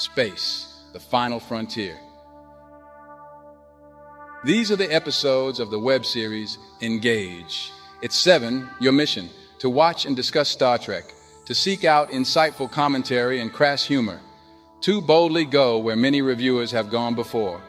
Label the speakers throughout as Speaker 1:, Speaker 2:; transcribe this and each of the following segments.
Speaker 1: Space, the final frontier. These are the episodes of the web series Engage. It's 7, your mission, to watch and discuss Star Trek, to seek out insightful commentary and crass humor, to boldly go where many reviewers have gone before.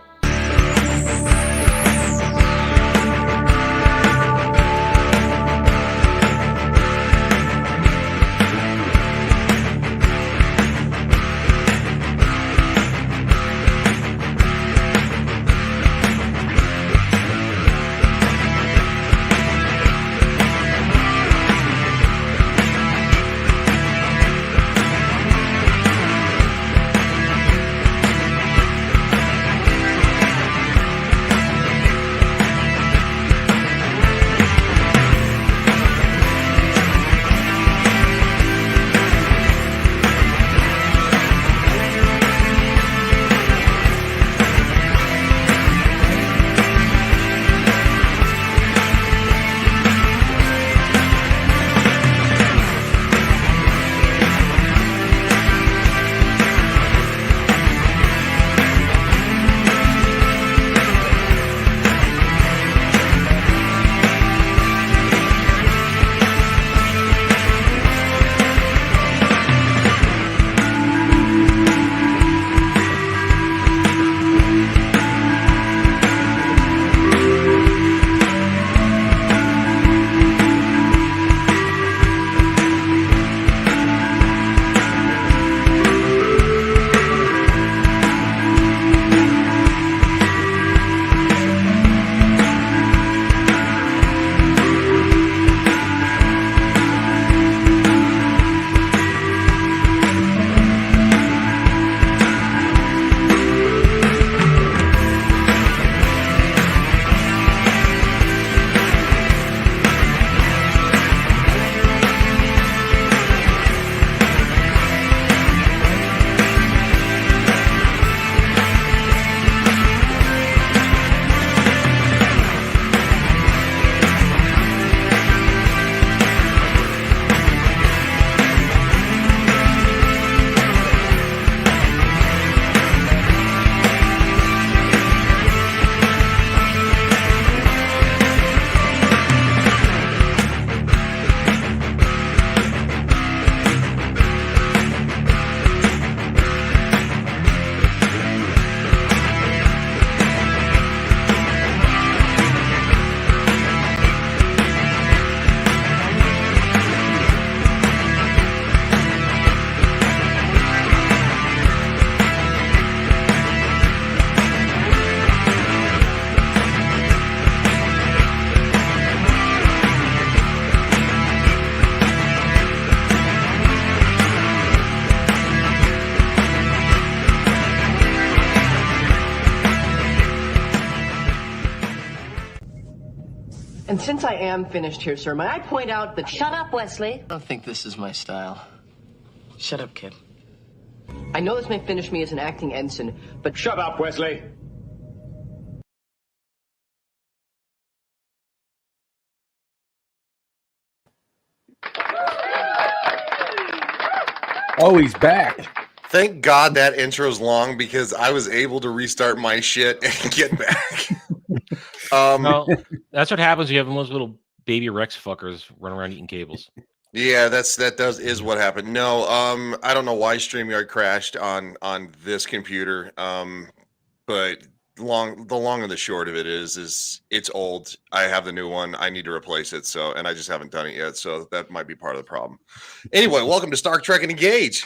Speaker 2: And since I am finished here, sir, may I point out that...
Speaker 3: Shut up, Wesley.
Speaker 2: I don't think this is my style.
Speaker 4: Shut up, kid.
Speaker 2: I know this may finish me as an acting ensign, but...
Speaker 5: Shut up, Wesley!
Speaker 6: Oh, he's back.
Speaker 7: Thank God that intro's long because I was able to restart my shit and get back.
Speaker 8: Well, that's what happens when you have those little baby Rex fuckers running around eating cables.
Speaker 7: Yeah, is what happened. No, I don't know why StreamYard crashed on this computer. But the long and the short of it is it's old. I have the new one. I need to replace it. And I just haven't done it yet. So that might be part of the problem. Anyway, welcome to Star Trek and Engage,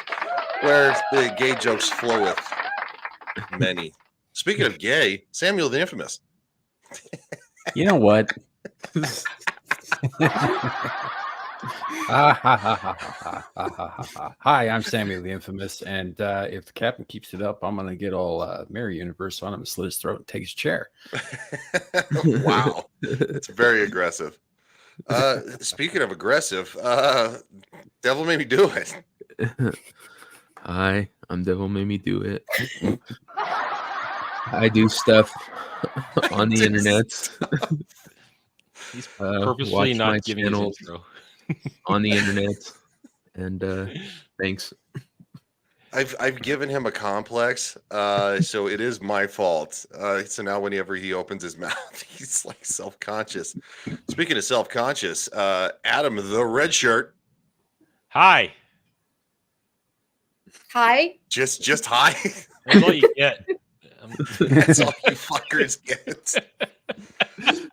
Speaker 7: where the gay jokes flow with many. Speaking of gay, Samuel the Infamous.
Speaker 6: You know what? Hi, I'm Samuel the Infamous, and if the captain keeps it up, I'm going to get all Mary Universe on him and slit his throat and take his chair.
Speaker 7: Wow. It's very aggressive. Speaking of aggressive, Devil Made Me Do It.
Speaker 9: Hi, I'm Devil Made Me Do It. I do stuff on the internet.
Speaker 8: He's purposely not giving his intro.
Speaker 9: On the internet. And thanks.
Speaker 7: I've given him a complex, so it is my fault. So now whenever he opens his mouth, he's like self-conscious. Speaking of self-conscious, Adam the Redshirt,
Speaker 8: Hi.
Speaker 3: Hi.
Speaker 7: just hi.
Speaker 8: That's all you get.
Speaker 7: That's all you fuckers get.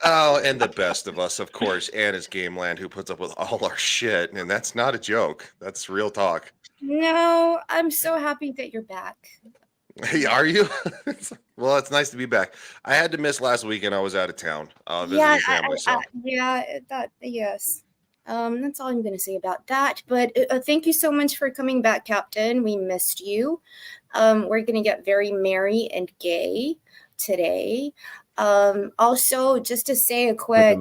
Speaker 7: Oh, and the best of us, of course, Anna's Gameland, who puts up with all our shit, and that's not a joke. That's real talk.
Speaker 3: No, I'm so happy that you're back.
Speaker 7: Hey, are you? Well, it's nice to be back. I had to miss last weekend. I was out of town visiting family.
Speaker 3: Yes. That's all I'm going to say about that. But thank you so much for coming back, Captain. We missed you. We're going to get very merry and gay today. Also, just to say a quick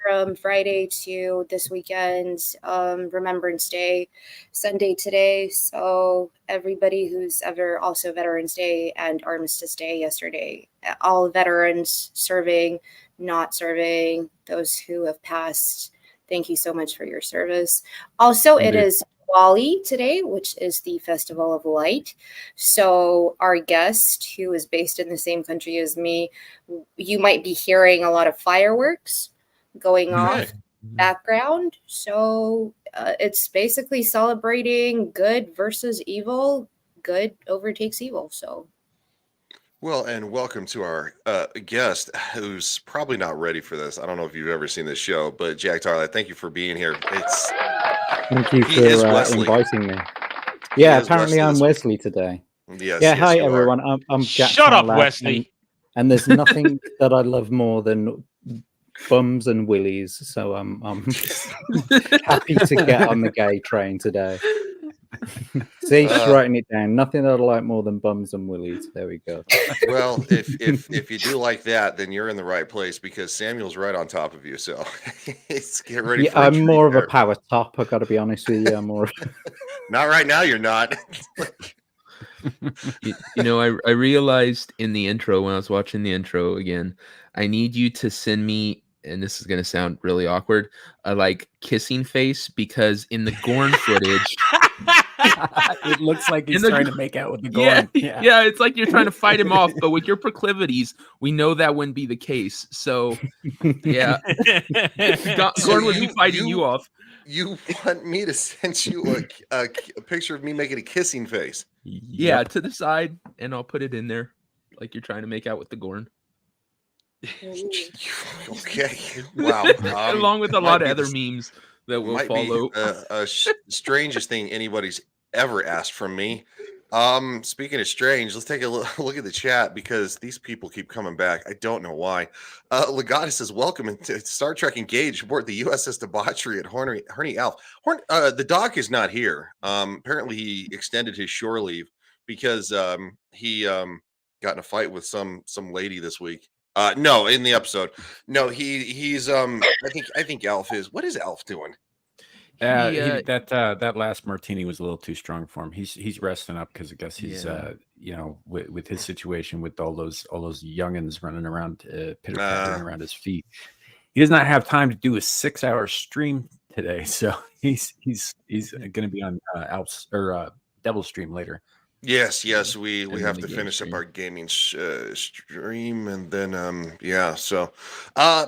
Speaker 3: from Friday to this weekend, Remembrance Day, Sunday today. So everybody who's ever also Veterans Day and Armistice Day yesterday, all veterans serving, not serving, those who have passed, thank you so much for your service. Also, It is Diwali today, which is the Festival of Light. So our guest, who is based in the same country as me, you might be hearing a lot of fireworks going off background. So it's basically celebrating good versus evil. Good overtakes evil. So.
Speaker 7: Well, and welcome to our guest, who's probably not ready for this. I don't know if you've ever seen this show, but JackTarLad, thank you for being here.
Speaker 5: Thank you for inviting me. Yeah, apparently I'm Wesley today.
Speaker 7: Yes.
Speaker 5: Yeah, hi everyone. I'm Jack.
Speaker 8: Shut up, Wesley.
Speaker 5: And there's nothing that I love more than bums and willies. So I'm happy to get on the gay train today. See, she's writing it down. Nothing that I like more than bums and willies. There we go.
Speaker 7: Well, if you do like that, then you're in the right place because Samuel's right on top of you. So get ready.
Speaker 5: Yeah, I'm more of a power top. I got to be honest with you. I'm more.
Speaker 7: Not right now. You're not.
Speaker 9: You know, I realized in the intro when I was watching the intro again, I need you to send me, and this is going to sound really awkward, a like kissing face, because in the Gorn footage,
Speaker 6: it looks like he's trying to make out with the Gorn.
Speaker 9: Yeah, it's like you're trying to fight him off, but with your proclivities, we know that wouldn't be the case. So, yeah, Gorn would be fighting you off.
Speaker 7: You want me to send you a picture of me making a kissing face?
Speaker 9: Yeah, to the side, and I'll put it in there, like you're trying to make out with the Gorn.
Speaker 7: Okay. Wow.
Speaker 9: Along with a lot of other memes that will follow.
Speaker 7: Strangest thing anybody's ever asked from me. Speaking of strange, let's take a look at the chat because these people keep coming back. I don't know why. Legata says, welcome to Star Trek Engage aboard the USS Debauchery at Horny Alf. The doc is not here. Apparently he extended his shore leave because he got in a fight with some lady this week. No, in the episode. No, he's I think Alf is. What is Alf doing?
Speaker 6: That last martini was a little too strong for him. He's resting up because I guess he's with his situation with all those youngins running around pitter-pattering around his feet. He does not have time to do a 6-hour stream today, so he's going to be on Alf's or Devil's stream later.
Speaker 7: Yes, we have to finish up our gaming stream, and then so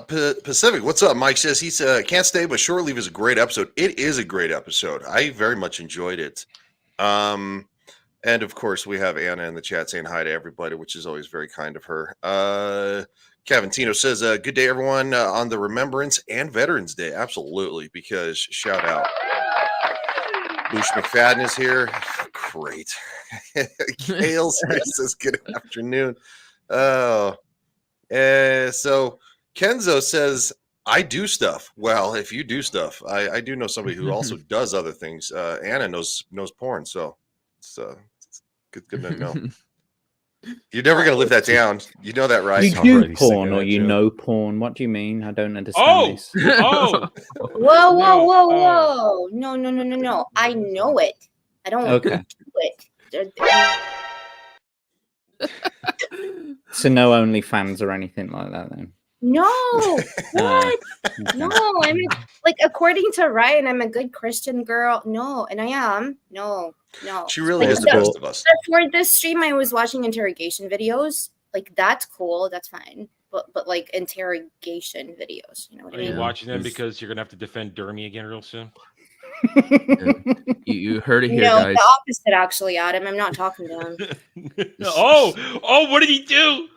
Speaker 7: Pacific, what's up? Mike says he's can't stay, but Shore Leave is a great episode. It is a great episode. I very much enjoyed it. And of course we have Anna in the chat saying hi to everybody, which is always very kind of her. Kevin Tino says good day everyone on the Remembrance and Veterans Day. Absolutely, because shout out. Boosh McFadden is here. Great. Kale says good afternoon. So Kenzo says, I do stuff. Well, if you do stuff, I do know somebody who also does other things. Anna knows porn, so it's good to know. You're never going to live that down. You know that, right?
Speaker 5: You do porn or you know porn. What do you mean? I don't understand this.
Speaker 3: Whoa. No. I know it. I don't do it.
Speaker 5: So no OnlyFans or anything like that then?
Speaker 3: No, what? No, I'm like, according to Ryan, I'm a good Christian girl. No, and I am. No.
Speaker 7: She really
Speaker 3: Like,
Speaker 7: is the best of us.
Speaker 3: For this stream, I was watching interrogation videos. Like, that's cool. That's fine. But like interrogation videos, you know what I
Speaker 8: Are
Speaker 3: mean?
Speaker 8: you watching them because you're gonna have to defend Dermy again real soon?
Speaker 9: You heard it here,
Speaker 3: No,
Speaker 9: guys.
Speaker 3: the opposite, actually, Adam. I'm not talking to him.
Speaker 8: Oh, what did he do?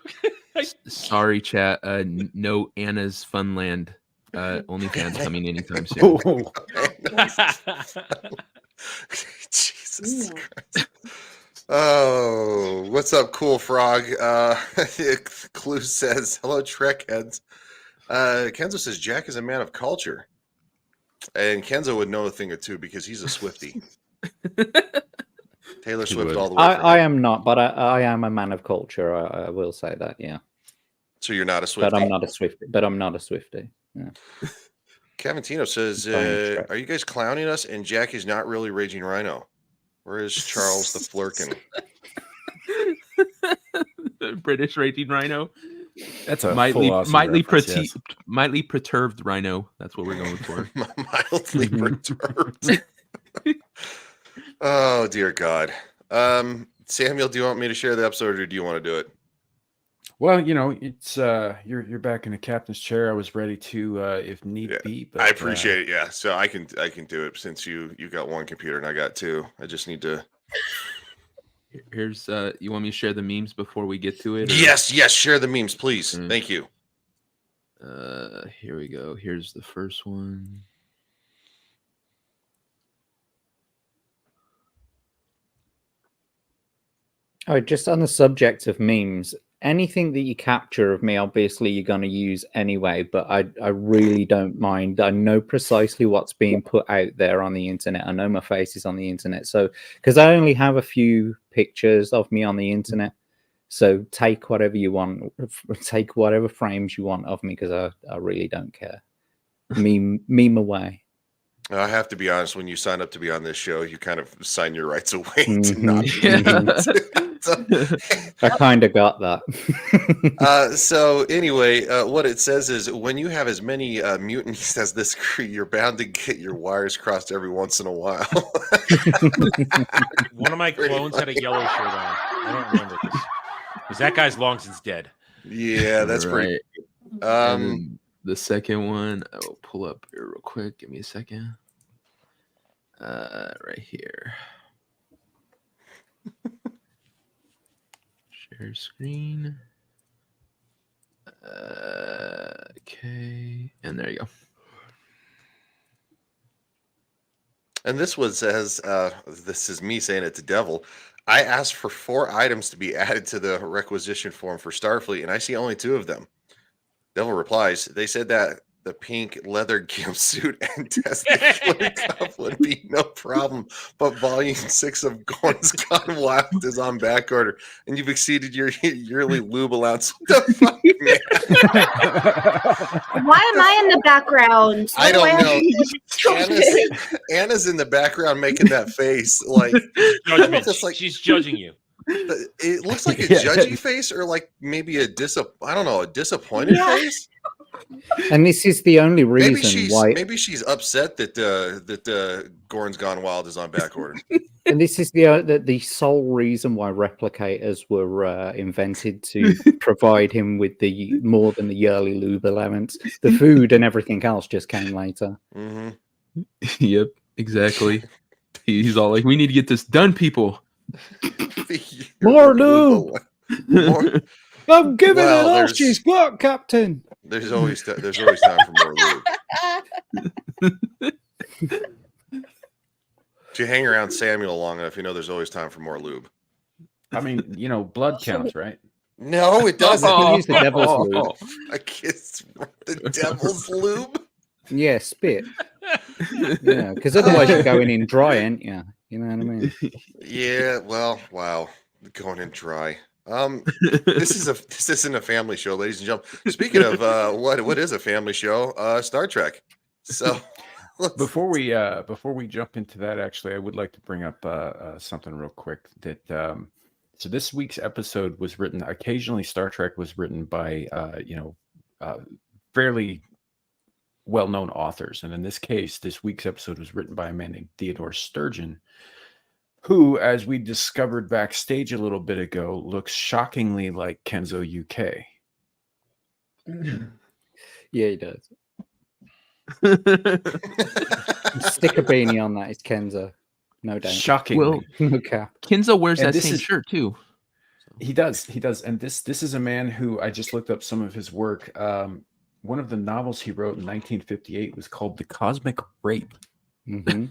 Speaker 9: Sorry, chat. No Anna's Funland. OnlyFans coming anytime soon.
Speaker 7: Jesus Christ. Oh, what's up, Cool Frog? Clue says, hello, Trek heads. Kenzo says, Jack is a man of culture. And Kenzo would know a thing or two because he's a Swiftie. Taylor Swift all the way.
Speaker 5: I am not, but I am a man of culture. I will say that, yeah.
Speaker 7: So you're not a Swiftie?
Speaker 5: But I'm not a Swiftie. Yeah.
Speaker 7: Kevin Tino says, are you guys clowning us? And Jack is not really Raging Rhino. Where is Charles the Flirkin?
Speaker 9: British Raging Rhino.
Speaker 6: That's a
Speaker 9: mildly perturbed rhino. That's what we're going for.
Speaker 7: Mildly perturbed. Oh dear God. Samuel, do you want me to share the episode, or do you want to do it?
Speaker 6: Well, it's you're back in the captain's chair. I was ready to if need be. But,
Speaker 7: I appreciate it. Yeah, so I can do it since you got one computer and I got two. I just need to.
Speaker 9: Here's you want me to share the memes before we get to it? Or?
Speaker 7: Yes, share the memes, please. Thank you.
Speaker 9: Here we go. Here's the first one.
Speaker 5: Oh, just on the subject of memes, anything that you capture of me, obviously you're going to use anyway, but I really don't mind. I know precisely what's being put out there on the internet. I know my face is on the internet. So, because I only have a few pictures of me on the internet. So take whatever you want, take whatever frames you want of me, because I really don't care. Meme away.
Speaker 7: I have to be honest, when you sign up to be on this show, you kind of sign your rights away to not
Speaker 5: I kind of got that.
Speaker 7: So anyway, what it says is when you have as many mutinies as this crew, you're bound to get your wires crossed every once in a while.
Speaker 8: One of my clones had a yellow shirt on. I don't remember this. Because that guy's long since dead.
Speaker 7: Yeah, that's
Speaker 9: right.
Speaker 7: Pretty.
Speaker 9: The second one, I will pull up here real quick. Give me a second. Right here. Share screen. Okay. And there you go.
Speaker 7: And this one says, this is me saying it to Devil. I asked for 4 items to be added to the requisition form for Starfleet, and I see only 2 of them. Devil replies, they said that the pink leather gimp suit and tested flirt cup would be no problem, but volume 6 of Gorn's Gone Wild is on back order, and you've exceeded your yearly lube allowance. What the fuck, man?
Speaker 3: Why am I in the background?
Speaker 7: I don't know. Anna's in the background making that face, like,
Speaker 8: just like she's judging you.
Speaker 7: It looks like a judgy face, or like maybe a disappointed face.
Speaker 5: And this is the only reason why.
Speaker 7: Maybe she's upset that Gorn's Gone Wild is on back order.
Speaker 5: And this is the sole reason why replicators were invented, to provide him with the more than the yearly lube allowance. The food and everything else just came later.
Speaker 7: Mm-hmm.
Speaker 9: Yep, exactly. He's all like, "We need to get this done, people."
Speaker 5: More lube. I'm giving it all she's got, Captain.
Speaker 7: There's always time for more lube. If you hang around Samuel long enough, you know there's always time for more lube.
Speaker 6: I mean, blood counts, right?
Speaker 7: No, it doesn't.
Speaker 5: Use the devil's lube.
Speaker 7: I guess the devil's lube.
Speaker 5: Yeah, spit. Yeah, because otherwise you're going in dry, ain't you? You know what I mean?
Speaker 7: Yeah. Well, wow, going in dry. This isn't a family show, ladies and gentlemen. Speaking of what is a family show? Star Trek. So
Speaker 6: before we jump into that, actually, I would like to bring up something real quick. That so this week's episode was written. Occasionally, Star Trek was written by fairly well-known authors. And in this case, this week's episode was written by a man named Theodore Sturgeon, who, as we discovered backstage a little bit ago, looks shockingly like Kenzo UK.
Speaker 5: Yeah, he does. Stick a beanie on that. It's Kenzo. No doubt.
Speaker 6: Shockingly.
Speaker 9: Well,
Speaker 5: No cap.
Speaker 9: Kenzo wears
Speaker 6: And
Speaker 9: that
Speaker 6: this
Speaker 9: same
Speaker 6: is-
Speaker 9: shirt too.
Speaker 6: He does. And this is a man who, I just looked up some of his work. One of the novels he wrote in 1958 was called The Cosmic Rape.
Speaker 5: Mm-hmm.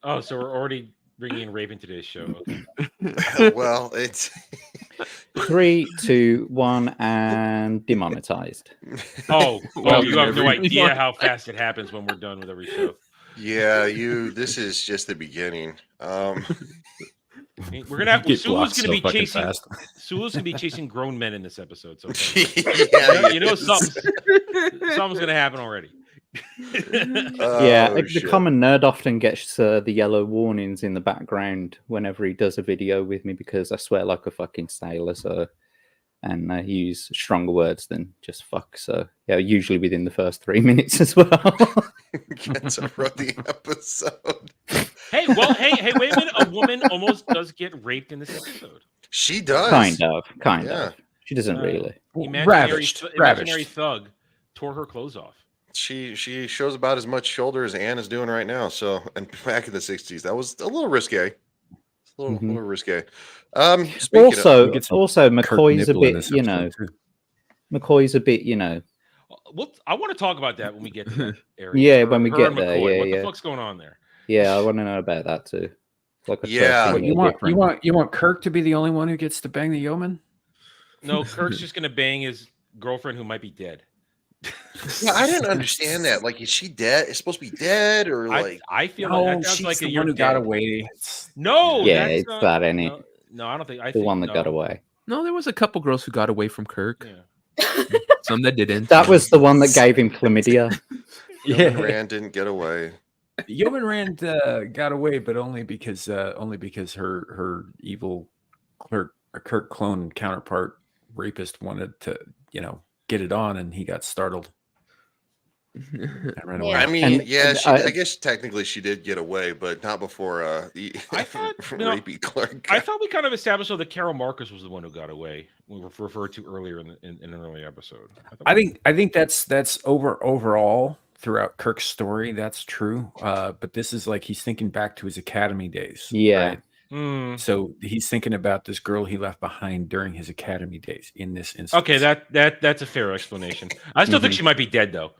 Speaker 8: Oh, so we're already bringing in rape into today's show. Okay.
Speaker 7: Well, it's
Speaker 5: 3, 2, 1, and demonetized.
Speaker 8: Oh,
Speaker 9: Well,
Speaker 8: you have no
Speaker 9: every-
Speaker 8: idea how fast it happens when we're done with every show.
Speaker 7: yeah, this is just the beginning.
Speaker 8: We're gonna have
Speaker 6: Get
Speaker 8: Sulu's
Speaker 6: blocked
Speaker 8: gonna
Speaker 6: so
Speaker 8: be
Speaker 6: fucking
Speaker 8: chasing
Speaker 6: fast.
Speaker 8: Sulu's gonna be chasing grown men in this episode. So
Speaker 7: Yeah,
Speaker 8: you know
Speaker 7: yes.
Speaker 8: something's gonna happen already.
Speaker 5: Yeah,
Speaker 7: Oh,
Speaker 5: the
Speaker 7: shit.
Speaker 5: common nerd often gets the yellow warnings in the background whenever he does a video with me because I swear like a fucking sailor, so and I use stronger words than just fuck. So yeah, usually within the first 3 minutes as well.
Speaker 7: Kenzo wrote the episode.
Speaker 8: Hey, wait a minute. A woman almost does get raped in this episode.
Speaker 7: She does.
Speaker 5: kind of.
Speaker 7: Yeah.
Speaker 5: She doesn't really.
Speaker 8: Imaginary thug tore her clothes off.
Speaker 7: She shows about as much shoulder as Anne is doing right now. So, and back in the 60s, that was a little risque. It's a little risque. Speaking
Speaker 5: Also,
Speaker 6: We get some
Speaker 5: McCoy's a
Speaker 6: nipple in
Speaker 5: bit,
Speaker 6: this
Speaker 5: you know.
Speaker 6: episode, too.
Speaker 5: McCoy's a bit, you know.
Speaker 8: Well, I want to talk about that when we get to that area.
Speaker 5: Yeah,
Speaker 8: Her-
Speaker 5: when we
Speaker 8: her
Speaker 5: get
Speaker 8: and
Speaker 5: there,
Speaker 8: McCoy.
Speaker 5: yeah,
Speaker 8: What
Speaker 5: yeah.
Speaker 8: the fuck's going on there?
Speaker 5: Yeah, I want to know about that too. Like a
Speaker 7: Yeah,
Speaker 5: totally
Speaker 6: You want Kirk to be the only one who gets to bang the yeoman?
Speaker 8: No, Kirk's just gonna bang his girlfriend who might be dead.
Speaker 7: yeah, I didn't understand that. Like, is she dead? Is supposed to be dead or like?
Speaker 8: I feel
Speaker 6: No,
Speaker 8: like that sounds
Speaker 6: she's
Speaker 8: like
Speaker 6: the
Speaker 8: you're
Speaker 6: one who got
Speaker 8: dead.
Speaker 6: away.
Speaker 8: No,
Speaker 5: Yeah,
Speaker 8: that's
Speaker 5: it's
Speaker 8: not,
Speaker 5: that, ain't it?
Speaker 8: no, no, I don't think. I
Speaker 5: the
Speaker 8: think
Speaker 5: one that
Speaker 8: no.
Speaker 5: got away.
Speaker 9: No, there was a couple girls who got away from Kirk.
Speaker 8: Yeah.
Speaker 9: Some that didn't.
Speaker 5: That was the one that gave him chlamydia.
Speaker 7: Yeoman Rand didn't get away.
Speaker 6: Yeoman Rand got away, but only because her evil Kirk clone counterpart rapist wanted to get it on, and he got startled. And ran away.
Speaker 7: I mean,
Speaker 5: And-
Speaker 7: yeah,
Speaker 5: and
Speaker 7: I guess technically she did get away, but not before the
Speaker 8: I thought no,
Speaker 7: rapey Clark.
Speaker 8: I thought we kind of established though that Carol Marcus was the one who got away. We were referred to earlier in an earlier episode.
Speaker 6: I think that's overall throughout Kirk's story. That's true. But this is like he's thinking back to his academy days.
Speaker 5: Yeah.
Speaker 6: right? So he's thinking about this girl he left behind during his academy days. In this instance,
Speaker 8: Okay, that's a fair explanation. I still think she might be dead though.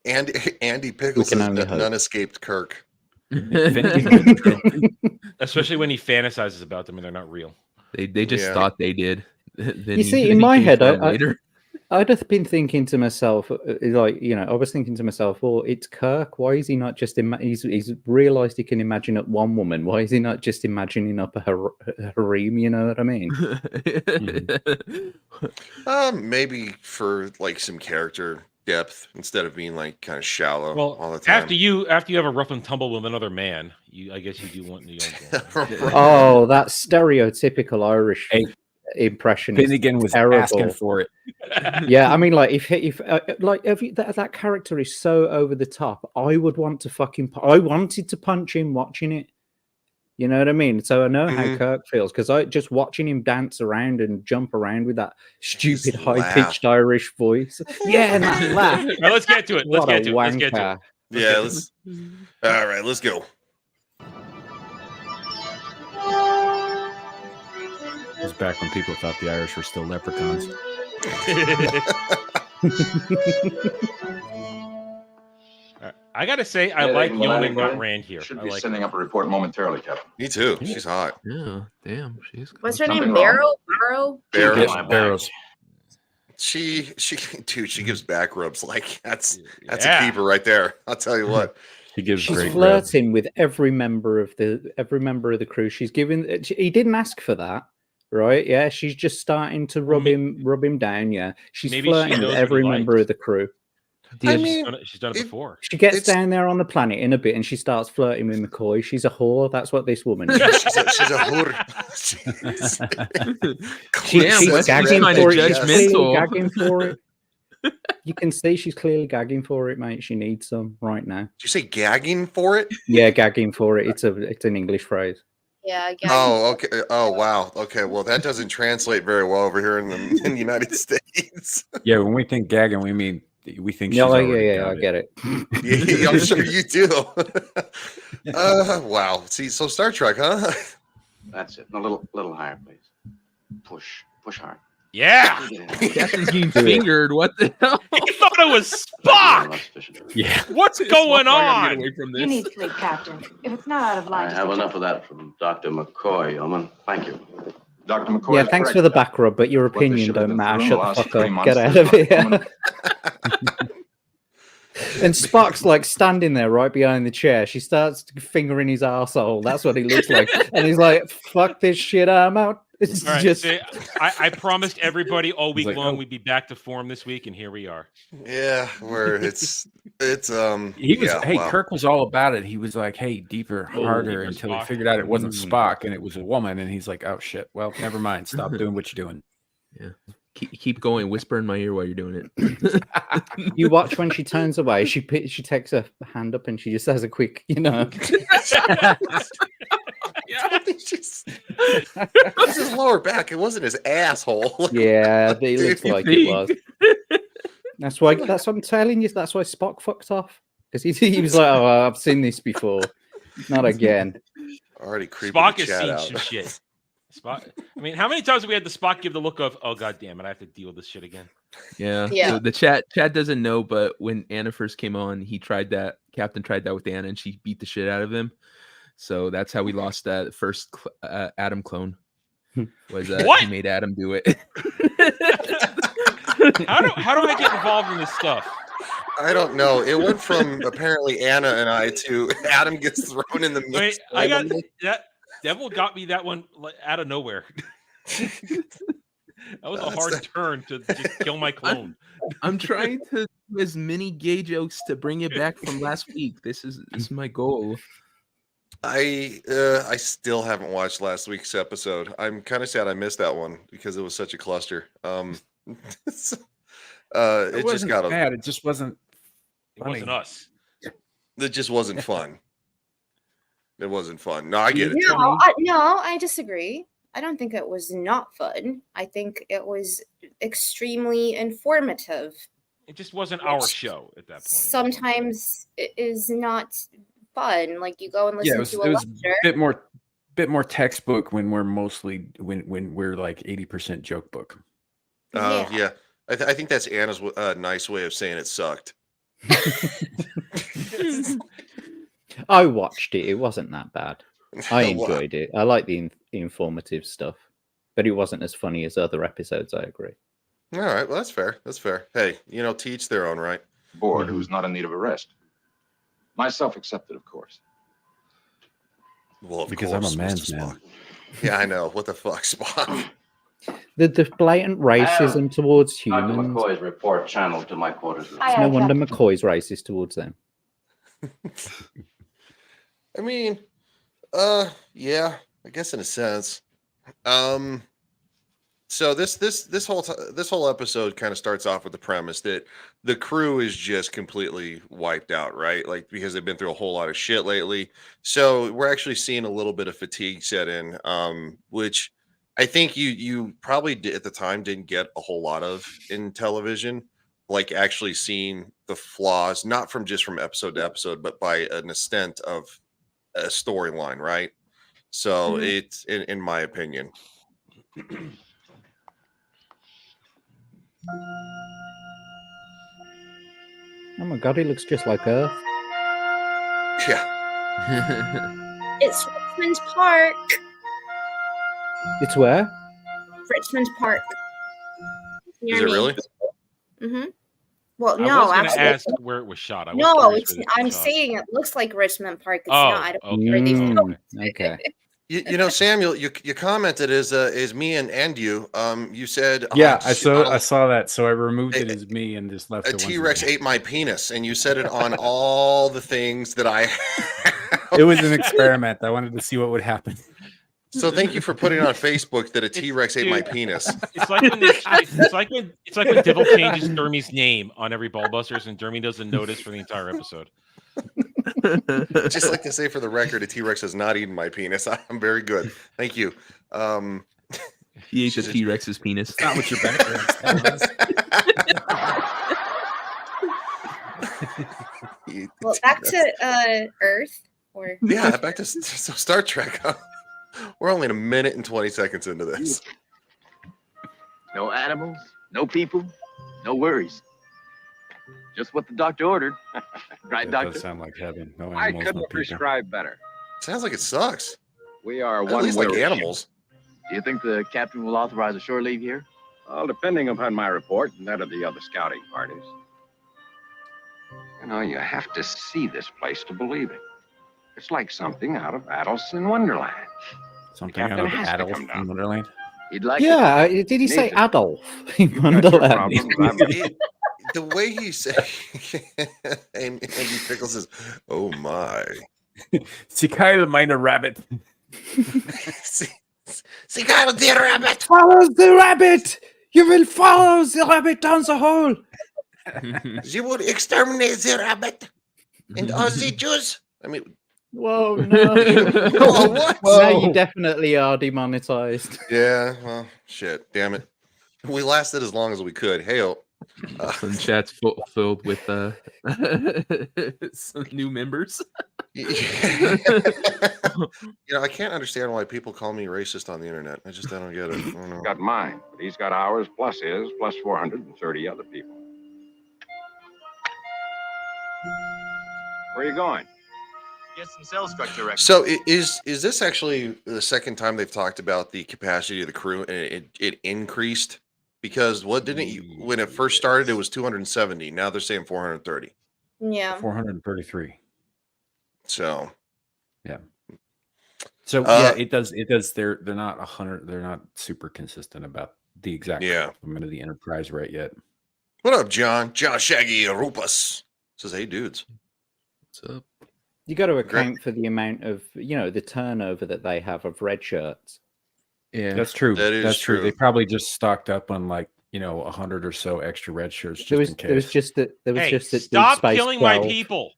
Speaker 7: And Andy Pickles
Speaker 5: can
Speaker 7: says
Speaker 5: only hope.
Speaker 7: none escaped Kirk.
Speaker 8: Especially when he fantasizes about them and they're not real.
Speaker 9: They just
Speaker 7: Yeah.
Speaker 9: thought they did. Then
Speaker 5: You
Speaker 9: he-
Speaker 5: see,
Speaker 9: then
Speaker 5: in
Speaker 9: he
Speaker 5: my
Speaker 9: came
Speaker 5: head,
Speaker 9: found
Speaker 5: I
Speaker 9: later.
Speaker 5: I'd have been thinking to myself, I was thinking to myself, well, it's Kirk. Why is he not just he's realized he can imagine up one woman. Why is he not just imagining up a harem? You know what I mean?
Speaker 7: Maybe for like some character depth instead of being like kind of shallow
Speaker 8: Well,
Speaker 7: all the time.
Speaker 8: after you have a rough and tumble with another man, I guess you do want the young girl.
Speaker 5: Oh, that stereotypical Irish
Speaker 6: Hey,
Speaker 5: impression is
Speaker 6: Finnegan was
Speaker 5: terrible.
Speaker 6: asking for it.
Speaker 5: Yeah, I mean, like if that character is so over the top, I would want to I wanted to punch him watching it. You know what I mean? So I know how Kirk feels because I just watching him dance around and jump around with that stupid
Speaker 7: His laugh.
Speaker 5: high-pitched Irish voice. Yeah, and that laugh.
Speaker 8: Now let's get to it. Let's
Speaker 5: What a
Speaker 8: get to it. Let's get to
Speaker 5: wanker.
Speaker 8: it.
Speaker 7: Yeah, all right, let's go.
Speaker 6: It was back when people thought the Irish were still leprechauns.
Speaker 8: I gotta say, I
Speaker 10: Yeah,
Speaker 8: like
Speaker 10: they can let
Speaker 8: Yeoman got
Speaker 10: anybody.
Speaker 8: Rand here.
Speaker 10: Should
Speaker 8: I
Speaker 10: be
Speaker 8: like
Speaker 10: sending up a report momentarily, Captain.
Speaker 7: Me too. She's hot.
Speaker 9: Yeah, damn. She's
Speaker 3: What's her
Speaker 10: Something
Speaker 3: name?
Speaker 10: wrong.
Speaker 3: Barrow?
Speaker 7: Barrows.
Speaker 10: Get my bag.
Speaker 6: Barrows.
Speaker 7: She dude, she gives back rubs like that's
Speaker 8: Yeah.
Speaker 7: a keeper right there. I'll tell you what.
Speaker 6: He gives
Speaker 5: She's
Speaker 6: great
Speaker 5: flirting with every member of the crew. She's given. He didn't ask for that, right? Yeah, she's just starting to rub him down. Yeah, she's
Speaker 8: Maybe she
Speaker 5: flirting
Speaker 8: knows
Speaker 5: with
Speaker 8: what
Speaker 5: every
Speaker 8: he
Speaker 5: member
Speaker 8: likes.
Speaker 5: of the crew.
Speaker 7: I
Speaker 8: she's
Speaker 7: mean,
Speaker 8: she's done it before.
Speaker 5: She gets
Speaker 7: It's-
Speaker 5: down there on the planet in a bit and she starts flirting with McCoy. She's a whore. That's what this woman is.
Speaker 7: she's a whore.
Speaker 5: She-
Speaker 9: Damn,
Speaker 5: she's
Speaker 9: Wesley's
Speaker 5: gagging
Speaker 9: kinda
Speaker 5: for it. She's
Speaker 9: judgmental.
Speaker 5: gagging for it. You can see she's clearly gagging for it, mate. She needs some right now.
Speaker 7: Did you say gagging for it?
Speaker 5: Yeah, gagging for it. It's an English phrase.
Speaker 3: Yeah.
Speaker 7: Oh, okay. Oh, wow. Okay. Well, that doesn't translate very well over here in the United States.
Speaker 6: Yeah, when we think gagging, we think she's
Speaker 5: Yeah,
Speaker 6: already
Speaker 5: I get it.
Speaker 7: Yeah, I'm sure you do. Wow. See, so Star Trek, huh?
Speaker 10: That's it. A little higher, please. Push hard.
Speaker 8: Yeah.
Speaker 9: Captain's getting fingered. What the hell?
Speaker 8: He thought it was Spock.
Speaker 6: Yeah.
Speaker 8: What's going on?
Speaker 9: Away from this.
Speaker 11: You need sleep, Captain. If it's not out of line,
Speaker 10: I have enough of that from Dr. McCoy, Yeoman. Thank you.
Speaker 12: Dr. McCoy.
Speaker 5: Yeah, thanks for the back rub, but your
Speaker 12: What they
Speaker 5: opinion
Speaker 12: should have
Speaker 5: don't
Speaker 12: been
Speaker 5: matter.
Speaker 12: through
Speaker 5: Shut
Speaker 12: the
Speaker 5: the fuck
Speaker 12: last 3
Speaker 5: up.
Speaker 12: months
Speaker 5: Get out
Speaker 12: is
Speaker 5: of here.
Speaker 12: woman.
Speaker 5: And Spock's like standing there right behind the chair. She starts fingering his arsehole. That's what he looks like. And he's like, fuck this shit, I'm out. It's
Speaker 8: All right,
Speaker 5: just
Speaker 8: see, I promised everybody all week
Speaker 6: like,
Speaker 8: long
Speaker 6: oh.
Speaker 8: we'd be back to form this week, and here we are.
Speaker 7: Yeah, where it's
Speaker 6: He was
Speaker 7: yeah, wow.
Speaker 6: Kirk was all about it. He was like, hey, deeper, harder, until he
Speaker 8: Spock.
Speaker 6: figured out it wasn't Spock and it was a woman, and he's like, oh shit, well, never mind. Stop doing what you're doing.
Speaker 9: Yeah. Keep going. Whisper in my ear while you're doing it.
Speaker 5: you watch when she turns away, she takes her hand up and she just has a quick,
Speaker 7: This is lower back. It wasn't his asshole.
Speaker 5: Yeah, it looks like it was. That's what I'm telling you. That's why Spock fucked off. Because he was like, oh, I've seen this before. Not again.
Speaker 7: Already creeping
Speaker 8: Spock
Speaker 7: the
Speaker 8: has
Speaker 7: chat
Speaker 8: seen
Speaker 7: out.
Speaker 8: some shit. Spock. I mean, how many times have we had the Spock give the look of, oh god damn it, I have to deal with this shit again?
Speaker 9: Yeah.
Speaker 3: Yeah.
Speaker 9: So the chat doesn't know, but when Anna first came on, he tried that. Captain tried that with Anna, and she beat the shit out of him. So that's how we lost that first Adam clone. Was
Speaker 8: What?
Speaker 9: He made Adam do it.
Speaker 8: How do I get involved in this stuff?
Speaker 7: I don't know. It went from apparently Anna and I to Adam gets thrown in the mix.
Speaker 8: Wait, I got that. Devil got me that one out of nowhere. That was a hard turn to just kill my clone.
Speaker 9: I'm trying to do as many gay jokes to bring it back from last week. This is my goal.
Speaker 7: I still haven't watched last week's episode. I'm kind of sad I missed that one because it was such a cluster. It just
Speaker 6: wasn't
Speaker 7: got
Speaker 6: bad. It just wasn't.
Speaker 8: It wasn't us.
Speaker 7: It just wasn't fun. It wasn't fun. No, I get it.
Speaker 3: No, I disagree. I don't think it was not fun. I think it was extremely informative.
Speaker 8: It just wasn't our show at that point.
Speaker 3: Sometimes it is not fun. Like you go and listen to a
Speaker 6: it was
Speaker 3: lecture.
Speaker 6: bit more textbook when we're mostly when we're like 80% joke book.
Speaker 7: Yeah. I think that's Anna's nice way of saying it sucked.
Speaker 5: I watched it. It wasn't that bad. I enjoyed it. I like the informative stuff, but it wasn't as funny as other episodes. I agree.
Speaker 7: All right. Well, that's fair. That's fair. Hey, teach their own, right?
Speaker 12: Board who's not in need of arrest. Myself accepted, of course.
Speaker 7: Well,
Speaker 6: because I'm a man's man.
Speaker 7: Yeah, I know. What the fuck, Spock?
Speaker 5: The blatant racism towards
Speaker 10: Dr.
Speaker 5: humans.
Speaker 10: McCoy's report channeled to my quarters.
Speaker 5: It's no wonder McCoy's racist towards them.
Speaker 7: I mean, yeah, I guess in a sense. So this whole episode kind of starts off with the premise that the crew is just completely wiped out, right? Like because they've been through a whole lot of shit lately. So we're actually seeing a little bit of fatigue set in, which I think you probably did, at the time didn't get a whole lot of in television, like actually seeing the flaws, not from episode to episode, but by an extent of a storyline, right? So it's in my opinion.
Speaker 5: Oh my god, he looks just like Earth.
Speaker 7: Yeah.
Speaker 3: It's Richmond Park.
Speaker 5: It's where?
Speaker 3: Richmond Park.
Speaker 7: Is it really?
Speaker 3: Mm-hmm. Well,
Speaker 8: I
Speaker 3: no,
Speaker 8: was gonna
Speaker 3: actually,
Speaker 8: ask where it was shot. I was
Speaker 3: no,
Speaker 8: curious
Speaker 3: it's.
Speaker 8: where
Speaker 3: I'm
Speaker 8: was shot.
Speaker 3: saying it looks like Richmond Park. It's
Speaker 8: Oh,
Speaker 3: not. I don't
Speaker 8: okay.
Speaker 3: know where they filmed it.
Speaker 5: Okay.
Speaker 7: Samuel, you commented is me and you. You said
Speaker 6: Yeah, I saw that, so I removed it as me and just left
Speaker 7: a
Speaker 6: the ones
Speaker 7: T-Rex
Speaker 6: with me.
Speaker 7: ate my penis, and you said it on all the things that I.
Speaker 6: It was an experiment. I wanted to see what would happen.
Speaker 7: So thank you for putting on Facebook that a T-Rex ate my penis.
Speaker 8: It's like when it's like when Devil changes Dermy's name on every Ballbusters, and Dermy doesn't notice for the entire episode.
Speaker 7: Just like to say for the record, a T-Rex has not eaten my penis. I'm very good. Thank you.
Speaker 9: He ate the T-Rex's penis.
Speaker 6: Not what your background's telling us.
Speaker 3: Well, back to Earth. Or
Speaker 7: Yeah, back to Star Trek. Huh? We're only a minute and 20 seconds into this.
Speaker 10: No animals, no people, no worries. Just what the doctor ordered. Right,
Speaker 6: That
Speaker 10: doctor?
Speaker 6: does sound like heaven. No
Speaker 12: I
Speaker 6: animals,
Speaker 12: couldn't
Speaker 6: no people.
Speaker 12: prescribe better.
Speaker 7: Sounds like it sucks.
Speaker 12: We are
Speaker 7: At
Speaker 12: one
Speaker 7: least like
Speaker 12: weary
Speaker 7: animals.
Speaker 10: Do you think the captain will authorize a shore leave here?
Speaker 12: ship. Well, depending upon my report and that of the other scouting parties. You know, you have to see this place to believe it. It's like something out of Alice in Wonderland.
Speaker 6: Something out
Speaker 12: Captain
Speaker 6: of
Speaker 12: has to
Speaker 6: Adolf
Speaker 12: come down.
Speaker 6: in Wonderland.
Speaker 10: He'd like
Speaker 5: Yeah, did he say
Speaker 12: Nathan.
Speaker 5: Adolf in
Speaker 12: Got your
Speaker 5: Wonderland?
Speaker 12: problems, I'm-
Speaker 7: The way he said, and Andy Pickles says, "Oh my."
Speaker 6: Sie Kyle, meine Rabbit.
Speaker 7: See, Kyle, dear rabbit.
Speaker 5: Follow the rabbit! You will follow the rabbit down the hole!
Speaker 7: She would exterminate the rabbit and all the Jews. I mean,
Speaker 5: Whoa, no.
Speaker 7: Whoa, what?
Speaker 5: Now you definitely are demonetized.
Speaker 7: Yeah, well, shit, damn it. We lasted as long as we could. Hey,
Speaker 9: Some chat's filled with some new members.
Speaker 7: you know, I can't understand why people call me racist on the internet. I don't get it. I don't know.
Speaker 12: Got mine, but he's got ours plus his plus 430 other people. Where are you going?
Speaker 10: Get some cell structure records.
Speaker 7: So is this actually the second time they've talked about the capacity of the crew and it increased? Because what didn't you when it first started it was 270. Now they're saying 430.
Speaker 3: yeah.
Speaker 6: 433.
Speaker 7: So
Speaker 6: yeah. So yeah, it does. They're not 100. They're not super consistent about the exact complement of the Enterprise right yet.
Speaker 7: What up, John? John Shaggy Rupus says, "Hey, dudes,
Speaker 9: what's up?"
Speaker 5: You got to account for the amount of, the turnover that they have of red shirts.
Speaker 9: Yeah,
Speaker 6: that's true.
Speaker 7: That is
Speaker 6: That's true.
Speaker 7: true.
Speaker 6: They probably just stocked up on 100 or so extra red shirts just in case.
Speaker 5: There was just that.
Speaker 8: Stop
Speaker 5: Deep Space
Speaker 8: killing
Speaker 5: 12.
Speaker 8: my people.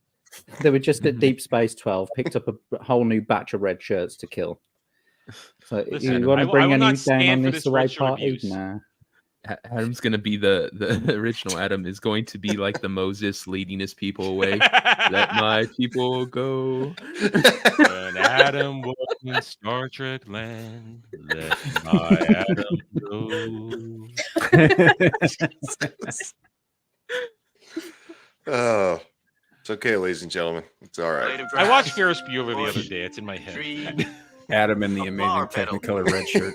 Speaker 5: They were just at Deep Space 12, picked up a whole new batch of red shirts to kill. So
Speaker 8: Listen,
Speaker 5: you want
Speaker 8: I
Speaker 5: to
Speaker 8: will
Speaker 5: bring any
Speaker 8: not
Speaker 5: down
Speaker 8: stand
Speaker 5: on
Speaker 8: for
Speaker 5: this
Speaker 8: this
Speaker 5: away
Speaker 8: red shirt
Speaker 5: party?
Speaker 8: abuse.
Speaker 5: Nah.
Speaker 9: Adam's gonna be the original Adam is going to be like the Moses leading his people away. Let my people go.
Speaker 8: When Adam was in Star Trek land, let my Adam go.
Speaker 7: Oh, it's okay, ladies and gentlemen. It's all right."
Speaker 8: I watched Ferris Bueller the other day. It's in my head.
Speaker 6: Adam in the amazing Technicolor red shirt.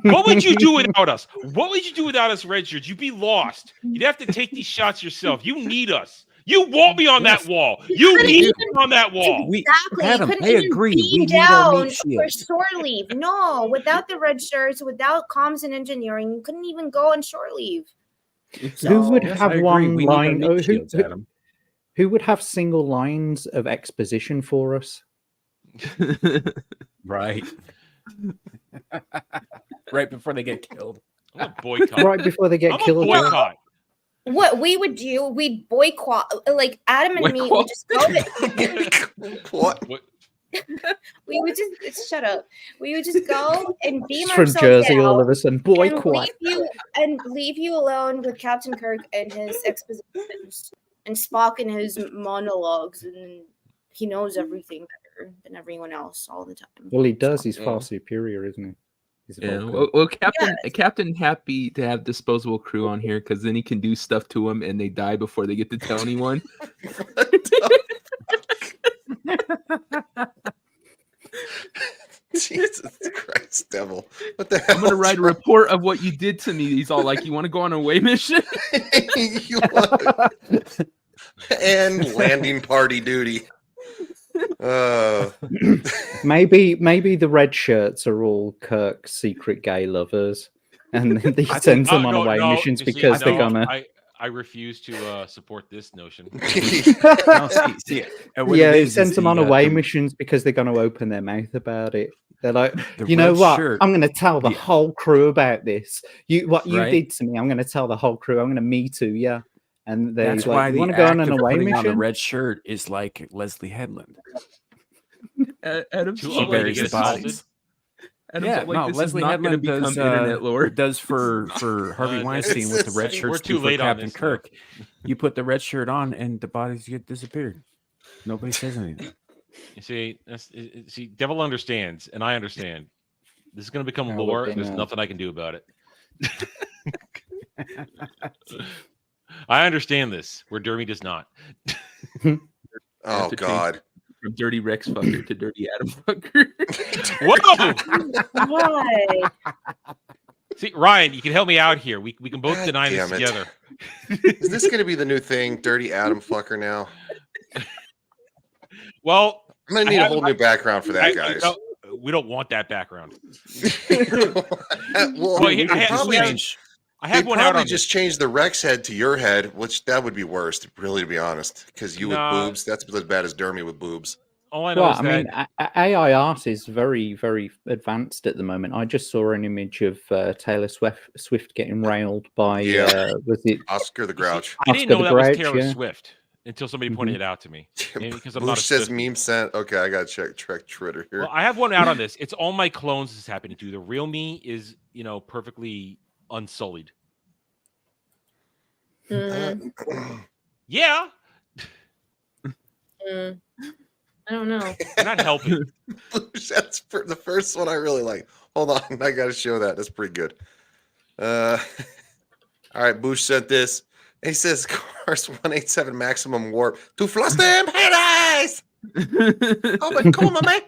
Speaker 8: What would you do without us? What would you do without us, Redshirt? You'd be lost. You'd have to take these shots yourself. You need us. You won't be on that wall. You need us on that wall.
Speaker 3: Exactly.
Speaker 6: Adam,
Speaker 3: you couldn't
Speaker 6: I
Speaker 3: even
Speaker 6: agree.
Speaker 3: be
Speaker 6: We need our
Speaker 3: down
Speaker 6: meat
Speaker 3: for
Speaker 6: shield.
Speaker 3: shore leave. No, without the red shirts, without comms and engineering, you couldn't even go on shore leave.
Speaker 5: Who would
Speaker 6: Yes, I
Speaker 5: have
Speaker 6: agree.
Speaker 5: one
Speaker 6: We need our
Speaker 5: line?
Speaker 6: meat
Speaker 5: Oh,
Speaker 6: shields, Adam.
Speaker 5: who would have single lines of exposition for us?
Speaker 6: Right. Right before they get killed.
Speaker 8: I'm a boycott.
Speaker 5: Right before they get
Speaker 8: I'm a
Speaker 5: killed.
Speaker 8: boycott.
Speaker 3: What we would do, we'd boycott. Like Adam and me would just go.
Speaker 7: What?
Speaker 3: We would just shut up. We would just go and beam
Speaker 5: It's from
Speaker 3: ourselves
Speaker 5: Jersey
Speaker 3: down
Speaker 5: all of a sudden. Boycott.
Speaker 3: and leave you alone with Captain Kirk and his expositions, and Spock and his monologues, and he knows everything better than everyone else all the time.
Speaker 5: Well, he does. He's far superior, isn't he? He's a
Speaker 9: Yeah,
Speaker 5: Vulcan.
Speaker 9: well, Captain happy to have disposable crew on here because then he can do stuff to them and they die before they get to tell anyone.
Speaker 7: Jesus Christ, devil! What the hell?
Speaker 9: I'm gonna write a report of what you did to me. He's all like, "You want to go on a away mission?"
Speaker 7: And landing party duty.
Speaker 5: Maybe the red shirts are all Kirk's secret gay lovers, and he sends them on away missions because they're gonna.
Speaker 8: I refuse to support this notion.
Speaker 6: No, see,
Speaker 5: It sends them on away missions because they're going to open their mouth about it. They're like, you know what? I'm going to tell the whole crew about this. What you did to me, I'm going to tell the whole crew. I'm going to Me Too, yeah. And
Speaker 6: that's
Speaker 5: like,
Speaker 6: why
Speaker 5: you
Speaker 6: the
Speaker 5: want to go on an
Speaker 6: act of
Speaker 5: away
Speaker 6: putting
Speaker 5: mission?
Speaker 6: on the red shirt is like Leslie Headland.
Speaker 9: Adam's
Speaker 8: Too
Speaker 9: not
Speaker 8: ugly to
Speaker 9: gonna
Speaker 8: get
Speaker 9: get
Speaker 8: assaulted.
Speaker 9: assaulted. Adam's like, this
Speaker 6: Leslie
Speaker 9: is not going to
Speaker 6: Headland
Speaker 9: become
Speaker 6: does,
Speaker 9: internet lore.
Speaker 6: does for Harvey Weinstein with the red
Speaker 8: We're
Speaker 6: shirts
Speaker 8: too
Speaker 6: for
Speaker 8: late on
Speaker 6: Captain
Speaker 8: this,
Speaker 6: Kirk. You put the red shirt on and the bodies get disappeared. Nobody says anything.
Speaker 8: You see, see, Devil understands, and I understand. This is going to become lore, and there's nothing I can do about it. I understand this, where Dermy does not.
Speaker 7: Oh God!
Speaker 9: From Dirty Rex fucker to Dirty Adam fucker.
Speaker 8: Whoa!
Speaker 3: Why?
Speaker 8: See, Ryan, you can help me out here. We can both
Speaker 7: God
Speaker 8: deny this
Speaker 7: damn it.
Speaker 8: together.
Speaker 7: Is this going to be the new thing, Dirty Adam fucker? Now,
Speaker 8: well,
Speaker 7: I'm going to need a whole new background for that, guys.
Speaker 8: We don't want that background.
Speaker 7: Well,
Speaker 8: I have one out
Speaker 7: probably
Speaker 8: on
Speaker 7: just change the Rex head to your head, which that would be worst, really, to be honest. Because you with boobs, that's as bad as Dermy with boobs.
Speaker 8: All I know is
Speaker 5: I mean, AI art is very, very advanced at the moment. I just saw an image of Taylor Swift getting railed by was it
Speaker 7: Oscar the Grouch?
Speaker 8: I didn't know
Speaker 5: the
Speaker 8: that was
Speaker 5: Grouch,
Speaker 8: Taylor
Speaker 5: yeah.
Speaker 8: Swift until somebody pointed it out to me. Maybe because I'm
Speaker 7: Bush
Speaker 8: not a
Speaker 7: says
Speaker 8: Swiftie.
Speaker 7: meme sent. Okay, I got to check Twitter here.
Speaker 8: Well, I have one out on this. It's all my clones is happening to. The real me is, perfectly unsullied. Yeah.
Speaker 3: I don't know.
Speaker 8: You're not helping.
Speaker 7: That's the first one I really like. Hold on, I got to show that. That's pretty good. All right, Bush sent this. He says, "Course 187 maximum warp to flush them head eyes." Come on, man.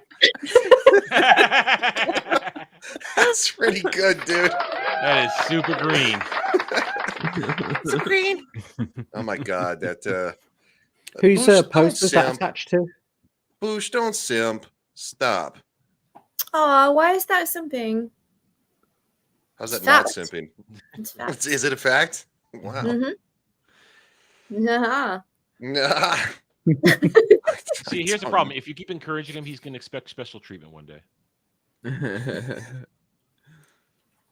Speaker 7: That's pretty good, dude.
Speaker 8: That is super green.
Speaker 7: It's green. Oh my God, that.
Speaker 5: Whose
Speaker 7: Bush,
Speaker 5: post was that
Speaker 7: simp.
Speaker 5: attached to?
Speaker 7: Bush, don't simp. Stop.
Speaker 3: Oh, why is that something?
Speaker 7: How's that
Speaker 3: It's
Speaker 7: not
Speaker 3: fact.
Speaker 7: simping?
Speaker 3: It's fact.
Speaker 7: Is it a fact? Wow.
Speaker 3: Nah.
Speaker 7: Nah.
Speaker 8: See, here's the problem. If you keep encouraging him, he's going to expect special treatment one day.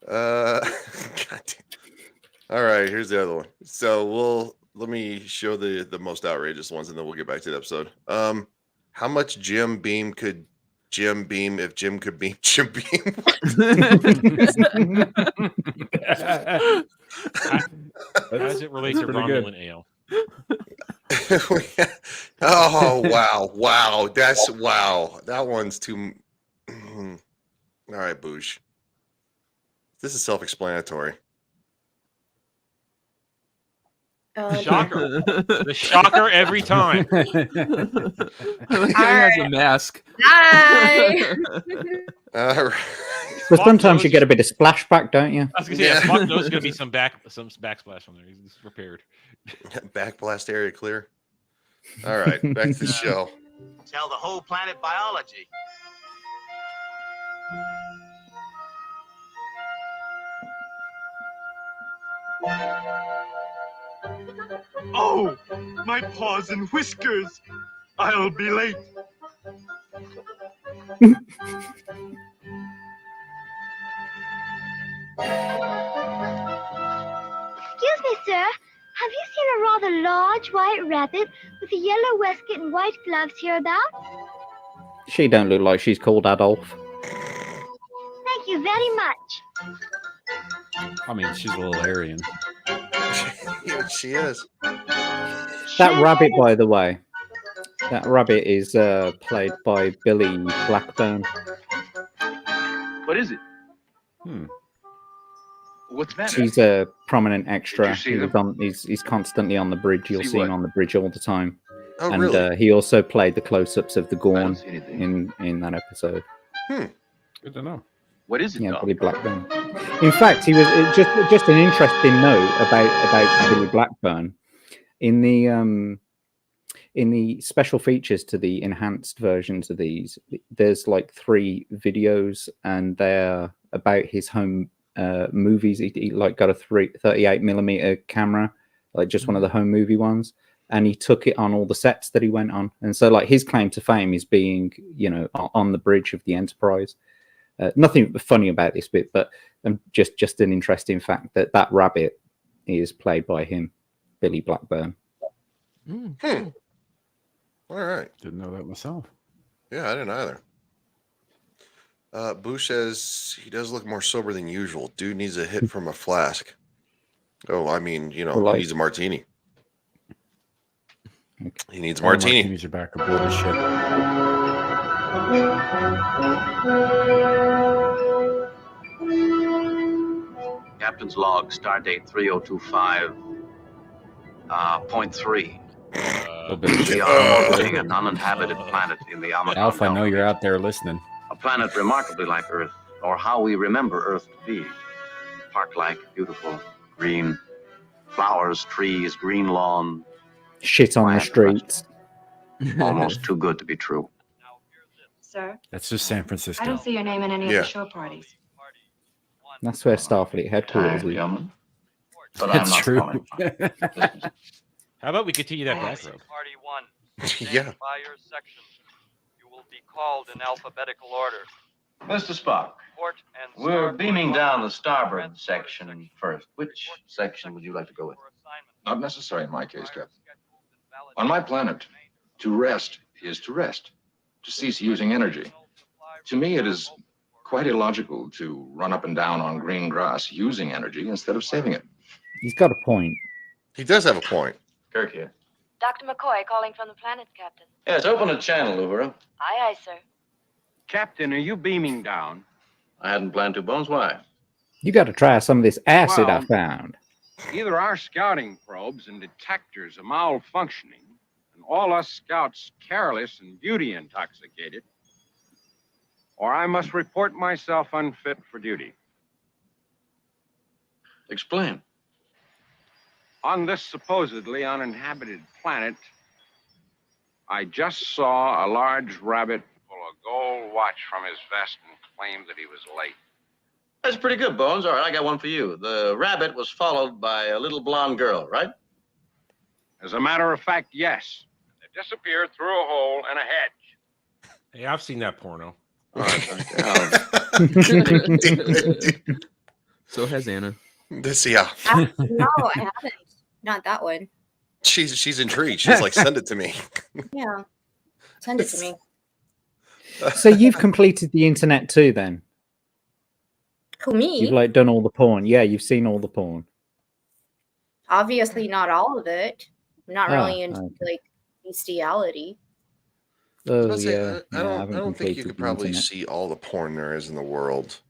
Speaker 7: God damn. All right, here's the other one. So let me show the most outrageous ones, and then we'll get back to the episode. How much Jim Beam could Jim beam if Jim could beam Jim Beam?
Speaker 8: How does it relate to Romulan ale?
Speaker 7: Oh wow, that's wow. That one's too. All right, Boosh. This is self-explanatory.
Speaker 8: Shocker. The shocker every time.
Speaker 9: He has a mask.
Speaker 3: Hi.
Speaker 7: All right.
Speaker 5: But sometimes you get a bit of splashback, don't you?
Speaker 8: I was gonna say, Spock knows there's gonna be some backsplash on there. He's prepared.
Speaker 7: Backblast area clear. All right, back to the show.
Speaker 10: Tell the whole planet biology.
Speaker 13: Oh, my paws and whiskers. I'll be late.
Speaker 14: Excuse me, sir. Have you seen a rather large white rabbit with a yellow waistcoat and white gloves hereabout?
Speaker 5: She don't look like she's called Adolf.
Speaker 14: Thank you very much.
Speaker 6: I mean, she's a little Aryan.
Speaker 7: Yeah, she is.
Speaker 5: That rabbit, by the way, that rabbit is played by Billy Blackburn.
Speaker 10: What is it? What's that?
Speaker 5: He's a prominent extra.
Speaker 10: Did you see
Speaker 5: He was
Speaker 10: them?
Speaker 5: on, he's constantly on the bridge. You'll
Speaker 10: See
Speaker 5: see him
Speaker 10: what?
Speaker 5: on the bridge all the time.
Speaker 7: Oh,
Speaker 5: and
Speaker 7: really?
Speaker 5: he also played the close-ups of the Gorn
Speaker 10: see anything.
Speaker 5: in that episode.
Speaker 6: Good to know.
Speaker 10: What is it,
Speaker 5: Yeah,
Speaker 10: Doc?
Speaker 5: Billy Blackburn. In fact, he was just an interesting note about Billy Blackburn in the special features to the enhanced versions of these. There's like 3 videos, and they're about his home movies. He like got a 38mm camera like just one of the home movie ones, and he took it on all the sets that he went on. And so, like, his claim to fame is being, you know, on the bridge of the Enterprise. Nothing funny about this bit, but just an interesting fact that rabbit is played by him, Billy Blackburn.
Speaker 7: All right.
Speaker 6: Didn't know that myself.
Speaker 7: Yeah, I didn't either. Boo says he does look more sober than usual. Dude needs a hit from a flask. Oh, I mean, you know, he needs a martini. Okay. He needs a martini.
Speaker 6: Martinis are back aboard the ship.
Speaker 10: Captain's log, stardate 3025.3. We are orbiting an uninhabited planet in the Amazon.
Speaker 6: Alf, I know you're out there listening.
Speaker 10: A planet remarkably like Earth, or how we remember Earth to be. Park-like, beautiful, green, flowers, trees, green lawn.
Speaker 5: Shit on the streets.
Speaker 10: Almost too good to be true.
Speaker 11: Sir?
Speaker 6: That's just San Francisco.
Speaker 11: I don't see your name in any of the show parties.
Speaker 5: That's where Starfleet headquarters is.
Speaker 10: But
Speaker 6: That's
Speaker 10: I'm not
Speaker 6: true.
Speaker 10: coming.
Speaker 8: How about we continue that back row?
Speaker 15: Party 1.
Speaker 7: Yeah.
Speaker 15: By your section. You will be called in alphabetical order.
Speaker 12: Mr. Spock,
Speaker 15: Port and
Speaker 12: we're
Speaker 15: starboard
Speaker 12: beaming
Speaker 15: line.
Speaker 12: down the starboard section first. Which section would you like to go with?
Speaker 16: Not necessary in my case, Captain. On my planet, to rest is to rest, to cease using energy. To me, it is quite illogical to run up and down on green grass using energy instead of saving it.
Speaker 5: He's got a point.
Speaker 7: He does have a point.
Speaker 12: Kirk here.
Speaker 11: Dr. McCoy calling from the planet, Captain.
Speaker 12: Yes, open a channel, Uvera.
Speaker 11: Aye, aye, sir.
Speaker 12: Captain, are you beaming down? I hadn't planned to, Bones. Why?
Speaker 5: You got to try some of this acid I found.
Speaker 17: Either our scouting probes and detectors are malfunctioning, and all us scouts careless and beauty intoxicated, or I must report myself unfit for duty.
Speaker 12: Explain.
Speaker 17: On this supposedly uninhabited planet, I just saw a large rabbit pull a gold watch from his vest and claim that he was late.
Speaker 10: That's pretty good, Bones. All right, I got one for you. The rabbit was followed by a little blonde girl, right?
Speaker 17: As a matter of fact, yes. They disappeared through a hole in a hedge.
Speaker 8: Hey, I've seen that porno.
Speaker 10: All right,
Speaker 9: So has Anna.
Speaker 7: This, yeah.
Speaker 3: No, I haven't. Not that one.
Speaker 7: She's intrigued. She's like, send it to me.
Speaker 3: Yeah. Send it to me.
Speaker 5: So you've completed the internet too, then?
Speaker 3: Who, me?
Speaker 5: You've like done all the porn. Yeah, you've seen all the porn.
Speaker 3: Obviously not all of it. I'm not really into
Speaker 5: okay.
Speaker 3: like bestiality.
Speaker 5: Oh
Speaker 7: Say,
Speaker 5: yeah.
Speaker 7: I
Speaker 5: No,
Speaker 7: don't
Speaker 5: haven't
Speaker 7: think you
Speaker 5: completed
Speaker 7: could
Speaker 5: the
Speaker 7: probably
Speaker 5: internet.
Speaker 7: see all the porn there is in the world.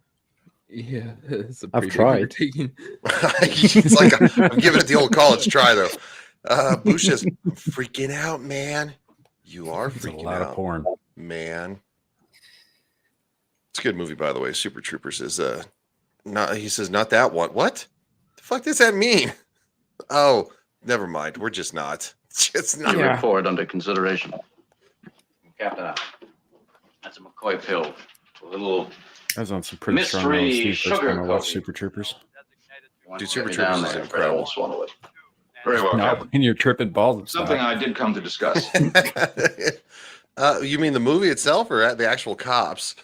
Speaker 9: Yeah, it's a
Speaker 5: I've
Speaker 9: pretty big
Speaker 5: tried.
Speaker 9: undertaking.
Speaker 7: It's like I'm giving it the old college try though. Bush is freaking out, man. You are freaking
Speaker 6: a lot
Speaker 7: out,
Speaker 6: of porn,
Speaker 7: man. It's a good movie, by the way. Super Troopers is not. He says not that one. What the fuck does that mean? Oh, never mind. We're just not. Just not.
Speaker 10: Your report under consideration. Captain Alf. That's a McCoy pill. A little
Speaker 6: I was on some pretty strong
Speaker 10: mystery
Speaker 6: LSD first time I
Speaker 10: sugar
Speaker 6: watched
Speaker 10: coating.
Speaker 6: Super Troopers.
Speaker 7: Dude, Super
Speaker 10: Get me down
Speaker 7: Troopers is
Speaker 10: there, Fred, I
Speaker 7: incredible.
Speaker 10: won't swallow it.
Speaker 16: Very well,
Speaker 6: Not
Speaker 16: Captain.
Speaker 6: when you're tripping balls and
Speaker 16: Something
Speaker 6: stuff.
Speaker 16: I did come to discuss.
Speaker 7: You mean the movie itself, or at the actual cops?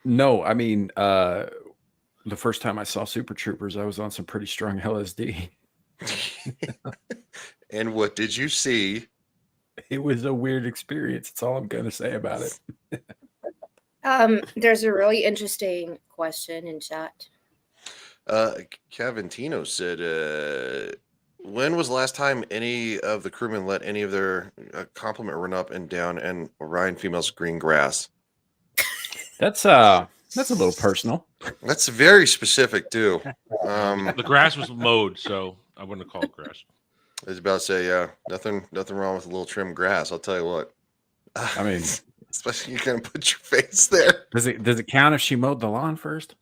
Speaker 6: No, I mean, the first time I saw Super Troopers, I was on some pretty strong LSD.
Speaker 7: And what did you see?
Speaker 6: It was a weird experience. That's all I'm going to say about it.
Speaker 3: There's a really interesting question in chat.
Speaker 7: Kevin Tino said, when was the last time any of the crewmen let any of their compliment run up and down and Orion females green grass?
Speaker 6: That's a little personal.
Speaker 7: That's very specific too.
Speaker 8: The grass was mowed, so I wouldn't have called it grass.
Speaker 7: I was about to say, yeah, nothing wrong with a little trim grass. I'll tell you what.
Speaker 6: I mean,
Speaker 7: especially you're gonna put your face there.
Speaker 6: Does it count if she mowed the lawn first?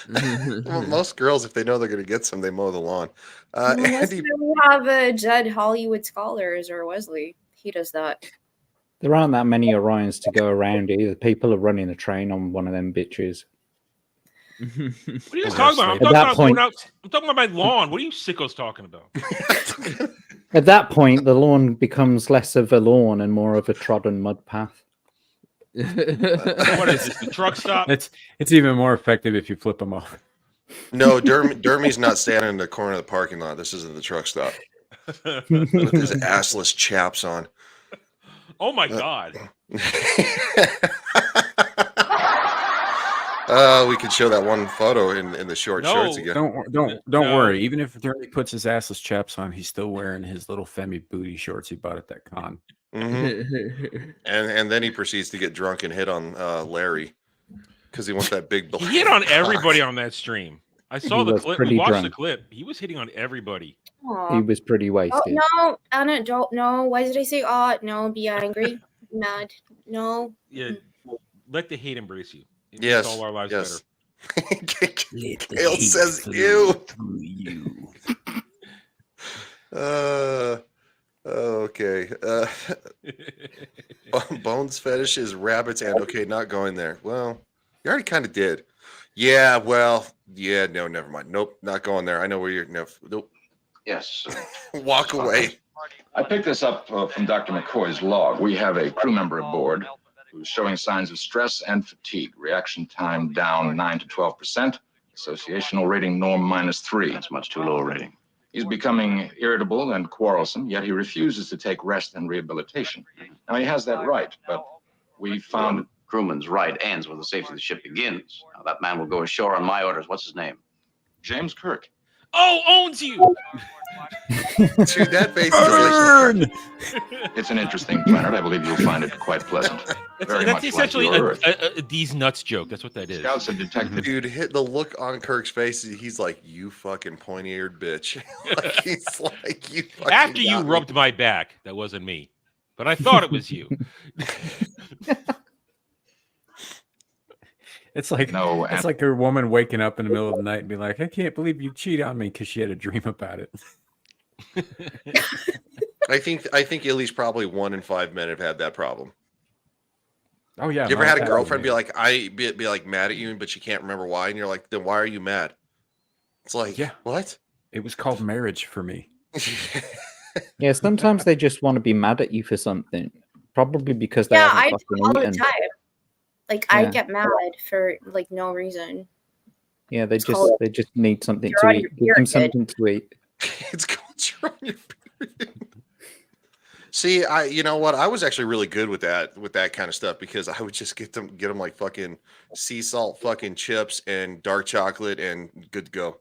Speaker 7: Well, most girls, if they know they're gonna get some, they mow the lawn.
Speaker 3: Unless
Speaker 7: Andy,
Speaker 3: we have Judd Hollywood Scholars or Wesley. He does that.
Speaker 5: There aren't that many Orions to go around either. People are running a train on one of them bitches.
Speaker 8: What are you guys talking about? I'm talking about my lawn. What are you sickos talking about?
Speaker 5: At that point, the lawn becomes less of a lawn and more of a trodden mud path.
Speaker 8: What is this? The truck stop?
Speaker 6: It's even more effective if you flip them off.
Speaker 7: No, Dermy's not standing in the corner of the parking lot. This isn't the truck stop. With his assless chaps on.
Speaker 8: Oh my God.
Speaker 7: We could show that one photo in the short shorts again.
Speaker 6: Don't worry. Even if Dermy puts his assless chaps on, he's still wearing his little Femi booty shorts he bought at that con.
Speaker 7: Mm-hmm. and then he proceeds to get drunk and hit on Larry because he wants that big black.
Speaker 8: He hit on everybody on that stream. I saw the clip. We watched
Speaker 5: drunk.
Speaker 8: the clip. He was hitting on everybody.
Speaker 5: He was pretty wasted.
Speaker 3: Oh, no, Anna, don't. No, why did I say no, be angry, mad. No.
Speaker 8: Yeah, let the hate embrace you. It
Speaker 7: Yes.
Speaker 8: makes all our lives
Speaker 7: Yes.
Speaker 8: better.
Speaker 7: Gail says ew. Okay. Bones fetish is rabbits and okay, not going there. Well, you already kind of did. Yeah, well, yeah, no, never mind. Nope, not going there. I know where you're. No, nope.
Speaker 16: Yes.
Speaker 7: Walk away.
Speaker 16: I picked this up from Dr. McCoy's log. We have a crew member aboard who's showing signs of stress and fatigue. Reaction time down 9 to 12%. Associational rating norm -3.
Speaker 10: That's much too low a rating.
Speaker 16: He's becoming irritable and quarrelsome, yet he refuses to take rest and rehabilitation. Now, he has that right, but we found...
Speaker 10: Crewman's right ends where the safety of the ship begins. Now, that man will go ashore on my orders. What's his name?
Speaker 16: James Kirk.
Speaker 8: Oh, owns you!
Speaker 7: Dude, that face is
Speaker 16: It's an interesting planet. I believe you'll find it quite pleasant. Very
Speaker 8: That's
Speaker 16: much
Speaker 8: essentially
Speaker 16: like your Earth.
Speaker 8: a these nuts joke. That's what that is.
Speaker 16: Scouts and detectives.
Speaker 7: Dude, hit the look on Kirk's face. He's like, you fucking pointy-eared bitch. Like, he's like, you fucking
Speaker 8: After you
Speaker 7: got me.
Speaker 8: rubbed my back, that wasn't me, but I thought it was you.
Speaker 6: It's like it's like a woman waking up in the middle of the night and be like, I can't believe you cheated on me because she had a dream about it.
Speaker 7: I think at least probably 1 in 5 men have had that problem.
Speaker 6: Oh yeah.
Speaker 7: You ever
Speaker 6: no,
Speaker 7: had a
Speaker 6: that
Speaker 7: girlfriend
Speaker 6: was
Speaker 7: be like mad at you, but she can't remember why, and you're like, then why are you mad? It's like,
Speaker 6: yeah,
Speaker 7: what?
Speaker 6: It was called marriage for me.
Speaker 5: Yeah, sometimes they just want to be mad at you for something. Probably because they
Speaker 3: I
Speaker 5: haven't
Speaker 3: do all the
Speaker 5: fucking eaten.
Speaker 3: time. Like I
Speaker 5: Yeah.
Speaker 3: get mad for like no reason.
Speaker 5: Yeah, they
Speaker 3: called-
Speaker 5: just need something
Speaker 3: You're
Speaker 5: to
Speaker 3: on
Speaker 5: eat.
Speaker 3: your
Speaker 5: Give them
Speaker 3: period.
Speaker 5: something to eat.
Speaker 7: It's called you're on your period. See, you know what? I was actually really good with that kind of stuff because I would just get them like fucking sea salt fucking chips and dark chocolate and good to go.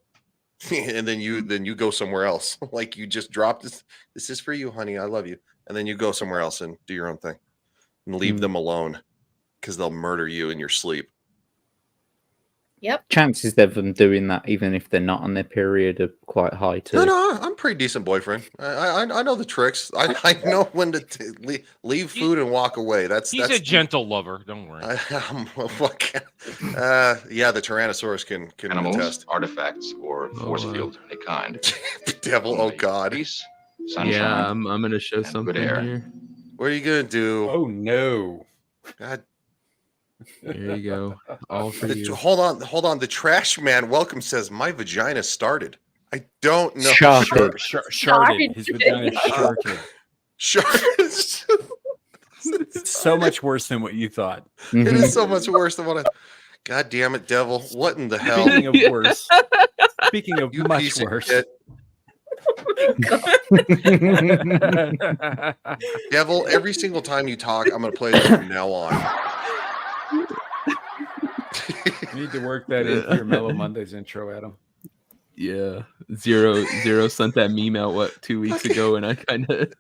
Speaker 7: And then you go somewhere else. Like you just drop this. This is for you, honey. I love you. And then you go somewhere else and do your own thing and leave them alone because they'll murder you in your sleep.
Speaker 3: Yep.
Speaker 5: Chances of them doing that, even if they're not on their period, are quite high too.
Speaker 7: No, I'm a pretty decent boyfriend. I know the tricks. I know when to leave food and walk away. That's
Speaker 8: a gentle lover. Don't worry.
Speaker 7: Yeah, the Tyrannosaurus can
Speaker 16: Animals,
Speaker 7: attest.
Speaker 16: artifacts, or force fields of any kind.
Speaker 7: Devil, oh god.
Speaker 16: Peace, sunshine,
Speaker 9: Yeah, I'm gonna show something
Speaker 16: air.
Speaker 9: here.
Speaker 7: What are you gonna do?
Speaker 6: Oh no.
Speaker 7: God.
Speaker 9: There you go. All for you.
Speaker 7: Hold on. The trash man welcome says my vagina started. I don't know.
Speaker 5: Sharted.
Speaker 6: Sharted. His vagina sharted.
Speaker 7: Sharted.
Speaker 6: It's so much worse than what you thought.
Speaker 7: It is so much worse than what I. God damn it, devil! What in the hell?
Speaker 6: Speaking of worse. Speaking of
Speaker 7: You
Speaker 6: much
Speaker 7: piece of
Speaker 6: worse.
Speaker 7: shit. Devil, every single time you talk, I'm gonna play this from now on.
Speaker 6: You need to work that into your Mellow Mondays intro, Adam.
Speaker 9: Yeah. Zero sent that meme out 2 weeks ago, and I kind of.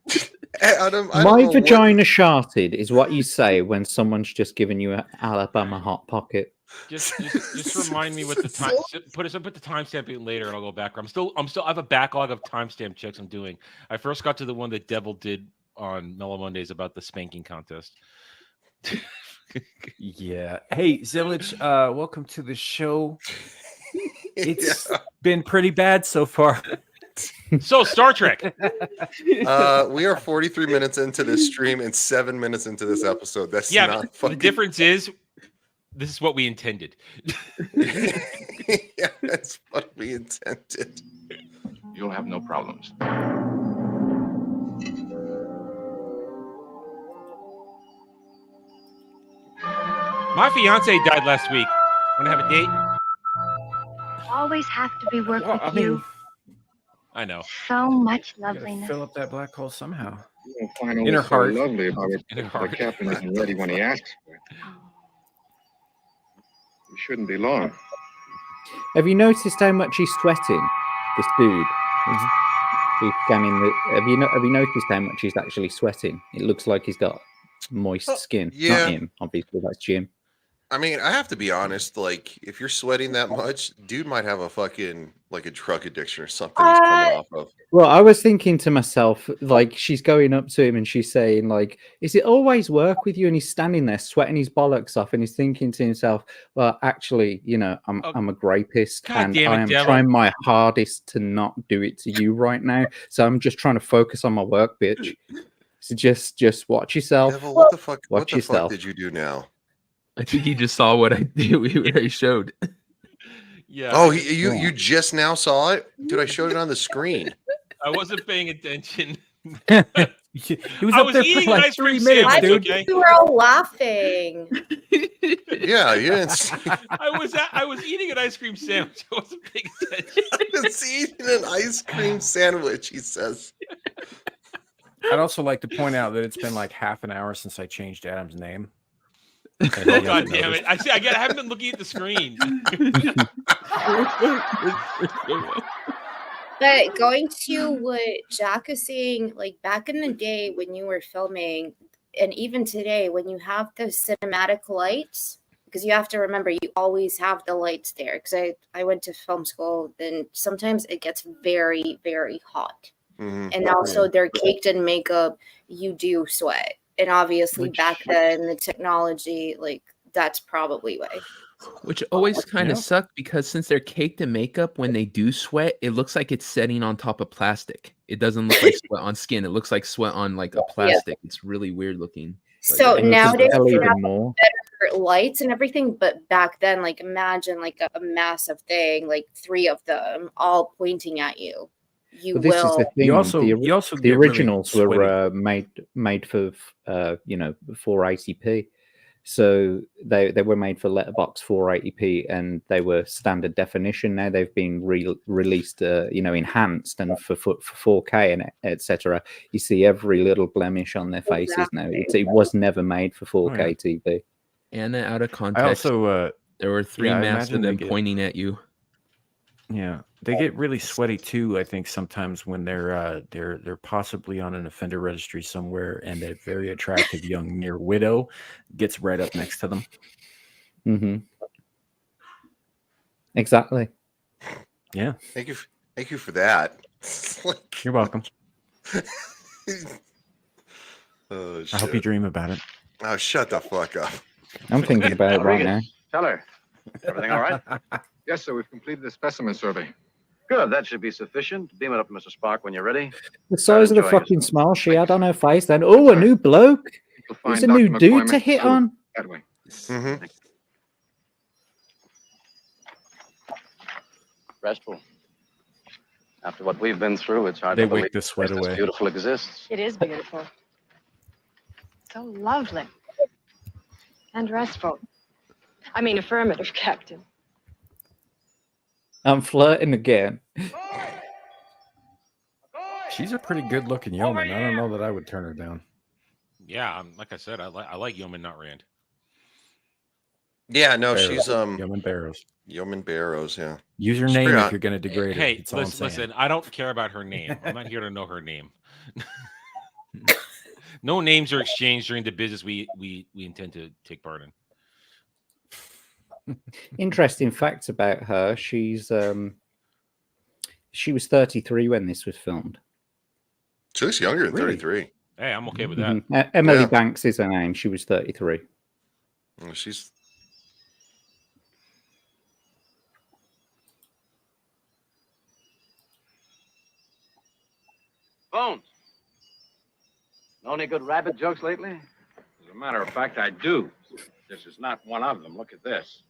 Speaker 7: Adam,
Speaker 5: My vagina sharted is what you say when someone's just given you an Alabama hot pocket.
Speaker 8: Just remind me what the time. Put the timestamp in later, and I'll go back. I have a backlog of timestamp checks I'm doing. I first got to the one that Devil did on Mellow Mondays about the spanking contest.
Speaker 6: Yeah. Hey, Zillage, welcome to the show. It's been pretty bad so far.
Speaker 8: So, Star Trek.
Speaker 7: We are 43 minutes into this stream and 7 minutes into this episode. That's not
Speaker 8: the difference is this is what we intended.
Speaker 7: Yeah, that's what we intended.
Speaker 16: You'll have no problems.
Speaker 8: My fiance died last week. Want to have a date?
Speaker 14: Always have to be work
Speaker 6: Well,
Speaker 14: with
Speaker 6: I mean,
Speaker 14: you.
Speaker 8: I know.
Speaker 14: So much
Speaker 6: you gotta
Speaker 14: loveliness.
Speaker 6: fill up that black hole somehow.
Speaker 16: You won't find all
Speaker 6: In her
Speaker 16: this so
Speaker 6: heart.
Speaker 16: lovely about it.
Speaker 8: In her
Speaker 16: The
Speaker 8: heart.
Speaker 16: captain isn't ready when he asks for it. You shouldn't be long.
Speaker 5: Have you noticed how much he's sweating? This dude. He's scanning the. Have you noticed how much he's actually sweating? It looks like he's got moist skin.
Speaker 7: yeah.
Speaker 5: Not him, obviously. That's Jim.
Speaker 7: I mean, I have to be honest. Like, if you're sweating that much, dude might have a fucking like a drug addiction or something he's coming off of.
Speaker 5: Well, I was thinking to myself, like, she's going up to him and she's saying, like, is it always work with you? And he's standing there sweating his bollocks off, and he's thinking to himself, well, actually, you know, I'm a grapist,
Speaker 8: God
Speaker 5: and
Speaker 8: damn it,
Speaker 5: I am
Speaker 8: Devil.
Speaker 5: trying my hardest to not do it to you right now. So I'm just trying to focus on my work, bitch. So just watch yourself.
Speaker 7: Devil, what the fuck?
Speaker 5: Watch
Speaker 7: What the
Speaker 5: yourself.
Speaker 7: fuck did you do now?
Speaker 9: I think he just saw what I did. What I showed.
Speaker 8: Yeah.
Speaker 7: Oh, you just now saw it, dude. I showed it on the screen.
Speaker 8: I wasn't paying attention.
Speaker 6: He was
Speaker 8: I
Speaker 6: up
Speaker 8: was
Speaker 6: there for
Speaker 8: eating
Speaker 6: like
Speaker 8: an ice
Speaker 6: 3
Speaker 8: cream
Speaker 6: minutes,
Speaker 8: sandwich,
Speaker 6: dude.
Speaker 8: okay?
Speaker 3: You were all laughing.
Speaker 7: Yeah, you didn't see.
Speaker 8: I was eating an ice cream sandwich. I wasn't paying attention.
Speaker 7: It's eating an ice cream sandwich, he says.
Speaker 6: I'd also like to point out that it's been like half an hour since I changed Adam's name.
Speaker 8: Oh, God damn it. I haven't been looking at the screen.
Speaker 3: But going to what Jack is saying, like back in the day when you were filming, and even today when you have the cinematic lights, because you have to remember you always have the lights there. Because I went to film school, and sometimes it gets very, very hot.
Speaker 7: Mm-hmm.
Speaker 3: And also they're caked in makeup, you do sweat. And obviously back then the technology, like that's probably why.
Speaker 9: Which always kind of sucked because since they're caked in makeup, when they do sweat, it looks like it's setting on top of plastic. It doesn't look like sweat on skin. It looks like sweat on like a plastic. It's really weird looking.
Speaker 3: So nowadays you have
Speaker 5: more
Speaker 3: better lights and everything, but back then, like imagine like a massive thing, like 3 of them all pointing at you. You
Speaker 5: But this
Speaker 3: will.
Speaker 5: is the thing.
Speaker 6: You also
Speaker 5: the
Speaker 6: get really
Speaker 5: originals were made for 480p, so they were made for letterbox 480p, and they were standard definition. Now they've been released, enhanced and for 4K and etc. You see every little blemish on their faces now. It was never made for 4K TV.
Speaker 9: And out of context,
Speaker 6: I also
Speaker 9: there were 3
Speaker 6: I
Speaker 9: masks of
Speaker 6: imagine
Speaker 9: them
Speaker 6: they get-
Speaker 9: pointing at you.
Speaker 6: Yeah, they get really sweaty too. I think sometimes when they're possibly on an offender registry somewhere, and a very attractive young near widow gets right up next to them.
Speaker 5: Mm-hmm. Exactly.
Speaker 6: Yeah.
Speaker 7: Thank you for that.
Speaker 6: You're welcome.
Speaker 7: Oh,
Speaker 6: I hope you dream about it.
Speaker 7: Oh, shut the fuck up.
Speaker 5: I'm thinking about it right now.
Speaker 10: Teller, everything all right?
Speaker 16: Yes, sir. We've completed the specimen survey.
Speaker 10: Good. That should be sufficient. Beam it up, Mr. Spark, when you're ready.
Speaker 5: The size of the fucking smile she had on her face. Then, oh, a new bloke. It's a new dude to hit on.
Speaker 16: That way.
Speaker 7: Mm-hmm.
Speaker 10: Restful. After what we've been through, it's hard
Speaker 6: They
Speaker 10: to believe
Speaker 6: wake the sweat
Speaker 10: this
Speaker 6: away.
Speaker 10: beautiful exists.
Speaker 11: It is beautiful. So lovely. And restful. I mean, affirmative, Captain.
Speaker 5: I'm flirting again.
Speaker 6: She's a pretty good looking yeoman. I don't know that I would turn her down.
Speaker 8: Yeah, like I said, I like Yeoman, not Rand.
Speaker 7: Yeah, no,
Speaker 6: Barrows.
Speaker 7: she's
Speaker 6: Yeoman Barrows.
Speaker 7: Yeoman Barrows, yeah.
Speaker 6: Use your
Speaker 7: She's
Speaker 6: name
Speaker 7: pretty
Speaker 6: if
Speaker 7: hot.
Speaker 6: you're going to degrade
Speaker 8: Hey,
Speaker 6: it. That's all I'm saying.
Speaker 8: listen, I don't care about her name. I'm not here to know her name. No names are exchanged during the business we intend to take part in.
Speaker 5: Interesting facts about her. She was 33 when this was filmed.
Speaker 7: She looks younger than
Speaker 6: Really?
Speaker 7: 33.
Speaker 8: Hey, I'm okay with that.
Speaker 5: Mhm. Emily
Speaker 7: Yeah.
Speaker 5: Banks is her name. She was 33.
Speaker 7: Well, she's
Speaker 10: Bones. Know any good rabbit jokes lately?
Speaker 17: As a matter of fact, I do. This is not one of them. Look at this.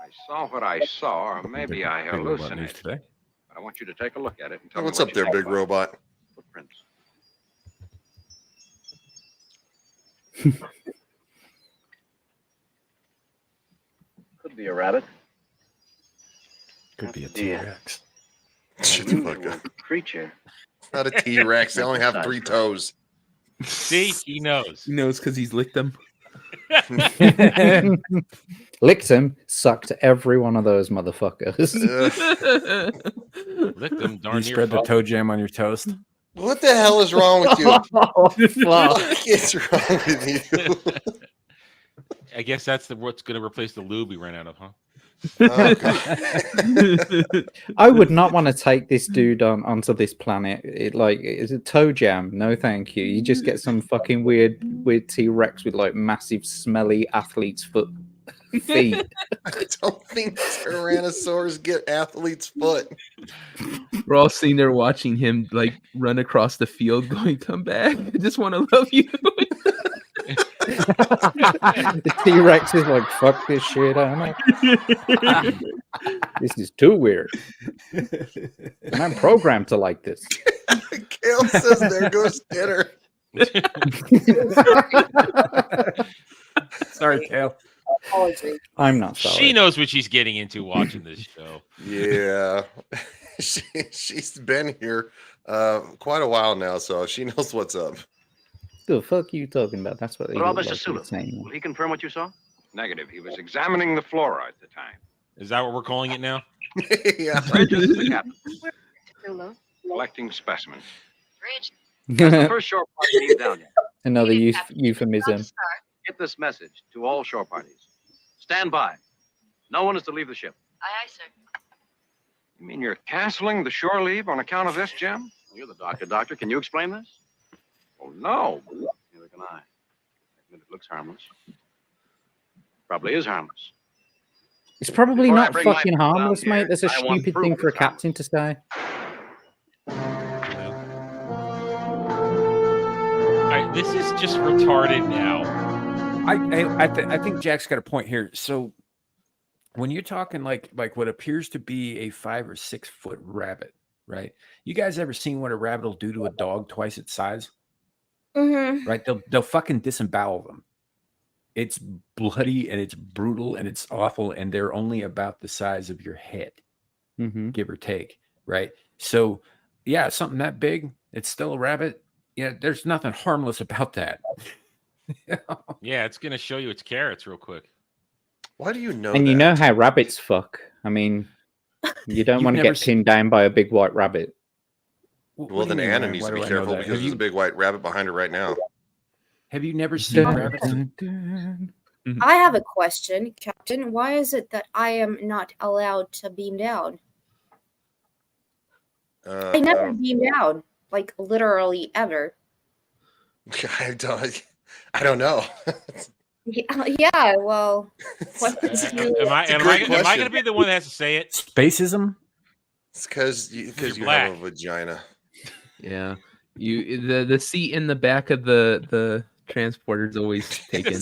Speaker 12: I saw what I saw, or maybe I
Speaker 6: Big robot news
Speaker 12: hallucinated.
Speaker 6: today.
Speaker 12: But I want you to take a look at it and tell
Speaker 7: What's
Speaker 12: me what
Speaker 7: up there,
Speaker 12: you think
Speaker 7: big
Speaker 12: about it.
Speaker 7: robot?
Speaker 12: Footprints.
Speaker 10: Could be a rabbit.
Speaker 6: Could be a
Speaker 10: Yeah.
Speaker 6: T-Rex.
Speaker 7: Shut the fuck up.
Speaker 10: Creature.
Speaker 7: It's not a T-Rex. They only have 3 toes.
Speaker 8: See, he knows.
Speaker 9: He knows because he's licked them.
Speaker 5: Licked him, sucked every one of those motherfuckers.
Speaker 8: Lick them, darn
Speaker 6: You
Speaker 8: near
Speaker 6: spread the
Speaker 8: fuck.
Speaker 6: toe jam on your toast.
Speaker 7: What the hell is wrong with you?
Speaker 5: Oh, fuck.
Speaker 7: What is wrong with you?
Speaker 8: I guess that's what's going to replace the lube we ran out of, huh?
Speaker 7: Oh, God.
Speaker 5: I would not want to take this dude onto this planet. It's a toe jam. No, thank you. You just get some fucking weird T-Rex with like massive, smelly athlete's feet.
Speaker 7: I don't think Tyrannosaurs get athlete's foot.
Speaker 9: We're all sitting there watching him like run across the field, going, "Come back! I just want to love you."
Speaker 5: The T-Rex is like, "Fuck this shit, this is too weird, and I'm programmed to like this."
Speaker 7: Kale says, "There goes dinner."
Speaker 6: Sorry, Kale.
Speaker 3: Apology.
Speaker 5: I'm not sorry.
Speaker 8: She knows what she's getting into watching this show.
Speaker 7: Yeah, she's been here quite a while now, so she knows what's up.
Speaker 5: The fuck are you talking about? That's what they
Speaker 10: What
Speaker 5: look
Speaker 10: about Mr.
Speaker 5: like
Speaker 10: Sulu?
Speaker 5: saying.
Speaker 10: Will he confirm what you saw?
Speaker 12: Negative. He was examining the flora at the time.
Speaker 8: Is that what we're calling it now?
Speaker 7: Yeah.
Speaker 12: Bridges, the captain,
Speaker 11: Sulu.
Speaker 12: collecting specimens.
Speaker 10: That's the first shore party team down yet.
Speaker 5: Another euphemism.
Speaker 10: Get this message to all shore parties. Stand by. No one is to leave the ship.
Speaker 11: Aye, sir.
Speaker 12: You mean you're canceling the shore leave on account of this, Jim?
Speaker 10: You're the doctor. Doctor, can you explain this?
Speaker 12: Oh, no.
Speaker 10: Neither can I. It looks harmless. Probably is harmless.
Speaker 5: It's probably
Speaker 10: Before I
Speaker 5: not
Speaker 10: bring my
Speaker 5: fucking
Speaker 10: people down
Speaker 5: harmless,
Speaker 10: here,
Speaker 5: mate. That's a
Speaker 10: I want
Speaker 5: stupid
Speaker 10: proof
Speaker 5: thing for a
Speaker 10: it's harmless.
Speaker 5: captain to say.
Speaker 8: All right, this is just retarded now.
Speaker 6: I think Jack's got a point here. So when you're talking like what appears to be a 5 or 6 foot rabbit, right? You guys ever seen what a rabbit will do to a dog twice its size?
Speaker 3: Mm-hmm.
Speaker 6: Right? They'll fucking disembowel them. It's bloody and it's brutal and it's awful, and they're only about the size of your head, give or take, right? So yeah, something that big, it's still a rabbit. Yeah, there's nothing harmless about that.
Speaker 8: Yeah, it's going to show you its carrots real quick.
Speaker 7: Why do you know
Speaker 5: And
Speaker 7: that?
Speaker 5: you know how rabbits fuck. I mean, you don't
Speaker 6: You've
Speaker 5: want to
Speaker 6: never
Speaker 5: get pinned down by a big white rabbit.
Speaker 7: Well, then Anna needs to be careful because there's a big white rabbit behind her right now.
Speaker 6: Have you never seen rabbits?
Speaker 3: I have a question, Captain. Why is it that I am not allowed to beam down? I never beam down, like literally ever.
Speaker 7: I don't know.
Speaker 3: Yeah, well, what
Speaker 8: Am I going to be the one that has to say it?
Speaker 6: Spacism?
Speaker 7: It's because you have a vagina.
Speaker 9: Yeah, the seat in the back of the transporter is always taken.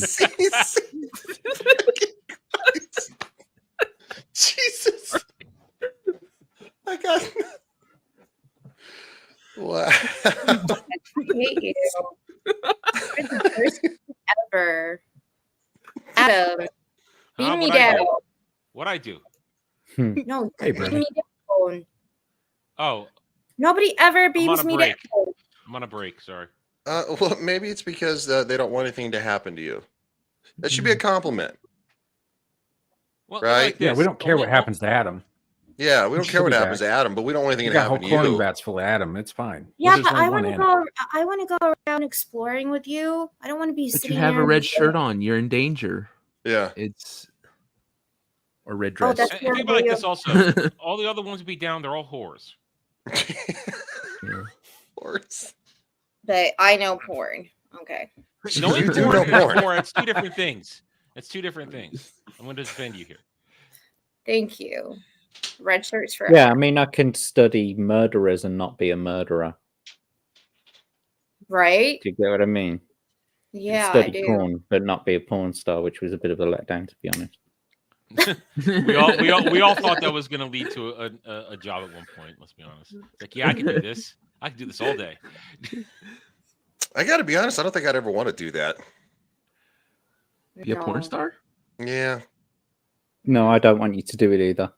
Speaker 7: Jesus. I got. Wow.
Speaker 3: I hate you. You're the worst ever. Adam, beam me down.
Speaker 8: What'd I do?
Speaker 3: No,
Speaker 6: Hey,
Speaker 3: beam
Speaker 6: brother.
Speaker 3: me down.
Speaker 8: Oh,
Speaker 3: Nobody ever
Speaker 8: I'm
Speaker 3: beams
Speaker 8: on a
Speaker 3: me
Speaker 8: break.
Speaker 3: down.
Speaker 8: I'm on a break. Sorry.
Speaker 7: Well, maybe it's because they don't want anything to happen to you. That should be a compliment,
Speaker 8: Well,
Speaker 7: right?
Speaker 8: like
Speaker 6: Yeah,
Speaker 8: this.
Speaker 6: we don't care what happens to Adam.
Speaker 7: Yeah, we don't
Speaker 6: She
Speaker 7: care
Speaker 6: should
Speaker 7: what
Speaker 6: be
Speaker 7: happens
Speaker 6: back.
Speaker 7: to Adam, but we don't want anything
Speaker 6: We
Speaker 7: to
Speaker 6: got whole
Speaker 7: happen to
Speaker 6: cloning
Speaker 7: you.
Speaker 6: vats full of Adam. It's fine.
Speaker 3: Yeah,
Speaker 6: There's
Speaker 3: but
Speaker 6: only
Speaker 3: I
Speaker 6: one
Speaker 3: want to
Speaker 6: Adam.
Speaker 3: go. I want to go around exploring with you. I don't want to be
Speaker 9: But
Speaker 3: sitting
Speaker 9: you have
Speaker 3: there
Speaker 9: a red
Speaker 3: and-
Speaker 9: shirt on. You're in danger.
Speaker 7: Yeah.
Speaker 9: It's or red
Speaker 3: Oh,
Speaker 9: dress.
Speaker 3: that's
Speaker 8: And think about it like this also. All the other ones would be down. They're all whores.
Speaker 7: Horse.
Speaker 3: But I know porn. Okay.
Speaker 8: No,
Speaker 7: You do
Speaker 8: porn,
Speaker 7: know porn.
Speaker 8: porn. It's two different things. It's two different things. I'm going to defend you here.
Speaker 3: Thank you. Red shirts for
Speaker 5: Yeah, I mean, I can study murderers and not be a murderer.
Speaker 3: right.
Speaker 5: Do you get what I mean?
Speaker 3: Yeah, I
Speaker 5: Study
Speaker 3: do.
Speaker 5: porn, but not be a porn star, which was a bit of a letdown, to be honest.
Speaker 8: we all thought that was going to lead to a job at one point. Let's be honest. It's like, yeah, I can do this. I can do this all day.
Speaker 7: I got to be honest. I don't think I'd ever want to do that.
Speaker 9: Be a porn star?
Speaker 7: Yeah.
Speaker 5: No, I don't want you to do it either.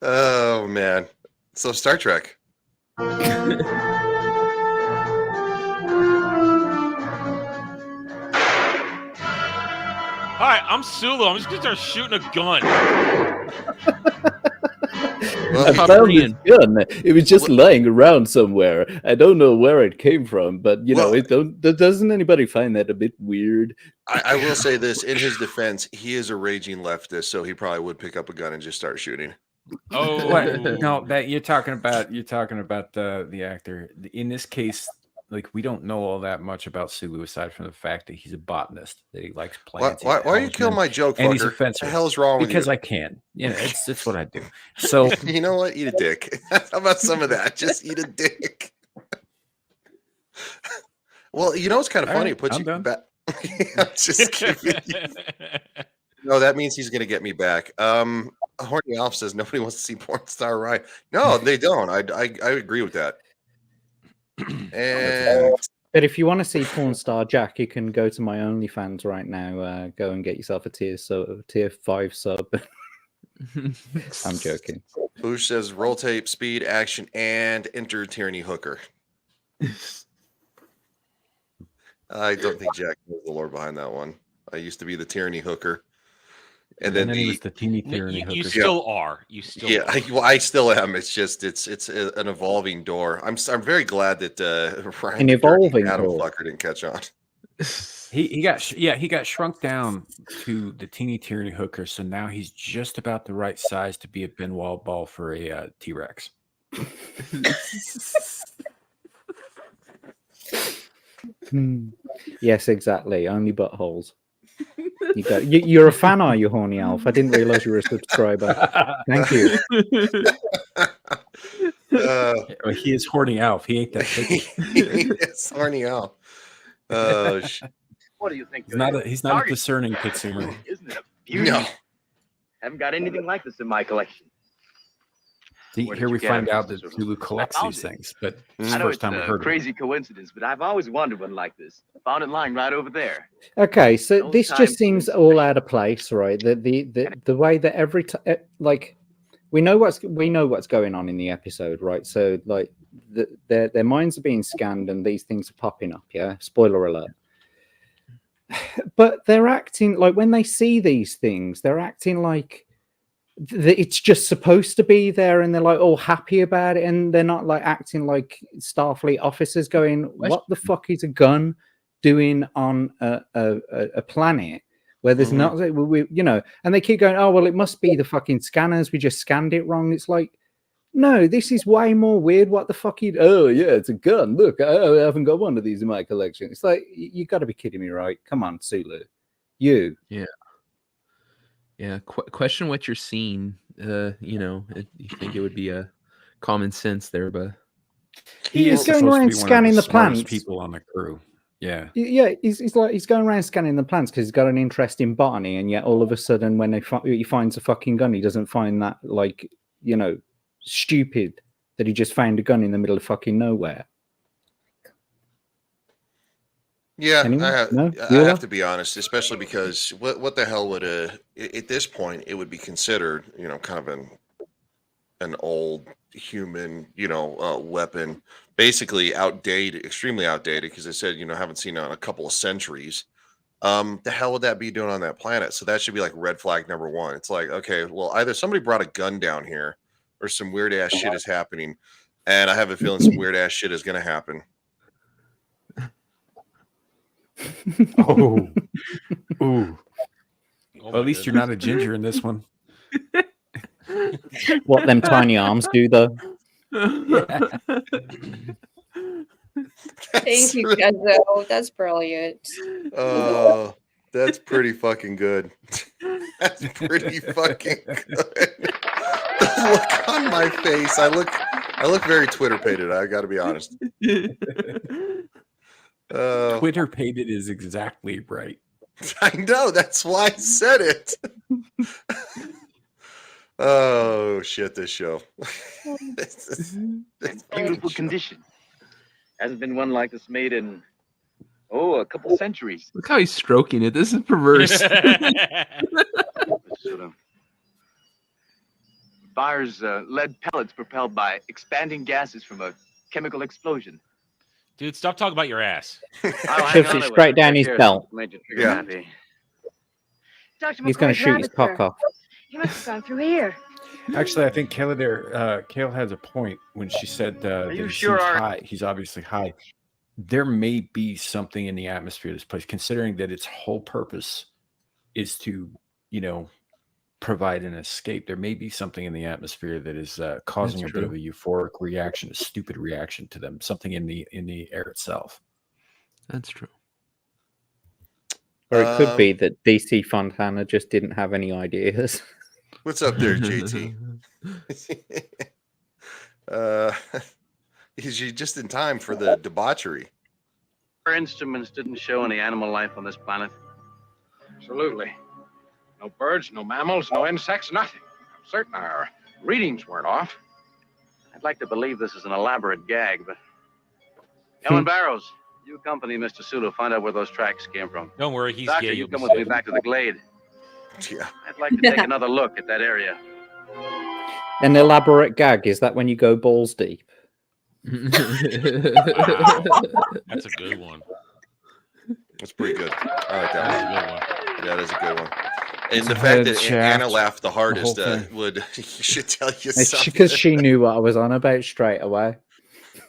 Speaker 7: Oh man. So Star Trek.
Speaker 8: All right, I'm Sulu. I'm just gonna start shooting a gun.
Speaker 5: I found this gun. It was just lying around somewhere. I don't know where it came from, but doesn't anybody find that a bit weird?
Speaker 7: I will say this in his defense: he is a raging leftist, so he probably would pick up a gun and just start shooting.
Speaker 6: Oh no, that you're talking about the actor. In this case, like we don't know all that much about Sulu aside from the fact that he's a botanist, that he likes plants.
Speaker 7: Why are you killing my joke,
Speaker 6: and
Speaker 7: fucker?
Speaker 6: he's offensive.
Speaker 7: What the hell is wrong with you?
Speaker 6: Because I can. It's what I do. So
Speaker 7: you know what? Eat a dick. How about some of that? Just eat a dick. Well, you know it's kind of funny. It puts you back. Just kidding. No, that means he's going to get me back. Horny Alf says nobody wants to see porn star Ryan. No, they don't. I agree with that. And
Speaker 5: but if you want to see porn star Jack, you can go to my OnlyFans right now. Go and get yourself a tier 5 sub. I'm joking.
Speaker 7: Boosh says roll tape, speed, action, and enter tyranny hooker. I don't think Jack knows the lore behind that one. I used to be the tyranny hooker. And then
Speaker 6: he was the teeny tyranny hooker.
Speaker 8: You still are. You still are.
Speaker 7: I still am. It's just it's an evolving door. I'm very glad that Ryan
Speaker 5: an evolving
Speaker 7: Adam
Speaker 5: door.
Speaker 7: Flucker didn't catch on.
Speaker 6: He got shrunk down to the teeny tyranny hooker, so now he's just about the right size to be a Benoit ball for a T-Rex.
Speaker 5: Yes, exactly. Only buttholes. You're a fan, are you, Horny Alf? I didn't realize you were a subscriber. Thank you.
Speaker 6: He is Horny Alf. He ain't that picky.
Speaker 7: It's Horny Alf.
Speaker 18: What do you think?
Speaker 6: He's not a discerning consumer.
Speaker 18: Isn't it a beauty?
Speaker 7: No.
Speaker 18: Haven't got anything like this in my collection.
Speaker 6: See,
Speaker 18: Where did
Speaker 6: here
Speaker 18: you
Speaker 6: we
Speaker 18: get
Speaker 6: find
Speaker 18: it?
Speaker 6: out that Zulu collects
Speaker 18: I found
Speaker 6: these
Speaker 18: it.
Speaker 6: things, but
Speaker 18: I
Speaker 6: it's the
Speaker 18: know
Speaker 6: first
Speaker 18: it's
Speaker 6: time I've
Speaker 18: a
Speaker 6: heard of it.
Speaker 18: crazy coincidence, but I've always wanted one like this. I found it lying right over there.
Speaker 5: Okay, so
Speaker 18: Old
Speaker 5: this
Speaker 18: time
Speaker 5: just seems all out of place, right? The way that every time, like, we know what's going on in the episode, right? So like, their minds are being scanned and these things are popping up. Yeah, spoiler alert. But they're acting like when they see these things, they're acting like it's just supposed to be there, and they're like all happy about it, and they're not like acting like Starfleet officers going, "What the fuck is a gun doing on a planet where there's not, and they keep going, "Oh well, it must be the fucking scanners. We just scanned it wrong." It's like, no, this is way more weird. What the fuck? Oh yeah, it's a gun. Look, I haven't got one of these in my collection. It's like, you got to be kidding me, right? Come on, Sulu, you.
Speaker 9: Yeah. Question what you're seeing. You think it would be a common sense there, but
Speaker 5: He's going around scanning the plants.
Speaker 6: People on the crew. Yeah.
Speaker 5: Yeah, he's going around scanning the plants because he's got an interest in botany, and yet all of a sudden, when he finds a fucking gun, he doesn't find that stupid that he just found a gun in the middle of fucking nowhere.
Speaker 7: Yeah,
Speaker 5: Anyone?
Speaker 7: I have to be honest, especially because what the hell would at this point it would be considered, kind of an old human, weapon, basically outdated, extremely outdated, because they said, haven't seen it in a couple of centuries. The hell would that be doing on that planet? So that should be like red flag number one. It's like, okay, well, either somebody brought a gun down here or some weird ass shit is happening. And I have a feeling some weird ass shit is going to happen.
Speaker 6: Oh, ooh. Well, at least you're not a ginger in this one.
Speaker 5: What them tiny arms do, though.
Speaker 3: Thank you, Guzzo. That's brilliant.
Speaker 7: Oh, that's pretty fucking good. That's pretty fucking good. The look on my face. I look very Twitter pated. I got to be honest.
Speaker 6: Twitter painted is exactly right.
Speaker 7: I know. That's why I said it. Oh shit! This show.
Speaker 18: It's beautiful condition. Hasn't been one like this made in a couple centuries.
Speaker 9: Look how he's stroking it. This is perverse.
Speaker 18: Fires lead pellets propelled by expanding gases from a chemical explosion.
Speaker 8: Dude, stop talking about your ass.
Speaker 5: Shoves it straight down his belt.
Speaker 7: Yeah.
Speaker 11: Dr.
Speaker 5: He's going to
Speaker 11: McCoy's
Speaker 5: shoot his
Speaker 11: rabbit,
Speaker 5: cock
Speaker 11: sir.
Speaker 5: off.
Speaker 11: He must have gone through here.
Speaker 6: Actually, I think Kale has a point when she said that
Speaker 18: you
Speaker 6: he
Speaker 18: sure
Speaker 6: seems
Speaker 18: are-
Speaker 6: high. He's obviously high. There may be something in the atmosphere of this place, considering that its whole purpose is to, provide an escape. There may be something in the atmosphere that is causing
Speaker 9: That's
Speaker 6: a bit of
Speaker 9: true.
Speaker 6: a euphoric reaction, a stupid reaction to them. Something in the air itself.
Speaker 9: That's true.
Speaker 5: Or it could be that DC Fontana just didn't have any ideas.
Speaker 7: What's up there, JT? Is you just in time for the debauchery?
Speaker 10: Our instruments didn't show any animal life on this planet.
Speaker 17: Absolutely. No birds, no mammals, no insects, nothing. I'm certain our readings weren't off.
Speaker 10: I'd like to believe this is an elaborate gag, but... Ellen Barrows, you accompany Mr. Sulu, find out where those tracks came from.
Speaker 8: Don't worry, he's
Speaker 10: Doctor,
Speaker 8: gay.
Speaker 10: you
Speaker 8: You'll be
Speaker 10: come with me
Speaker 8: safe.
Speaker 10: back to the glade.
Speaker 7: Yeah.
Speaker 10: I'd like to take another look at that area.
Speaker 5: An elaborate gag, is that when you go balls deep?
Speaker 8: Wow. That's a good one.
Speaker 7: That's pretty good. I like that
Speaker 8: That's
Speaker 7: one.
Speaker 8: a good one.
Speaker 7: Yeah, that is a good one. And
Speaker 6: It's
Speaker 7: the
Speaker 6: a
Speaker 7: fact
Speaker 6: head
Speaker 7: that
Speaker 6: shaft,
Speaker 7: Anna laughed the hardest
Speaker 6: the whole thing.
Speaker 7: would should tell you
Speaker 5: It's
Speaker 7: something.
Speaker 5: because she knew what I was on about straight away.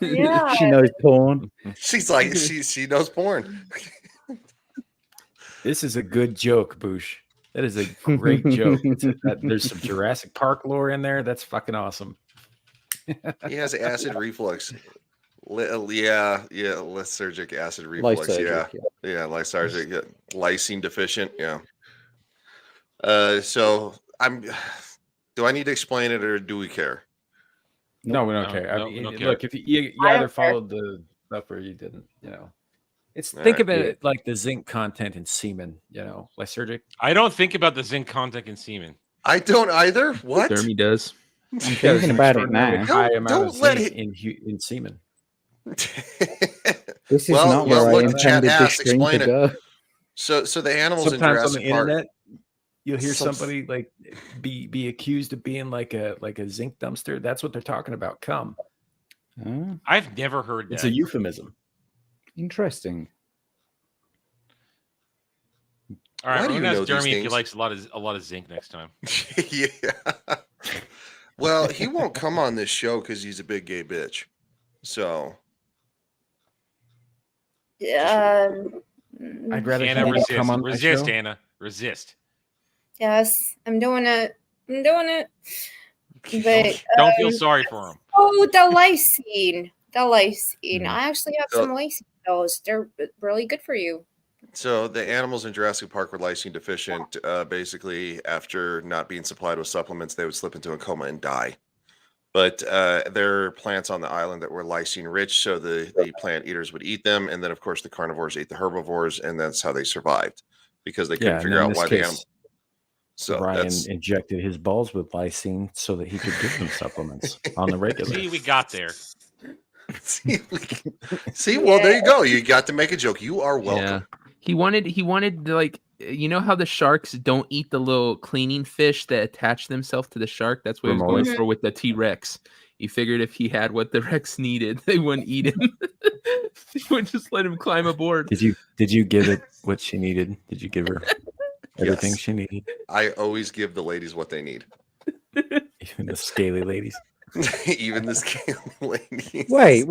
Speaker 3: Yeah.
Speaker 5: She knows porn.
Speaker 7: She's like she knows porn.
Speaker 6: This is a good joke, Boosh. That is a great joke. There's some Jurassic Park lore in there. That's fucking awesome.
Speaker 7: He has acid reflux. Lysergic acid reflux.
Speaker 5: Lysergic,
Speaker 7: Yeah, lysergic. Yeah. Lysine deficient. Yeah. So do I need to explain it or do we care?
Speaker 6: No, we don't
Speaker 8: No,
Speaker 6: care.
Speaker 8: no,
Speaker 6: I
Speaker 8: we
Speaker 6: mean,
Speaker 8: don't care.
Speaker 6: look, if you
Speaker 3: I
Speaker 6: either
Speaker 3: don't care.
Speaker 6: followed the stuff or you didn't, It's
Speaker 7: All
Speaker 6: think
Speaker 7: right.
Speaker 6: of it like the zinc content in semen, lysergic.
Speaker 8: I don't think about the zinc content in semen.
Speaker 7: I don't either. What?
Speaker 9: Dermy does.
Speaker 5: I'm thinking about it now.
Speaker 6: High amount
Speaker 7: Don't
Speaker 6: of
Speaker 7: let
Speaker 6: zinc
Speaker 7: it-
Speaker 6: in semen.
Speaker 5: This is
Speaker 7: Well,
Speaker 5: not
Speaker 7: well,
Speaker 5: where I
Speaker 7: look, Chad
Speaker 5: intended this
Speaker 7: asked,
Speaker 5: stream to
Speaker 7: explain it.
Speaker 5: go.
Speaker 7: So the animals
Speaker 6: Sometimes
Speaker 7: in
Speaker 6: on
Speaker 7: Jurassic
Speaker 6: the
Speaker 7: Park.
Speaker 6: internet, you'll hear
Speaker 7: Some-
Speaker 6: somebody like be accused of being like a zinc dumpster. That's what they're talking about. Come,
Speaker 5: Oh,
Speaker 8: I've never heard that.
Speaker 6: it's a euphemism.
Speaker 5: interesting.
Speaker 8: All right,
Speaker 7: Why
Speaker 8: I'm
Speaker 7: do you
Speaker 8: gonna
Speaker 7: know
Speaker 8: ask
Speaker 7: these
Speaker 8: Jeremy if he
Speaker 7: things?
Speaker 8: likes a lot of zinc next time.
Speaker 7: Yeah. Well, he won't come on this show because he's a big gay bitch. So
Speaker 6: I'd rather
Speaker 8: Anna,
Speaker 6: he didn't
Speaker 8: resist.
Speaker 6: come on my
Speaker 8: Resist,
Speaker 6: show.
Speaker 8: Anna. Resist.
Speaker 3: Yes, I'm doing it. But
Speaker 8: Don't feel sorry for him.
Speaker 3: oh, the lysine. The lysine.
Speaker 6: Mhm.
Speaker 3: I actually have
Speaker 7: So-
Speaker 3: some lysine pills. They're really good for you.
Speaker 7: So the animals in Jurassic Park were lysine deficient. Basically, after not being supplied with supplements, they would slip into a coma and die. But there are plants on the island that were lysine rich, so the plant eaters would eat them, and then of course the carnivores ate the herbivores, and that's how they survived because they couldn't
Speaker 6: Yeah, and
Speaker 7: figure
Speaker 6: in
Speaker 7: out
Speaker 6: this
Speaker 7: why the
Speaker 6: case,
Speaker 7: animal. So
Speaker 6: Ryan
Speaker 7: that's
Speaker 6: injected his balls with lysine so that he could give them supplements on the regular.
Speaker 8: See, we got there.
Speaker 7: see. Well, there you go. You got to make a joke. You are welcome.
Speaker 9: Yeah. He wanted like, you know how the sharks don't eat the little cleaning fish that attach themselves to the shark? That's what he was going
Speaker 6: Remoras.
Speaker 9: for with the T-Rex. He figured if he had what the Rex needed, they wouldn't eat him. They would just let him climb aboard.
Speaker 6: Did you give it what she needed? Did you give her everything
Speaker 7: Yes.
Speaker 6: she needed?
Speaker 7: I always give the ladies what they need,
Speaker 6: Even the scaly ladies.
Speaker 7: even the scaly ladies.
Speaker 5: Wait.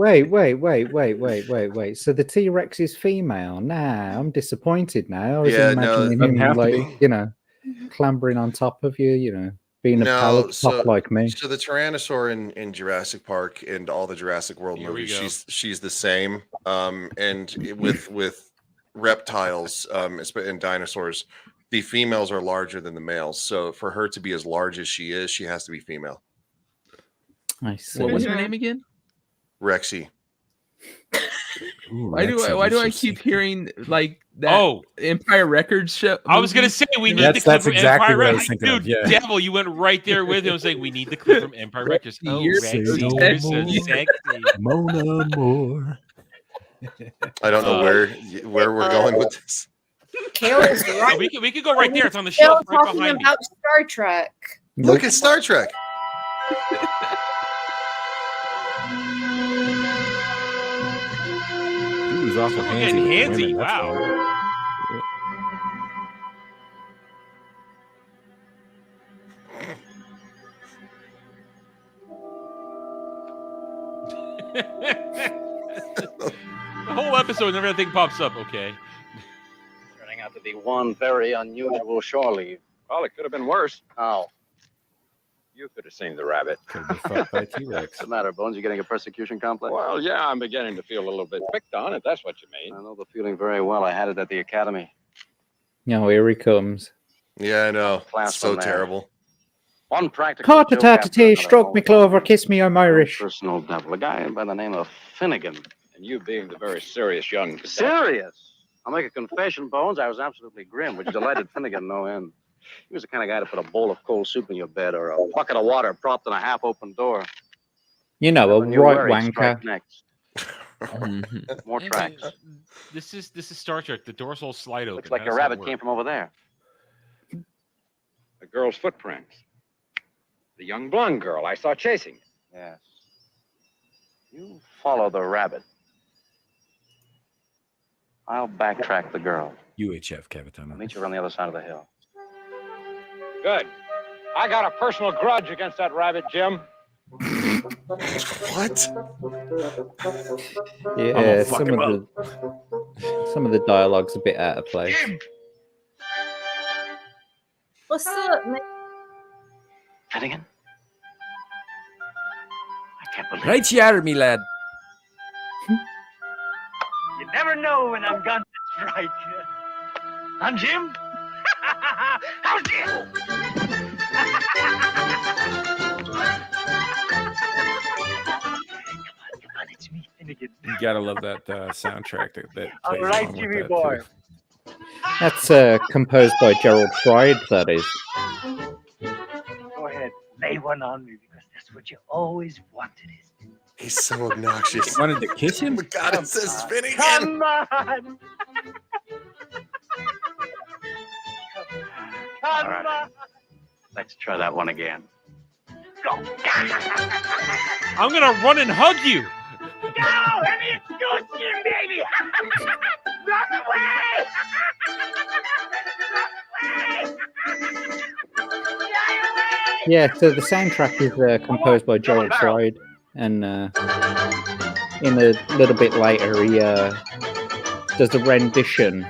Speaker 5: So the T-Rex is female. Nah, I'm disappointed now. I was
Speaker 7: Yeah, no,
Speaker 5: imagining
Speaker 6: doesn't
Speaker 5: him
Speaker 6: have to
Speaker 5: like,
Speaker 6: be.
Speaker 5: clambering on top of you, being a
Speaker 7: No,
Speaker 5: pallet
Speaker 7: so-
Speaker 5: top like me.
Speaker 7: So the Tyrannosaur in Jurassic Park and all the Jurassic World
Speaker 8: Here we
Speaker 7: movies,
Speaker 8: go.
Speaker 7: she's the same. And with reptiles and dinosaurs, the females are larger than the males. So for her to be as large as she is, she has to be female.
Speaker 5: I see.
Speaker 9: What was her name again?
Speaker 7: Rexy.
Speaker 9: Why do I keep hearing like that?
Speaker 8: Oh.
Speaker 9: Empire Records show.
Speaker 8: I was gonna say we need the clip
Speaker 6: That's
Speaker 8: from
Speaker 6: exactly
Speaker 8: Empire
Speaker 6: what I was
Speaker 8: Records.
Speaker 6: thinking of,
Speaker 8: Dude,
Speaker 6: yeah.
Speaker 8: Devil, you went right there with him. Saying we need the clip from Empire Records. Oh,
Speaker 9: you're
Speaker 8: Rexy,
Speaker 9: so
Speaker 8: you're so
Speaker 9: sexy.
Speaker 8: sexy.
Speaker 6: Mona Moore.
Speaker 7: I don't know where we're going with this.
Speaker 3: Kale is right.
Speaker 8: We could go right there. It's on the
Speaker 3: Kale
Speaker 8: shelf right
Speaker 3: talking
Speaker 8: behind me.
Speaker 3: about Star Trek.
Speaker 7: Look at Star Trek.
Speaker 6: He was awful
Speaker 8: We're
Speaker 6: handsy.
Speaker 8: getting
Speaker 6: with the
Speaker 8: handsy.
Speaker 6: women, that's
Speaker 8: Wow. The whole episode, never anything pops up. Okay.
Speaker 10: Turning out to be one very unusual shore leave.
Speaker 17: Well, it could have been worse.
Speaker 10: How?
Speaker 17: You could have seen the rabbit.
Speaker 6: Could be fucked by T-Rex.
Speaker 10: What's the matter, Bones? You getting a persecution complex?
Speaker 17: Well, yeah, I'm beginning to feel a little bit picked on, if that's what you mean.
Speaker 10: I know the feeling very well. I had it at the academy.
Speaker 5: No, here he comes.
Speaker 7: Yeah, I know.
Speaker 10: Class
Speaker 7: It's so
Speaker 10: man.
Speaker 7: terrible.
Speaker 10: One practical
Speaker 5: Carter
Speaker 10: joke after
Speaker 5: Tatty,
Speaker 10: another.
Speaker 5: stroke me clover, kiss me, I'm Irish.
Speaker 10: Personal devil. A guy by the name of Finnegan.
Speaker 17: And you being the very serious young cadet.
Speaker 10: Serious? I'll make a confession, Bones. I was absolutely grim, which delighted Finnegan no end. He was the kind of guy to put a bowl of cold soup in your bed or a bucket of water propped in a half-open door.
Speaker 5: You know, a
Speaker 10: When you
Speaker 5: right
Speaker 10: were, he'd strike
Speaker 5: wanker.
Speaker 10: next. More tracks.
Speaker 8: This is Star Trek. The doors all slide open.
Speaker 10: Looks like
Speaker 8: How
Speaker 10: a
Speaker 8: does that
Speaker 10: rabbit
Speaker 8: work?
Speaker 10: came from over there.
Speaker 17: The girl's footprints. The young blonde girl I saw chasing.
Speaker 10: Yes. You follow the rabbit. I'll backtrack the girl.
Speaker 6: UHF, Capitano.
Speaker 10: I'll meet you on the other side of the hill.
Speaker 17: Good. I got a personal grudge against that rabbit, Jim.
Speaker 7: What?
Speaker 5: Yeah, some of the dialogue's a bit out of place.
Speaker 3: What's up, man?
Speaker 10: Finnegan? I can't believe
Speaker 6: Right here, me lad.
Speaker 13: You never know when I'm going to strike. I'm Jim. How's Jim? Come on, it's me, Finnegan.
Speaker 6: You gotta love that soundtrack that
Speaker 13: All
Speaker 6: plays
Speaker 13: right,
Speaker 6: along with
Speaker 13: Jimmy
Speaker 6: that,
Speaker 13: boy.
Speaker 6: too.
Speaker 5: That's composed by Gerald Fried, that is.
Speaker 13: Go ahead, lay one on me because that's what you always wanted.
Speaker 7: He's so obnoxious.
Speaker 6: Wanted to kiss him?
Speaker 7: God, it says Finnegan.
Speaker 13: Come on.
Speaker 10: All right. Let's try that one again.
Speaker 13: Go.
Speaker 8: I'm gonna run and hug you.
Speaker 13: Go! Let me excuse you, baby! Run away!
Speaker 5: Yeah, so the soundtrack is composed by Gerald Fried, and in a little bit later he does a rendition.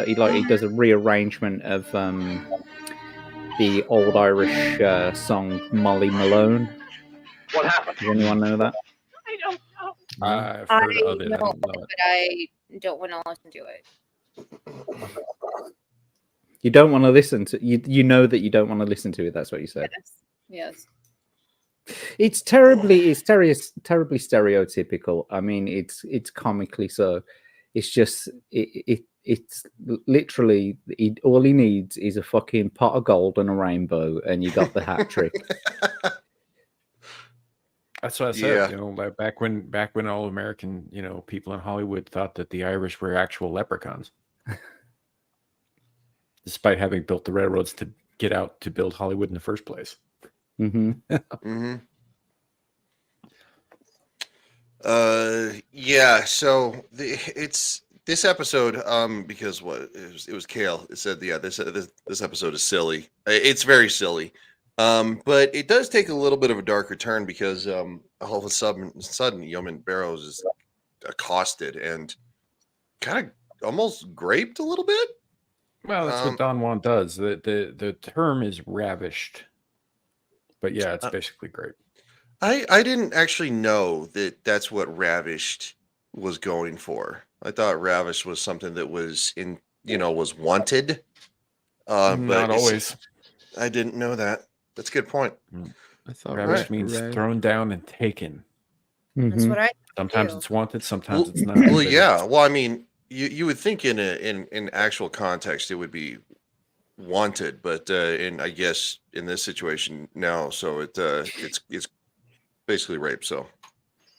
Speaker 5: He does a rearrangement of the old Irish song "Molly Malone."
Speaker 10: What happened?
Speaker 5: Does anyone know that?
Speaker 3: I don't know.
Speaker 6: I've
Speaker 3: I
Speaker 6: heard of it. I
Speaker 3: know,
Speaker 6: don't know it.
Speaker 3: but I don't want to listen to it.
Speaker 5: You don't want to listen to you know that you don't want to listen to it. That's what you said.
Speaker 3: Yes.
Speaker 5: It's terribly stereotypical. I mean, it's comically so. It's just it's literally all he needs is a fucking pot of gold and a rainbow, and you got the hat trick.
Speaker 6: That's what I said.
Speaker 7: Yeah.
Speaker 6: You know, like back when all American, people in Hollywood thought that the Irish were actual leprechauns, despite having built the railroads to get out to build Hollywood in the first place.
Speaker 5: Mm-hmm.
Speaker 7: Mm-hmm. Yeah. So it's this episode. Because it was Kale. It said, yeah, this episode is silly. It's very silly. But it does take a little bit of a darker turn because all of a sudden Yeoman Barrows is accosted and kind of almost raped a little bit.
Speaker 6: Well, that's what Don Juan does. The term is ravished, but yeah, it's basically grape.
Speaker 7: I didn't actually know that that's what ravished was going for. I thought ravished was something that was was wanted. But
Speaker 6: Not always.
Speaker 7: I didn't know that. That's a good point.
Speaker 9: I thought
Speaker 6: Ravished means thrown down and taken.
Speaker 3: That's what I.
Speaker 6: Sometimes
Speaker 3: too.
Speaker 6: it's wanted, sometimes
Speaker 7: Well,
Speaker 6: it's not.
Speaker 7: well,
Speaker 6: but
Speaker 7: yeah. Well, I mean, you would think in actual context it would be wanted, but in I guess in this situation, no. So it's basically rape. So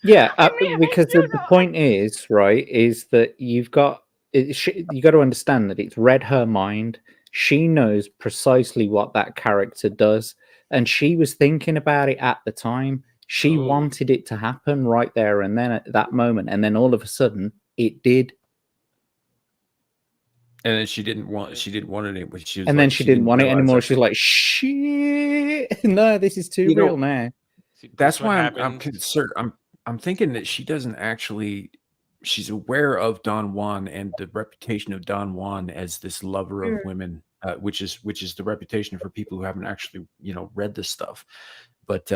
Speaker 5: Yeah, because the point is, right, is that you got to understand that it's read her mind. She knows precisely what that character does, and she was thinking about it at the time. She wanted it to happen right there and then at that moment, and then all of a sudden it did.
Speaker 6: And then she didn't want it. But she was
Speaker 5: And
Speaker 6: like,
Speaker 5: then she didn't want it
Speaker 6: realize
Speaker 5: anymore.
Speaker 6: that.
Speaker 5: She's like, shit, no, this is too real now.
Speaker 6: That's why I'm concerned. I'm thinking that she doesn't actually. She's aware of Don Juan and the reputation of Don Juan as this lover of women, which is the reputation for people who haven't actually read this stuff. But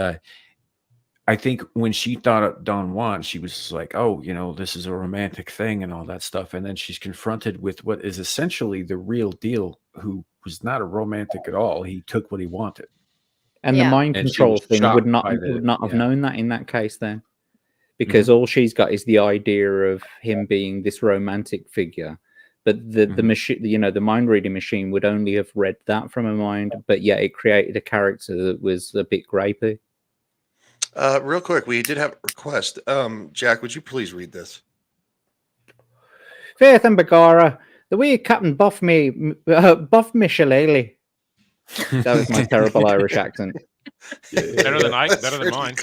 Speaker 6: I think when she thought of Don Juan, she was just like, oh, this is a romantic thing and all that stuff. And then she's confronted with what is essentially the real deal, who was not a romantic at all. He took what he wanted.
Speaker 5: And the mind control thing would not have known that in that case then. Because all she's got is the idea of him being this romantic figure. But the machine, the mind reading machine would only have read that from her mind, but yet it created a character that was a bit grapey.
Speaker 7: Real quick, we did have a request. Jack, would you please read this?
Speaker 5: Faith and Begara, the wee Captain Buff me Shillelagh. That was my terrible Irish accent.
Speaker 8: Better than mine.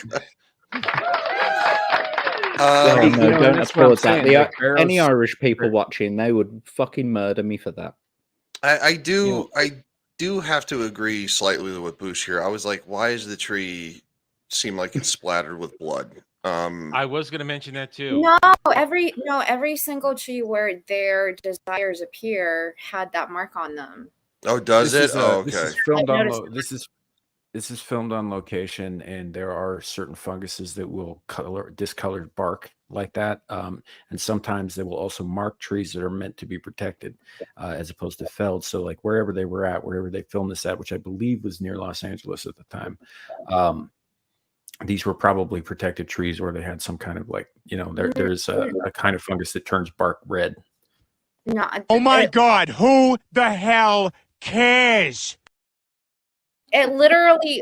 Speaker 5: No, don't applaud that. Any Irish people watching, they would fucking murder me for that.
Speaker 7: I do have to agree slightly with Boosh here. I was like, why is the tree seem like it's splattered with blood?
Speaker 8: I was going to mention that too.
Speaker 3: No, every single tree where their desires appear had that mark on them.
Speaker 7: Oh, does it? Okay.
Speaker 6: This is filmed on location, and there are certain funguses that will color discolored bark like that, and sometimes they will also mark trees that are meant to be protected, as opposed to felled. So, like wherever they were at, wherever they filmed this at, which I believe was near Los Angeles at the time, these were probably protected trees, or they had some kind of there's a kind of fungus that turns bark red.
Speaker 3: No,
Speaker 19: oh my God! Who the hell cares?
Speaker 3: It literally,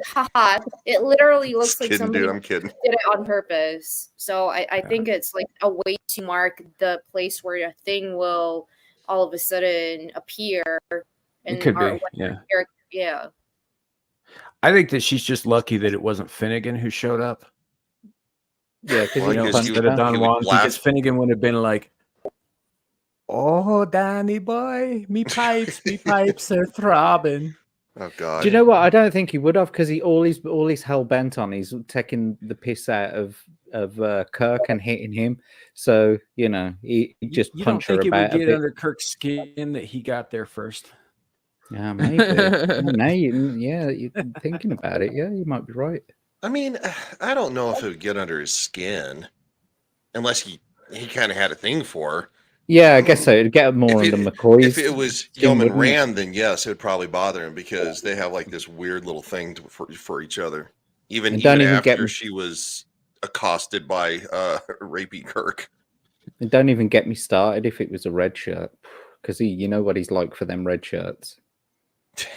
Speaker 3: it literally looks like somebody
Speaker 7: I'm kidding.
Speaker 3: did it on purpose. So I think it's like a way to mark the place where a thing will all of a sudden appear.
Speaker 6: It could be, yeah.
Speaker 3: Yeah.
Speaker 6: I think that she's just lucky that it wasn't Finnegan who showed up.
Speaker 5: Yeah, because
Speaker 6: instead of Don Juan, because Finnegan would have been like, "Oh, Danny boy, me pipes are throbbing."
Speaker 7: Oh God!
Speaker 5: Do you know what? I don't think he would have, because all he's hell bent on is taking the piss out of Kirk and hitting him. So he just punch her about.
Speaker 6: You don't think it would
Speaker 5: a
Speaker 6: get
Speaker 5: bit.
Speaker 6: under Kirk's skin that he got there first?
Speaker 5: Yeah, maybe. You're thinking about it. Yeah, you might be right.
Speaker 7: I mean, I don't know if it would get under his skin, unless he kind of had a thing for her.
Speaker 5: Yeah, I guess so. It'd get more under McCoy's.
Speaker 7: If it was Yeoman Rand, then yes, it would probably bother him, because they have like this weird little thing for each other. Even after she was accosted by rapey Kirk.
Speaker 5: And don't even get me started if it was a red shirt, because you know what he's like for them red shirts.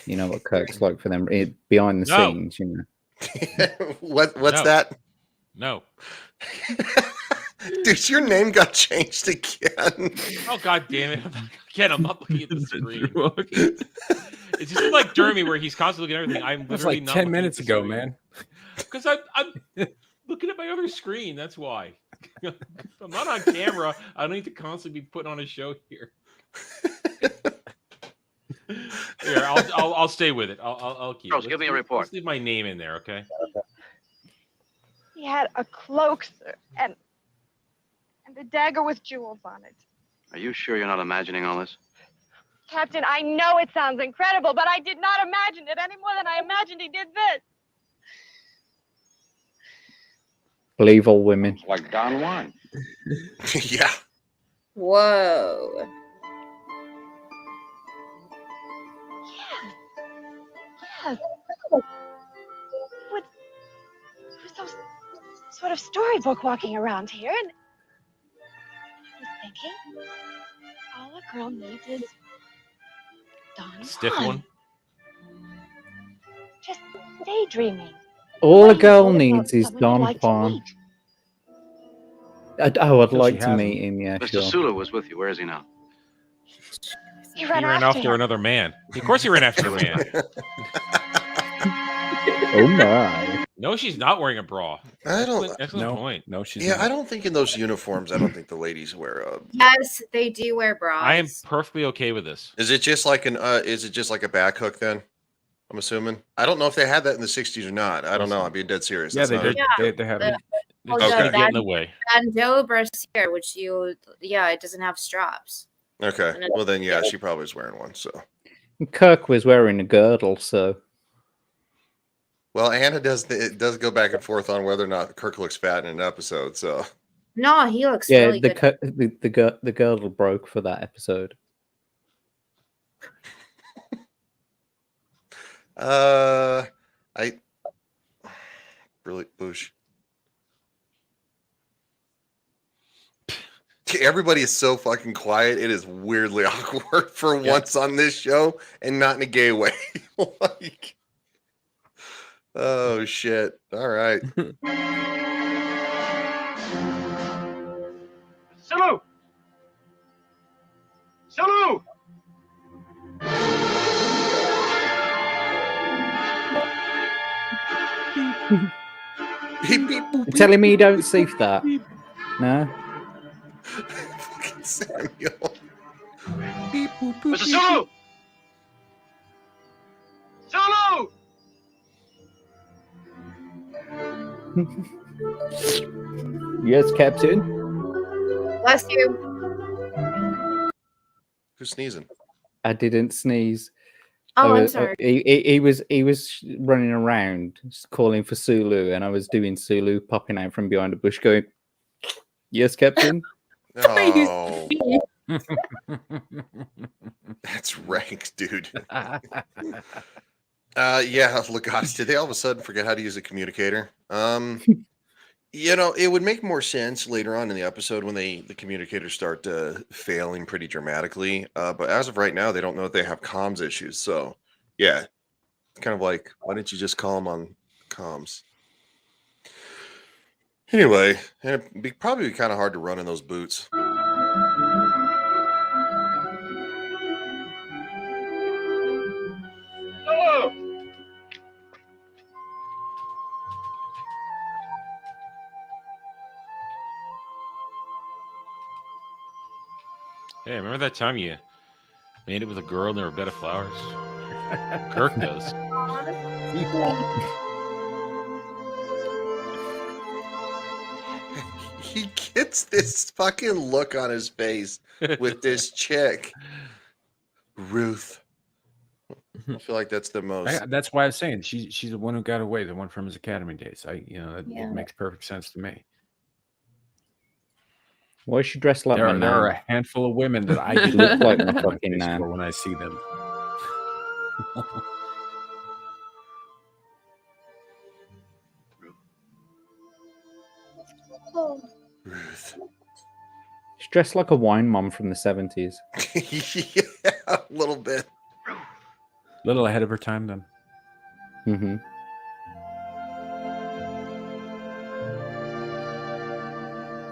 Speaker 5: You know what Kirk's like for them behind the scenes.
Speaker 7: What's that?
Speaker 8: No.
Speaker 7: Dude, your name got changed again.
Speaker 8: Oh, God damn it. Again, I'm not looking at the screen. It's just like Jeremy, where he's constantly looking at everything. I'm literally
Speaker 6: like
Speaker 8: not
Speaker 6: 10 minutes ago, man.
Speaker 8: Because I'm looking at my other screen. That's why. If I'm not on camera, I don't need to constantly be putting on a show here. Here, I'll stay with it. I'll keep it.
Speaker 18: Give me a report.
Speaker 8: Let's leave my name in there, okay?
Speaker 11: He had a cloak, sir, and the dagger with jewels on it.
Speaker 10: Are you sure you're not imagining all this?
Speaker 11: Captain, I know it sounds incredible, but I did not imagine it any more than I imagined he did this.
Speaker 5: Believe all women.
Speaker 12: Like Don Juan.
Speaker 7: Yeah.
Speaker 3: Whoa.
Speaker 11: Yes. With some sort of storybook walking around here, and thinking. All a girl needs is Don
Speaker 8: Stiff
Speaker 11: Juan.
Speaker 8: one.
Speaker 11: Just daydreaming.
Speaker 5: All
Speaker 11: What
Speaker 5: a
Speaker 11: do you
Speaker 5: girl
Speaker 11: told about
Speaker 5: needs is
Speaker 11: someone you'd
Speaker 5: Don
Speaker 11: like to
Speaker 5: Juan.
Speaker 11: meet?
Speaker 5: I'd
Speaker 6: Until
Speaker 5: like
Speaker 6: she
Speaker 5: to
Speaker 6: has
Speaker 5: meet him. Yeah,
Speaker 10: Mr.
Speaker 5: sure.
Speaker 10: Sulu was with you. Where is he now?
Speaker 11: He
Speaker 8: He
Speaker 11: ran
Speaker 8: ran
Speaker 11: after
Speaker 8: after
Speaker 11: him.
Speaker 8: another man. Of course, he ran after a man.
Speaker 5: Oh my!
Speaker 8: No, she's not wearing a bra.
Speaker 7: I don't.
Speaker 8: Excellent
Speaker 6: No,
Speaker 8: point.
Speaker 6: no, she's
Speaker 7: Yeah,
Speaker 6: not.
Speaker 7: I don't think in those uniforms. I don't think the ladies wear.
Speaker 3: Yes, they do wear bras.
Speaker 8: I am perfectly okay with this.
Speaker 7: Is it just like an? Is it just like a back hook then? I'm assuming. I I don't know if they had that in the '60s or not. I don't know. I'm being dead serious.
Speaker 6: Yeah,
Speaker 7: That's
Speaker 6: they
Speaker 7: not
Speaker 6: did.
Speaker 7: a-
Speaker 6: They have
Speaker 3: The-
Speaker 6: it.
Speaker 3: well,
Speaker 8: It's
Speaker 3: the
Speaker 8: gonna get in the way.
Speaker 3: bandeau brassiere, which it doesn't have straps.
Speaker 7: Okay.
Speaker 3: And it-
Speaker 7: Well, then, yeah, she probably was wearing one. So,
Speaker 5: Kirk was wearing a girdle, so
Speaker 7: well, Anna does. It does go back and forth on whether or not Kirk looks fat in an episode. So,
Speaker 3: No, he looks
Speaker 5: yeah,
Speaker 3: really good.
Speaker 5: the girdle broke for that episode.
Speaker 7: I really Bush. Everybody is so fucking quiet. It is weirdly awkward for once on this show, and not in a gay way. Like, oh shit! All right.
Speaker 13: Sulu! Sulu!
Speaker 7: Beep, beep, boop,
Speaker 5: You're
Speaker 7: beep.
Speaker 5: telling me you don't see that? No.
Speaker 7: Fucking Samuel.
Speaker 13: Mr. Sulu! Sulu!
Speaker 5: Yes, Captain.
Speaker 3: Bless you.
Speaker 7: Who's sneezing?
Speaker 5: I didn't sneeze.
Speaker 3: Oh, I'm sorry.
Speaker 5: He was running around calling for Sulu, and I was doing Sulu, popping out from behind a bush, going, "Yes, Captain."
Speaker 7: Oh, that's rank, dude. Yeah, look, guys, did they all of a sudden forget how to use a communicator? It would make more sense later on in the episode when the communicators start failing pretty dramatically. But as of right now, they don't know that they have comms issues. So, yeah, it's kind of like, why didn't you just call them on comms? Anyway, and it'd be probably kind of hard to run in those boots.
Speaker 13: Sulu!
Speaker 8: Hey, remember that time you made it with a girl and there were a bed of flowers? Kirk does.
Speaker 7: He gets this fucking look on his face with this chick, Ruth. I feel like that's the most.
Speaker 6: That's why I was saying she's the one who got away, the one from his academy days. It
Speaker 3: Yeah.
Speaker 6: makes perfect sense to me.
Speaker 5: Why is she dressed like
Speaker 6: There
Speaker 5: my
Speaker 6: are
Speaker 5: nan?
Speaker 6: a handful of women that I
Speaker 5: She look like my
Speaker 6: on
Speaker 5: fucking
Speaker 6: Facebook
Speaker 5: nan.
Speaker 6: when I see them.
Speaker 7: Ruth.
Speaker 5: She's dressed like a wine mom from the 70s.
Speaker 7: Yeah, a little bit.
Speaker 6: Little ahead of her time, then.
Speaker 5: Mm-hmm.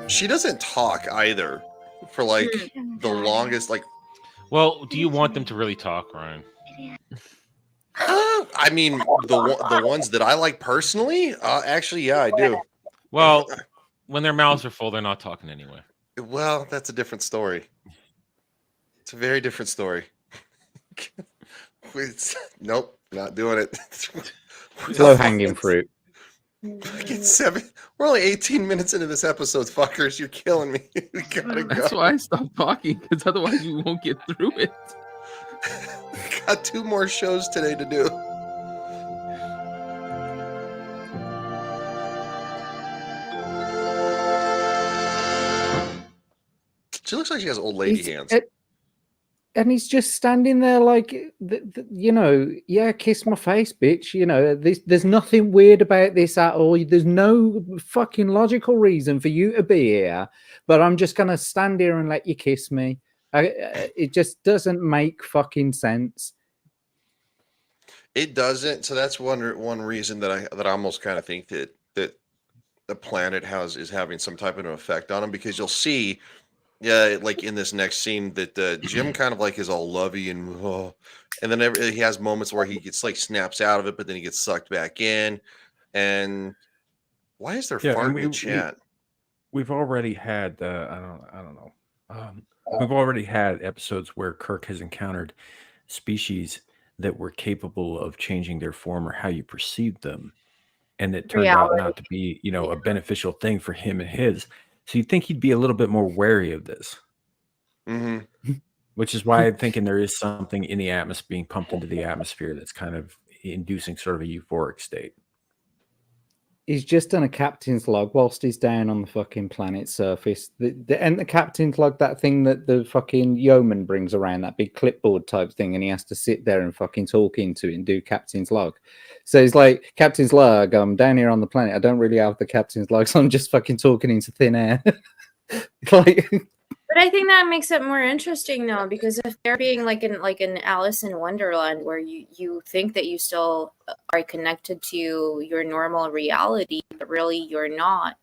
Speaker 7: She doesn't talk either for like the longest. Like,
Speaker 8: Well, do you want them to really talk, Ryan?
Speaker 7: I mean, the ones that I like personally, actually, yeah, I do.
Speaker 8: Well, when their mouths are full, they're not talking anyway.
Speaker 7: Well, that's a different story. It's a very different story. Nope, not doing it.
Speaker 5: Low hanging fruit.
Speaker 7: Fucking 7. We're only 18 minutes into this episode, fuckers. You're killing me. We gotta go.
Speaker 9: That's why I stopped talking, because otherwise we won't get through it.
Speaker 7: Got 2 more shows today to do. She looks like she has old lady hands.
Speaker 5: And he's just standing there like, you know, yeah, kiss my face, bitch. You know, there's nothing weird about this at all. There's no fucking logical reason for you to be here, but I'm just going to stand here and let you kiss me. It just doesn't make fucking sense.
Speaker 7: It doesn't. So that's one reason that I almost kind of think that the planet is having some type of an effect on him, because you'll see, yeah, like in this next scene that Jim kind of like is all lovey and then he has moments where he gets like snaps out of it, but then he gets sucked back in. And why is there fart in the chat?
Speaker 6: We've already had I don't know. We've already had episodes where Kirk has encountered species that were capable of changing their form or how you perceived them, and it turned out not to be, you know, a beneficial thing for him and his. So you'd think he'd be a little bit more wary of this.
Speaker 7: Mm-hmm.
Speaker 6: Which is why I'm thinking there is something in the atmosphere being pumped into the atmosphere that's kind of inducing sort of a euphoric state.
Speaker 5: He's just done a captain's log whilst he's down on the fucking planet's surface. And the captain's log, that thing that the fucking yeoman brings around, that big clipboard type thing, and he has to sit there and fucking talk into it and do captain's log. So he's like, captain's log, I'm down here on the planet. I don't really have the captain's log, so I'm just fucking talking into thin air.
Speaker 3: But I think that makes it more interesting, though, because if they're being like an Alice in Wonderland, where you think that you still are connected to your normal reality, but really you're not,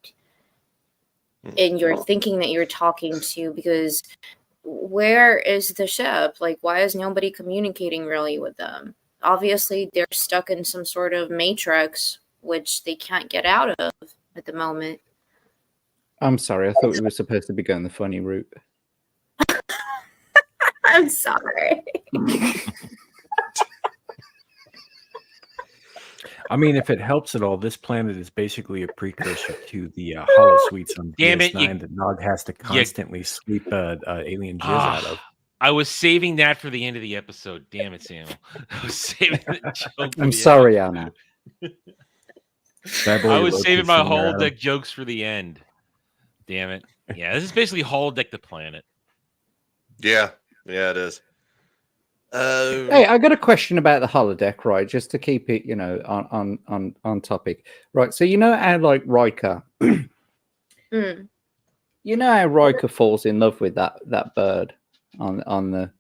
Speaker 3: and you're thinking that you're talking to, because where is the ship? Like, why is nobody communicating really with them? Obviously, they're stuck in some sort of matrix, which they can't get out of at the moment.
Speaker 5: I'm sorry, I thought we were supposed to be going the funny route.
Speaker 3: I'm sorry.
Speaker 6: I mean, if it helps at all, this planet is basically a precursor to the hollow suites on DS9 that Nog has to constantly sweep alien jizz out of.
Speaker 8: I was saving that for the end of the episode. Damn it, Samuel. I was saving the joke.
Speaker 5: I'm sorry, Anna.
Speaker 8: I was saving my holodeck jokes for the end. Damn it. Yeah, this is basically holodeck the planet.
Speaker 7: Yeah, it is.
Speaker 5: Hey, I got a question about the holodeck, right? Just to keep it, you know, on topic, right? So you know how like Riker, you know how Riker falls in love with that bird on the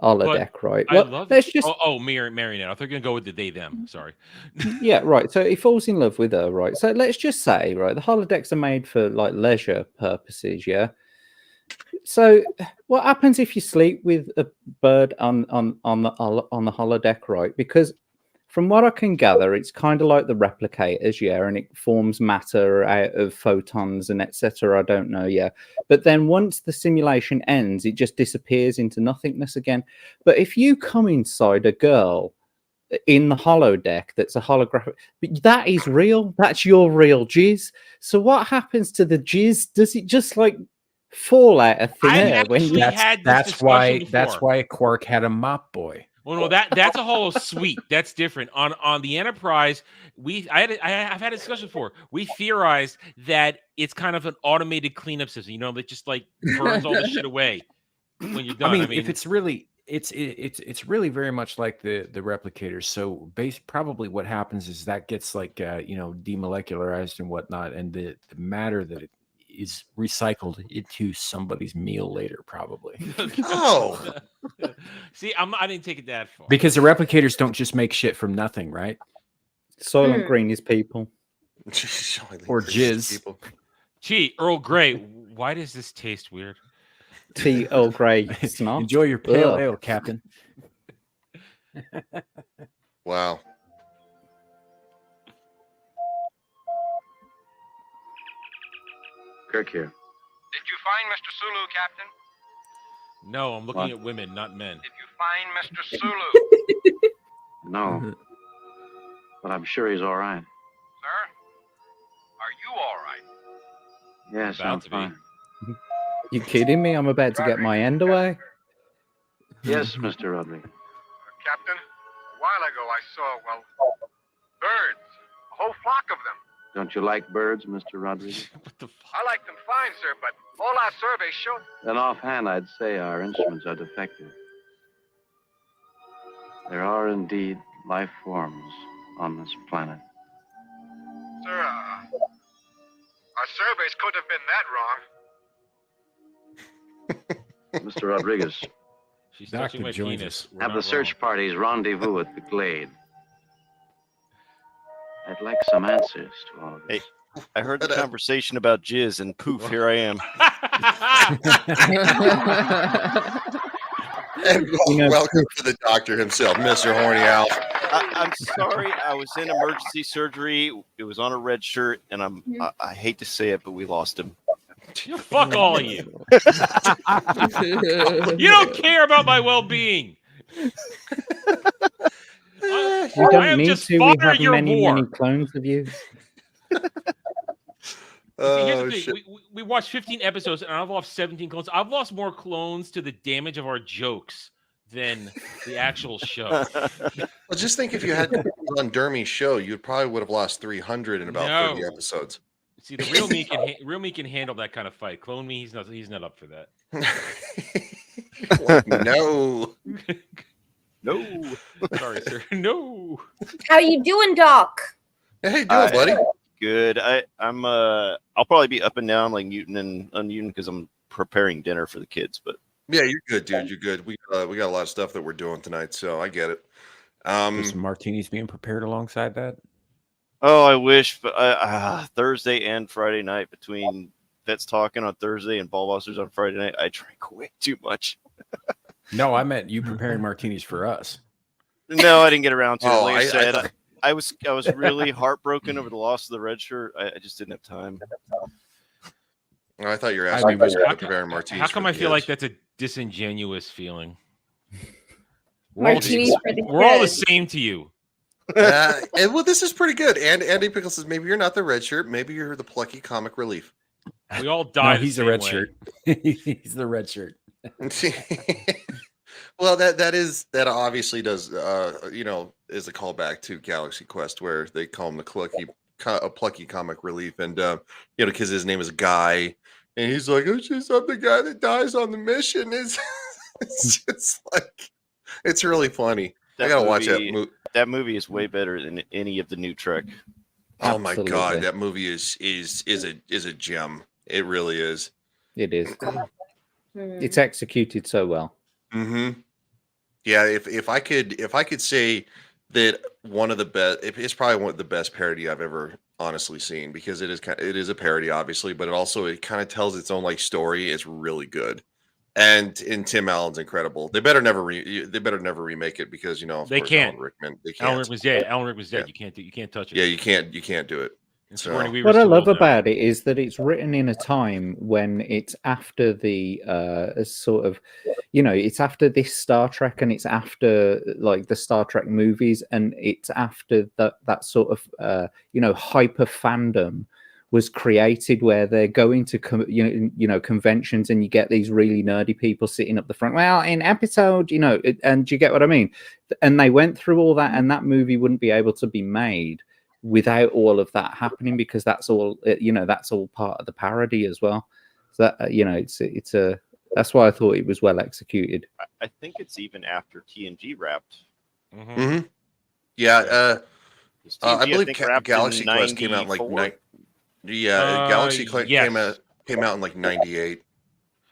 Speaker 5: holodeck, right?
Speaker 8: I love let's just Marionette. I thought you were gonna go with the they them. Sorry.
Speaker 5: Yeah, right. So he falls in love with her, right? So let's just say, right, the holodecks are made for like leisure purposes, yeah. So what happens if you sleep with a bird on the holodeck, right? Because from what I can gather, it's kind of like the replicators, yeah, and it forms matter out of photons and etc. I don't know, yeah. But then once the simulation ends, it just disappears into nothingness again. But if you come inside a girl in the holodeck that's a holographic, that is real. That's your real jizz. So what happens to the jizz? Does it just like fall out of thin air?
Speaker 6: That's why Quark had a mop boy.
Speaker 8: Well, no, that's a whole suite. That's different. On the Enterprise, I've had a discussion before. We theorized that it's kind of an automated cleanup system. You know, that just like burns all the shit away when you're done.
Speaker 6: I mean, if it's really, it's really very much like the replicators. So probably what happens is that gets like demolecularized and whatnot, and the matter that it is recycled into somebody's meal later, probably.
Speaker 7: Oh,
Speaker 8: see, I didn't take it that far.
Speaker 6: Because the replicators don't just make shit from nothing, right?
Speaker 5: Soylent Green is people.
Speaker 6: Or jizz.
Speaker 8: Gee, Earl Grey, why does this taste weird?
Speaker 5: Tea Earl Grey.
Speaker 6: Enjoy your pale ale, Captain.
Speaker 7: Wow.
Speaker 10: Kirk here.
Speaker 15: Did you find Mr. Sulu, Captain?
Speaker 8: No, I'm looking at women, not men.
Speaker 15: Did you find Mr. Sulu?
Speaker 10: No. But I'm sure he's all right.
Speaker 15: Sir? Are you all right?
Speaker 10: Yes, I'm fine.
Speaker 5: You kidding me? I'm about to get my end away.
Speaker 10: Yes, Mr. Rodriguez.
Speaker 17: Captain, a while ago I saw, birds. A whole flock of them.
Speaker 10: Don't you like birds, Mr. Rodriguez?
Speaker 17: I like them fine, sir, but all our surveys showed...
Speaker 10: Then offhand, I'd say our instruments are defective. There are indeed life forms on this planet.
Speaker 20: Sir, our surveys couldn't have been that wrong.
Speaker 10: Mr. Rodriguez,
Speaker 8: She's
Speaker 6: Doctor
Speaker 8: touching my
Speaker 6: joins
Speaker 8: penis. We're
Speaker 10: have
Speaker 8: not
Speaker 10: the search
Speaker 8: wrong.
Speaker 10: parties rendezvous at the Glade. I'd like some answers to all of this.
Speaker 21: Hey, I heard the conversation about jizz, and poof, here I am.
Speaker 7: And welcome to the doctor himself, Mr. Horny Alf.
Speaker 21: I'm sorry, I was in emergency surgery. It was on a red shirt, and I hate to say it, but we lost him.
Speaker 8: Fuck all of you. You don't care about my well-being.
Speaker 5: We don't need to. We have many clones of you.
Speaker 8: See, here's the thing. We watched 15 episodes, and I've lost 17 clones. I've lost more clones to the damage of our jokes than the actual show.
Speaker 7: Well, just think if you had on Dermy's show, you probably would have lost 300 in about 30 episodes.
Speaker 8: See, the real me can handle that kind of fight. Clone me, he's not up for that.
Speaker 7: No.
Speaker 8: No. Sorry, sir. No.
Speaker 3: How you doing, Doc?
Speaker 7: Hey, you doing, buddy?
Speaker 21: Good. I'll probably be up and down like mutant and unmutant because I'm preparing dinner for the kids. But
Speaker 7: yeah, you're good, dude. You're good. We got a lot of stuff that we're doing tonight, so I get it.
Speaker 6: There's some martinis being prepared alongside that.
Speaker 21: Oh, I wish, but Thursday and Friday night between Vets Talking on Thursday and Ballbusters on Friday night, I drank way too much.
Speaker 6: No, I meant you preparing martinis for us.
Speaker 21: No, I didn't get around to it.
Speaker 7: Oh,
Speaker 21: Like I said, I was really heartbroken over the loss of the red shirt. I just didn't have time.
Speaker 7: I thought you were asking me about preparing martinis.
Speaker 8: How come
Speaker 7: for
Speaker 8: I
Speaker 7: the
Speaker 8: feel
Speaker 7: kids.
Speaker 8: like that's a disingenuous feeling?
Speaker 3: Martinis for the
Speaker 8: We're all the
Speaker 3: kids.
Speaker 8: same to you.
Speaker 7: Well, this is pretty good. And Andy Pickle says maybe you're not the red shirt, maybe you're the plucky comic relief.
Speaker 8: We all die.
Speaker 6: No, he's the red shirt. He's the red shirt.
Speaker 7: Well, that obviously does is a callback to Galaxy Quest where they call him the plucky comic relief, and because his name is Guy, and he's like, I'm the guy that dies on the mission. It's just like it's really funny. I gotta watch that movie.
Speaker 21: That movie is way better than any of the new Trek.
Speaker 7: Oh my god, that movie is a gem. It really is.
Speaker 5: It is. It's executed so well.
Speaker 7: Mm-hmm. Yeah, if I could say that one of the best, it's probably one of the best parody I've ever honestly seen, because it is a parody, obviously, but it kind of tells its own like story. It's really good, and Tim Allen's incredible. They better never remake it, because
Speaker 8: They can't.
Speaker 7: Alan Rickman
Speaker 8: was dead. Alan Rickman was dead.
Speaker 7: Yeah.
Speaker 8: You can't touch it.
Speaker 7: Yeah, you can't do it. So.
Speaker 5: What I love about it is that it's written in a time when it's after the sort of, it's after this Star Trek, and it's after like the Star Trek movies, and it's after that sort of hyper fandom was created, where they're going to conventions, and you get these really nerdy people sitting up the front. Well, in episode, and you get what I mean. And they went through all that, and that movie wouldn't be able to be made without all of that happening, because that's all that's all part of the parody as well. So that that's why I thought it was well executed.
Speaker 21: I think it's even after TNG wrapped.
Speaker 7: Mm-hmm. Yeah, I believe
Speaker 21: wrapped
Speaker 7: Galaxy
Speaker 21: in
Speaker 7: Quest came out in like Galaxy Quest came out in like 98.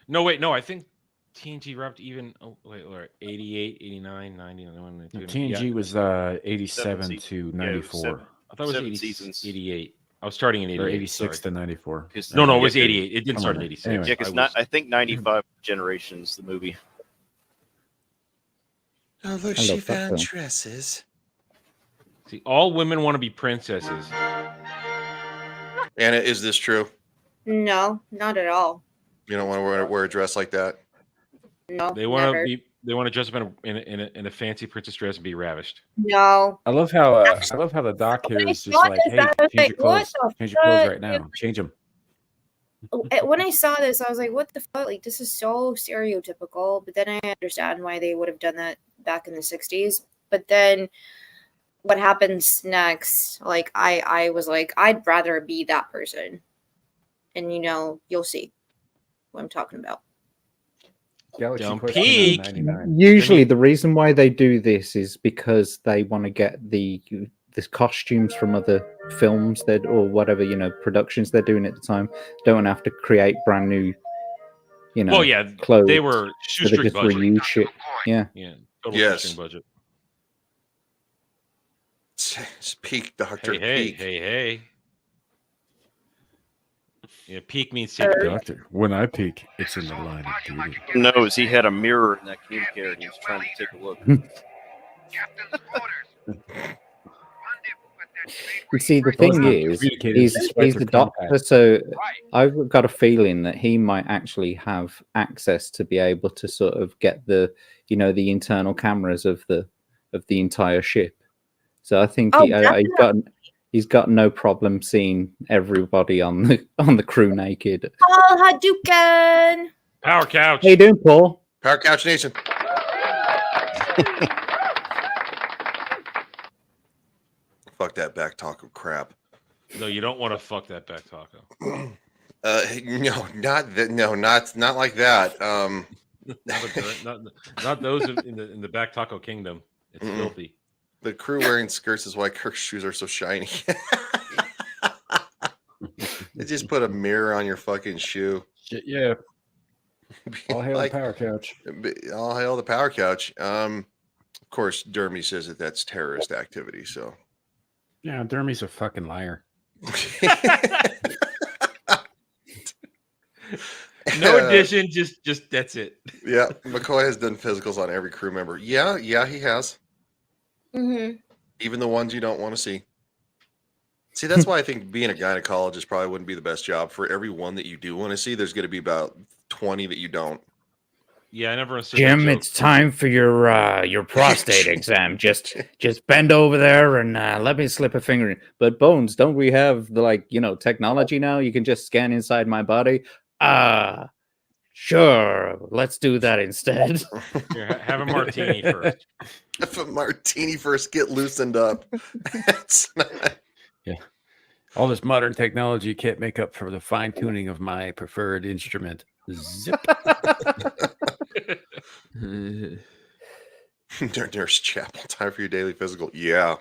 Speaker 8: No, wait, no, I think TNG wrapped even 88, 89, 90, 91, 92.
Speaker 6: TNG was 87 to 94.
Speaker 8: I thought it was 88. I was starting in 88.
Speaker 6: Or 86 to 94.
Speaker 8: No, it was 88. It didn't start in 86.
Speaker 6: Anyway.
Speaker 21: Yeah, because I think 95 Generations, the movie.
Speaker 7: Oh, look, she found dresses.
Speaker 8: See, all women want to be princesses.
Speaker 7: Anna, is this true?
Speaker 3: No, not at all.
Speaker 7: You don't want to wear a dress like that?
Speaker 3: No,
Speaker 8: They want
Speaker 3: never.
Speaker 8: to be. They want to dress up in a fancy princess dress and be ravished.
Speaker 3: No.
Speaker 6: I love how the doc here is just like, hey, change your clothes. Change your clothes right now. Change them.
Speaker 3: When I saw this, I was like, what the fuck? Like, this is so stereotypical. But then I understand why they would have done that back in the 60s. But then what happens next? Like, I was like, I'd rather be that person. And, you'll see what I'm talking about.
Speaker 6: Galaxy
Speaker 8: Don't
Speaker 6: Quest
Speaker 8: peek.
Speaker 6: 99.
Speaker 5: Usually, the reason why they do this is because they want to get the costumes from other films that or whatever productions they're doing at the time. Don't want to have to create brand new,
Speaker 8: Well, yeah,
Speaker 5: clothes.
Speaker 8: they were
Speaker 5: so they
Speaker 8: shoestring
Speaker 5: just
Speaker 8: budget.
Speaker 5: reuse shit. Yeah.
Speaker 8: Yeah, total
Speaker 7: Yes.
Speaker 8: shoestring budget.
Speaker 7: Peak, Doctor.
Speaker 8: Hey,
Speaker 7: Peak.
Speaker 8: hey. Yeah, peak means secret.
Speaker 6: Doctor, when I peek, it's in the line of duty.
Speaker 21: Knows he had a mirror in that communicator and he was trying to take a look.
Speaker 5: You see, the thing is, he's the doctor, so I've got a feeling that he might actually have access to be able to sort of get the internal cameras of the entire ship. So I think he's got no problem seeing everybody on the crew naked.
Speaker 3: Oh, Hadouken!
Speaker 8: Power couch.
Speaker 5: How you doing, Paul?
Speaker 7: Power Couch Nation. Fuck that back taco crap.
Speaker 8: No, you don't want to fuck that back taco.
Speaker 7: No, not that. No, not like that.
Speaker 8: Not those in the back taco kingdom. It's filthy.
Speaker 7: The crew wearing skirts is why Kirk's shoes are so shiny. They just put a mirror on your fucking shoe.
Speaker 6: Yeah. All hail the Power Couch.
Speaker 7: All hail the Power Couch. Of course, Dermy says that that's terrorist activity. So.
Speaker 6: Yeah, Dermy's a fucking liar.
Speaker 8: No addition, just that's it.
Speaker 7: Yeah, McCoy has done physicals on every crew member. Yeah, he has.
Speaker 3: Mm-hmm.
Speaker 7: Even the ones you don't want to see. See, that's why I think being a gynecologist probably wouldn't be the best job. For every one that you do want to see, there's going to be about 20 that you don't.
Speaker 8: Yeah, I never understood.
Speaker 5: Jim, it's time for your prostate exam. Just bend over there and let me slip a finger in. But Bones, don't we have the technology now? You can just scan inside my body. Sure. Let's do that instead.
Speaker 8: Here, have a martini first.
Speaker 7: Have a martini first. Get loosened up. That's not...
Speaker 6: Yeah. All this modern technology can't make up for the fine tuning of my preferred instrument. Zip.
Speaker 7: Nurse Chapel, time for your daily physical. Yeah.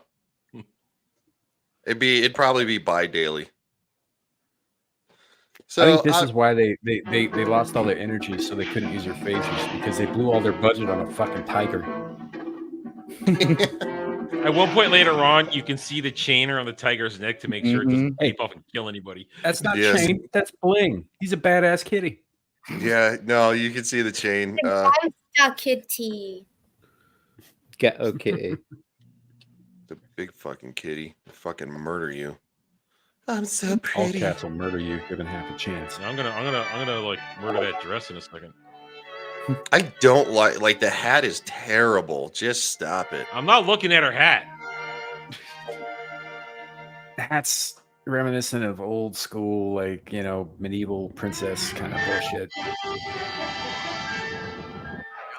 Speaker 7: It'd probably be bi-daily. So
Speaker 6: I think this is why they lost all their energy, so they couldn't use their phasers, because they blew all their budget on a fucking tiger.
Speaker 8: At one point later on, you can see the chainer on the tiger's neck to make sure it doesn't leap off and kill anybody.
Speaker 6: That's not chain. That's bling. He's a badass kitty.
Speaker 7: Yeah, no, you can see the chain.
Speaker 3: Kitty.
Speaker 5: Ghetto kitty.
Speaker 7: The big fucking kitty. Fucking murder you. I'm so
Speaker 6: All
Speaker 7: pretty.
Speaker 6: cats will murder you given half a chance.
Speaker 8: I'm gonna like murder that dress in a second.
Speaker 7: I don't like the hat is terrible. Just stop it.
Speaker 8: I'm not looking at her hat.
Speaker 6: The hat's reminiscent of old school, medieval princess kind of bullshit.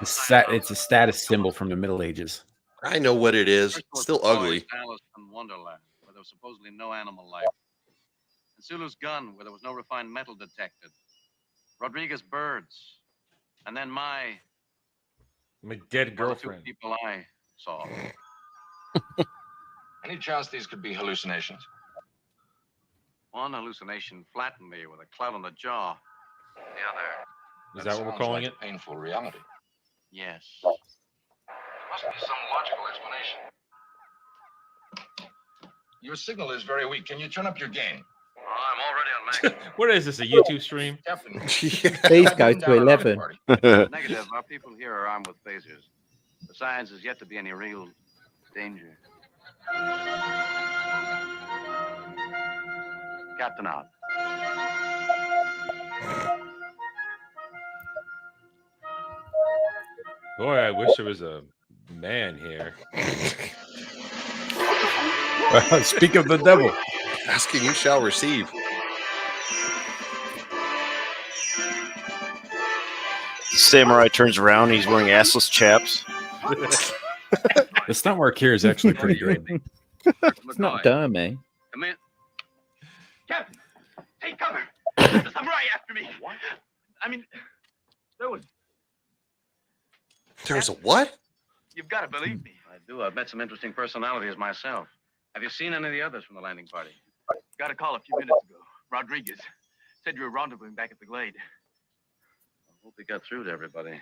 Speaker 6: It's a status symbol from the Middle Ages.
Speaker 7: I know what it is. It's still ugly.
Speaker 10: Alice in Wonderland, where there was supposedly no animal life. And Sulu's gun, where there was no refined metal detected. Rodriguez birds. And then my
Speaker 8: dead
Speaker 10: two
Speaker 8: girlfriend.
Speaker 10: people I saw.
Speaker 16: Any chance these could be hallucinations?
Speaker 10: One hallucination flattened me with a clout on the jaw. The other.
Speaker 8: Is that what we're
Speaker 16: sounds
Speaker 8: calling
Speaker 16: like
Speaker 8: it?
Speaker 16: a painful reality.
Speaker 10: Yes.
Speaker 16: There must be some logical explanation. Your signal is very weak. Can you turn up your gain?
Speaker 10: I'm already on maximum.
Speaker 8: What is this? A YouTube stream?
Speaker 16: Captain.
Speaker 5: Please go to 11.
Speaker 10: Negative. Our people here are armed with phasers. Besides, there's yet to be any real danger. Captain out.
Speaker 8: Boy, I wish there was a man here.
Speaker 6: Well, speak of the devil.
Speaker 7: Ask and you shall receive.
Speaker 21: Samurai turns around. He's wearing assless chaps.
Speaker 6: The stunt work here is actually pretty great.
Speaker 5: It's not dummy.
Speaker 10: Come in.
Speaker 13: Captain, take cover. There's a samurai after me. What? I mean, there was
Speaker 7: There's a what?
Speaker 20: You've got to believe me.
Speaker 10: I do. I've met some interesting personalities myself. Have you seen any of the others from the landing party?
Speaker 20: Got a call a few minutes ago. Rodriguez said you were rendezvousing back at the Glade.
Speaker 10: I hope he got through to everybody.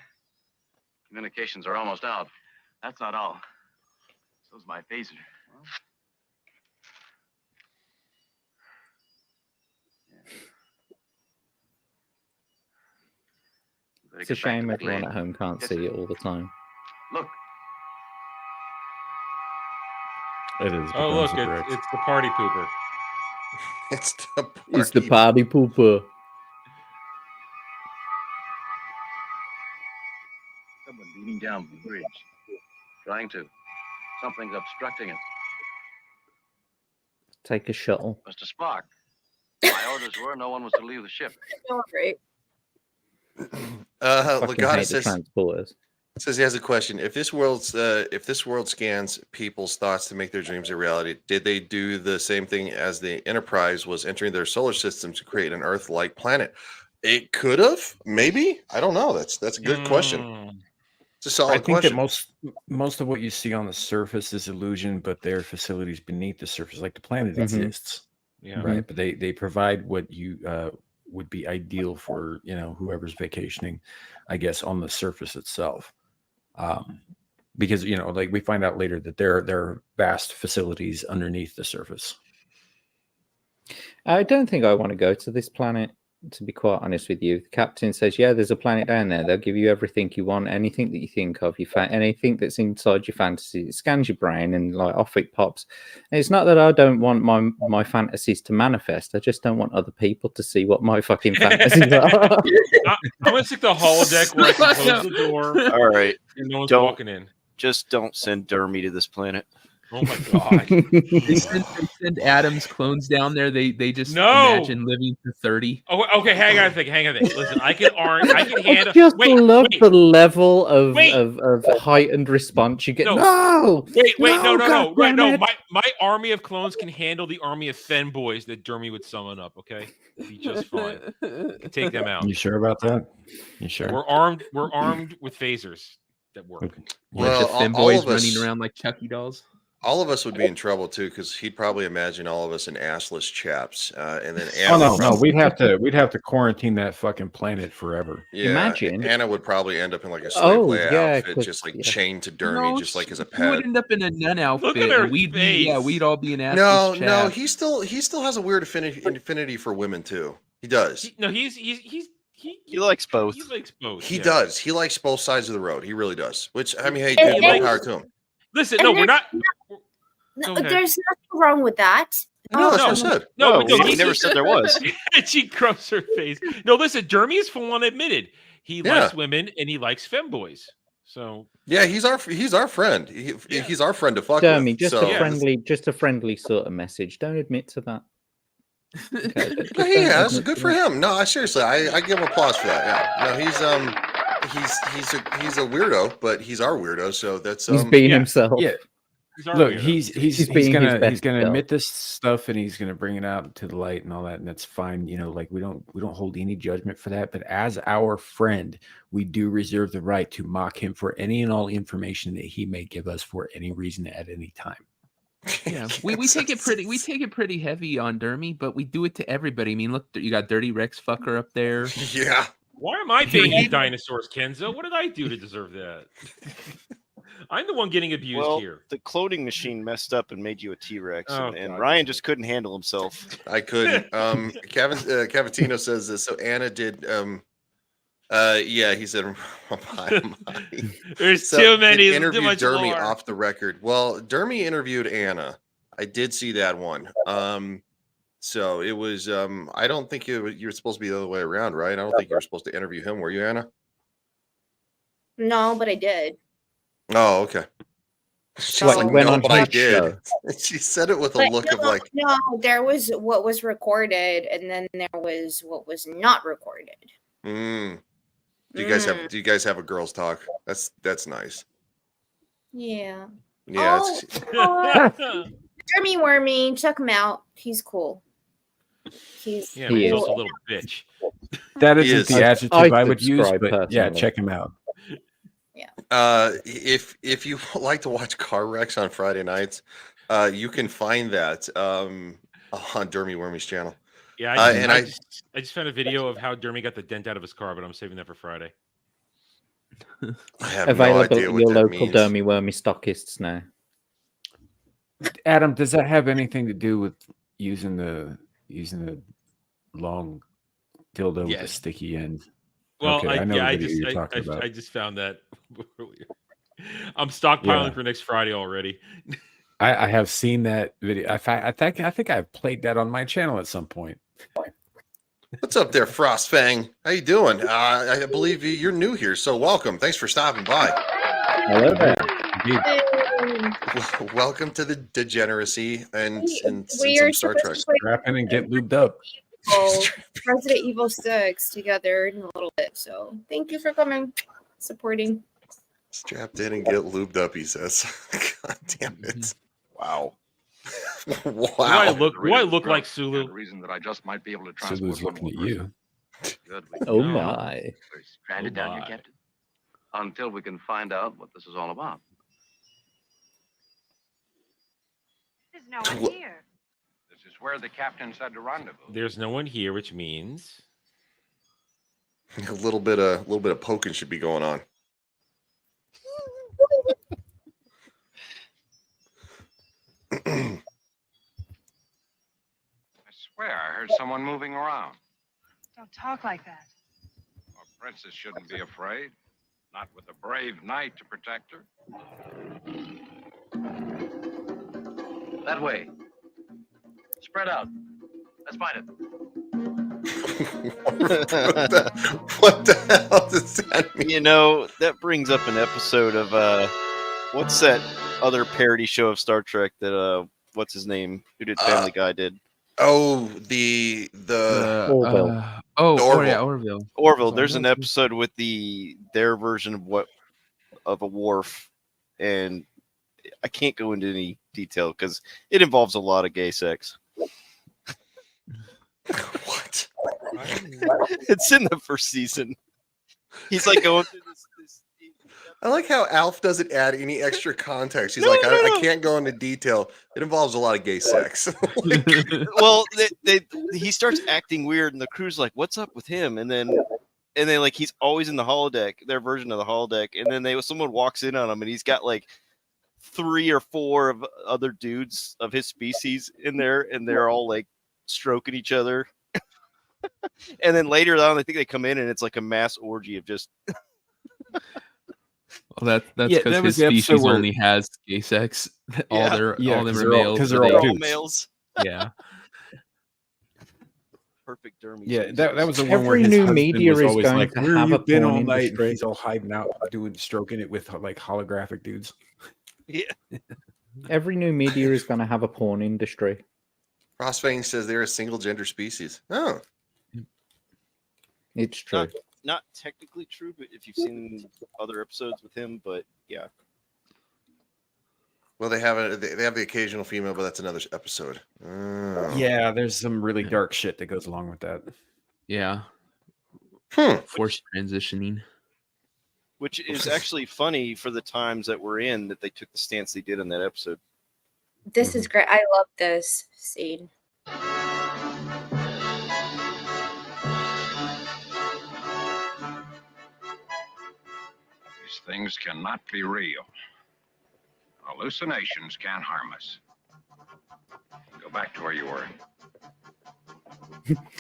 Speaker 10: Communications are almost out.
Speaker 20: That's not all. So's my phaser.
Speaker 5: It's a shame everyone at home can't see it all the time.
Speaker 20: Look.
Speaker 6: It is.
Speaker 8: Oh, look, it's the party pooper.
Speaker 7: It's the
Speaker 5: It's the party pooper.
Speaker 10: Someone beating down from the bridge. Trying to. Something's obstructing it.
Speaker 5: Take a shuttle.
Speaker 10: Mr. Spock. My orders were no one was to leave the ship.
Speaker 3: All right.
Speaker 5: Fucking
Speaker 7: Legata
Speaker 5: hate the transporters.
Speaker 7: says he has a question. If this world scans people's thoughts to make their dreams a reality, did they do the same thing as the Enterprise was entering their solar system to create an Earth-like planet? It could have, maybe. I don't know. That's a good question. It's a solid
Speaker 6: I think
Speaker 7: question.
Speaker 6: that most of what you see on the surface is illusion, but there are facilities beneath the surface, like the planet
Speaker 5: Mhm.
Speaker 6: exists.
Speaker 8: Yeah.
Speaker 6: Right. But they provide what you would be ideal for, whoever's vacationing, I guess, on the surface itself. Because, like we find out later that there are vast facilities underneath the surface.
Speaker 5: I don't think I want to go to this planet, to be quite honest with you. The captain says, yeah, there's a planet down there. They'll give you everything you want, anything that you think of, anything that's inside your fantasy. It scans your brain and like off it pops. And it's not that I don't want my fantasies to manifest. I just don't want other people to see what my fucking fantasies are.
Speaker 8: I'm going to stick the holodeck where I can close the door.
Speaker 21: All right.
Speaker 8: And no one's
Speaker 21: Don't-
Speaker 8: walking in.
Speaker 21: Just don't send Dermy to this planet.
Speaker 8: Oh my god!
Speaker 9: They send Adam's clones down there. They just
Speaker 8: No!
Speaker 9: imagine living to 30.
Speaker 8: Oh, okay. Hang on a second. Listen, I can handle.
Speaker 5: I just
Speaker 8: Wait,
Speaker 5: love
Speaker 8: wait.
Speaker 5: the level of,
Speaker 8: Wait.
Speaker 5: of heightened response you get.
Speaker 8: No.
Speaker 5: No!
Speaker 8: Wait, no.
Speaker 5: God
Speaker 8: Right, no.
Speaker 5: damn it.
Speaker 8: My army of clones can handle the army of femboys that Dermy would summon up. Okay, it'd be just fine. Can take them out.
Speaker 6: You sure about that? You sure?
Speaker 8: We're armed with phasers that work.
Speaker 7: Well,
Speaker 9: Just them
Speaker 7: all
Speaker 9: boys
Speaker 7: of us-
Speaker 9: running around like Chucky dolls.
Speaker 7: All of us would be in trouble too, because he'd probably imagine all of us in assless chaps, and then
Speaker 6: Oh
Speaker 7: Anna.
Speaker 6: no,
Speaker 7: would
Speaker 6: no,
Speaker 7: probably-
Speaker 6: we'd have to quarantine that fucking planet forever.
Speaker 7: Yeah,
Speaker 5: Imagine.
Speaker 7: Anna would probably end up in like a slave
Speaker 5: Oh,
Speaker 7: play
Speaker 5: yeah,
Speaker 7: outfit,
Speaker 5: 'cause-
Speaker 7: just like
Speaker 5: yeah.
Speaker 7: chained to Dermy, just like as a
Speaker 9: He would
Speaker 7: pet.
Speaker 9: end up in a nun outfit.
Speaker 8: Look at her
Speaker 9: and we'd
Speaker 8: face.
Speaker 9: we'd all be in assless
Speaker 7: No,
Speaker 9: chaps.
Speaker 7: he still has a weird affinity for women too. He does.
Speaker 21: He likes both.
Speaker 8: He likes both.
Speaker 7: He
Speaker 8: yeah.
Speaker 7: does. He likes both sides of the road. He really does. Which I mean, hey,
Speaker 3: And-
Speaker 7: good more
Speaker 3: and-
Speaker 7: power to him.
Speaker 8: Listen,
Speaker 3: And
Speaker 8: no, we're
Speaker 3: there's
Speaker 8: not.
Speaker 3: No,
Speaker 8: Go ahead.
Speaker 3: there's nothing wrong with that.
Speaker 7: No, that's what I said.
Speaker 8: No,
Speaker 21: he never said there was.
Speaker 8: She crumps her face. No, listen, Dermy is full on admitted. He
Speaker 7: Yeah.
Speaker 8: likes women and he likes femboys. So
Speaker 7: Yeah, he's our friend. He's our friend to fuck
Speaker 5: Dermy,
Speaker 7: with.
Speaker 5: just
Speaker 7: so-
Speaker 5: a friendly sort of message. Don't admit to that. Okay, just
Speaker 7: Yeah,
Speaker 5: don't
Speaker 7: that's
Speaker 5: admit
Speaker 7: good
Speaker 5: to
Speaker 7: for
Speaker 5: that.
Speaker 7: him. No, seriously, I give him applause for that. Yeah, no, he's a weirdo, but he's our weirdo. So that's
Speaker 5: He's being
Speaker 8: yeah.
Speaker 5: himself.
Speaker 6: Yeah.
Speaker 8: he's our
Speaker 6: Look,
Speaker 8: weirdo.
Speaker 6: he's
Speaker 5: being his
Speaker 6: gonna
Speaker 5: best self.
Speaker 6: admit this stuff and he's gonna bring it out to the light and all that, and that's fine. Like we don't hold any judgment for that. But as our friend, we do reserve the right to mock him for any and all information that he may give us for any reason at any time.
Speaker 9: Yeah, we take it pretty heavy on Dermy, but we do it to everybody. I mean, look, you got Dirty Rex fucker up there.
Speaker 7: Yeah.
Speaker 8: Why am I paying you dinosaurs, Kenzo? What did I do to deserve that? I'm the one getting abused
Speaker 21: Well,
Speaker 8: here.
Speaker 21: the cloning machine messed up and made you a T-Rex,
Speaker 8: Oh,
Speaker 21: and
Speaker 8: God.
Speaker 21: Ryan just couldn't handle himself.
Speaker 7: I couldn't. Cavatino says this. So Anna did. Yeah, he said.
Speaker 8: There's
Speaker 7: So
Speaker 8: too many.
Speaker 7: he
Speaker 8: Too
Speaker 7: interviewed
Speaker 8: much
Speaker 7: Dermy
Speaker 8: lore.
Speaker 7: off the record. Well, Dermy interviewed Anna. I did see that one. So it was. I don't think you were supposed to be the other way around, right? I don't think you were supposed to interview him. Were you, Anna?
Speaker 3: No, but I did.
Speaker 7: Oh, okay. She's
Speaker 5: Like,
Speaker 7: like,
Speaker 5: went
Speaker 7: no,
Speaker 5: on
Speaker 7: but I
Speaker 5: Chuck's
Speaker 7: did.
Speaker 5: show.
Speaker 7: She said it with a
Speaker 3: But
Speaker 7: look of
Speaker 3: no,
Speaker 7: like,
Speaker 3: no, there was what was recorded, and then there was what was not recorded.
Speaker 7: Do you guys have a girls talk? That's nice.
Speaker 3: Yeah.
Speaker 7: Yeah.
Speaker 3: Oh,
Speaker 7: it's-
Speaker 3: Jeremy Wormy, check him out. He's cool. He's
Speaker 8: Yeah, but he's
Speaker 5: He
Speaker 8: also
Speaker 5: is.
Speaker 8: a little bitch.
Speaker 6: That
Speaker 7: He
Speaker 6: isn't
Speaker 7: is.
Speaker 6: the adjective
Speaker 5: I
Speaker 6: I would use,
Speaker 5: subscribe
Speaker 6: but yeah,
Speaker 5: personally.
Speaker 6: check him out.
Speaker 7: If you like to watch car wrecks on Friday nights, you can find that on Dermy Wormy's channel.
Speaker 8: Yeah, I just found a video of how Dermy got the dent out of his car, but I'm saving that for Friday.
Speaker 7: I have
Speaker 5: Available
Speaker 7: no
Speaker 5: at
Speaker 7: idea
Speaker 5: your
Speaker 7: what that
Speaker 5: local
Speaker 7: means.
Speaker 5: Dermy Wormy stockists now.
Speaker 6: Adam, does that have anything to do with using the long dildo with a
Speaker 8: Yes.
Speaker 6: sticky end?
Speaker 8: Well,
Speaker 6: okay, I know the
Speaker 8: I
Speaker 6: video
Speaker 8: just
Speaker 6: you're talking about.
Speaker 8: I just found that earlier. I'm stockpiling for next Friday already.
Speaker 6: I have seen that video. I think I've played that on my channel at some point.
Speaker 7: What's up there, Frostfang? How you doing? I believe you're new here, so welcome. Thanks for stopping by.
Speaker 5: Hello there.
Speaker 7: Welcome to the degeneracy and
Speaker 3: We are
Speaker 7: some Star Trek.
Speaker 3: supposed to play
Speaker 6: Strap in and get lubed up.
Speaker 3: Resident Evil 6 together in a little bit. So thank you for coming, supporting.
Speaker 7: Strapped in and get lubed up, he says. God damn it. Wow. Wow.
Speaker 8: Do I look like Sulu?
Speaker 16: The reason that I just might be able to transport
Speaker 6: Sulu's looking at you.
Speaker 16: Good.
Speaker 5: Oh my.
Speaker 10: We're stranded down here, Captain. Until we can find out what this is all about.
Speaker 11: There's no one here.
Speaker 17: This is where the captain said to rendezvous.
Speaker 8: There's no one here, which means
Speaker 7: A little bit of poking should be going on.
Speaker 17: I swear I heard someone moving around.
Speaker 11: Don't talk like that.
Speaker 17: Our princess shouldn't be afraid. Not with a brave knight to protect her.
Speaker 10: That way. Spread out. Let's find it.
Speaker 7: What the hell does that mean?
Speaker 21: You know, that brings up an episode of what's that other parody show of Star Trek that what's his name? Who did Family Guy did?
Speaker 7: Oh, the
Speaker 5: Orville.
Speaker 9: Orville.
Speaker 21: Orville. There's an episode with their version of a wharf, and I can't go into any detail because it involves a lot of gay sex.
Speaker 7: What?
Speaker 21: It's in the first season. He's like going through this
Speaker 7: I like how Alf doesn't add any extra context. He's I can't go into detail. It involves a lot of gay sex.
Speaker 21: well, he starts acting weird, and the crew's like, "What's up with him?" And then like he's always in the holodeck, their version of the holodeck, and then someone walks in on him, and he's got like 3 or 4 of other dudes of his species in there, and they're all like stroking each other. And then later on, I think they come in, and it's like a mass orgy of just.
Speaker 9: Well, that's because his species only has gay sex. All them are males.
Speaker 21: Because they're all males.
Speaker 9: Yeah.
Speaker 21: Perfect dermy.
Speaker 6: Yeah, that was the one
Speaker 5: Every
Speaker 6: where his
Speaker 5: new
Speaker 6: husband
Speaker 5: media
Speaker 6: was
Speaker 5: is
Speaker 6: always
Speaker 5: going
Speaker 6: like,
Speaker 5: to
Speaker 6: "Where
Speaker 5: have
Speaker 6: you
Speaker 5: a
Speaker 6: been
Speaker 5: porn
Speaker 6: all night?"
Speaker 5: industry.
Speaker 6: He's all hiding out, stroking it with like holographic dudes.
Speaker 21: Yeah.
Speaker 5: Every new media is going to have a porn industry.
Speaker 7: Frostfang says they're a single gender species. Oh,
Speaker 5: it's true.
Speaker 21: Not technically true, but if you've seen other episodes with him, but yeah.
Speaker 7: Well, they have the occasional female, but that's another episode. Oh.
Speaker 6: Yeah, there's some really dark shit that goes along with that.
Speaker 9: Yeah. Forced transitioning.
Speaker 21: Which is actually funny for the times that we're in that they took the stance they did on that episode.
Speaker 3: This is great. I love this scene.
Speaker 17: These things cannot be real. Hallucinations can't harm us. Go back to where you were.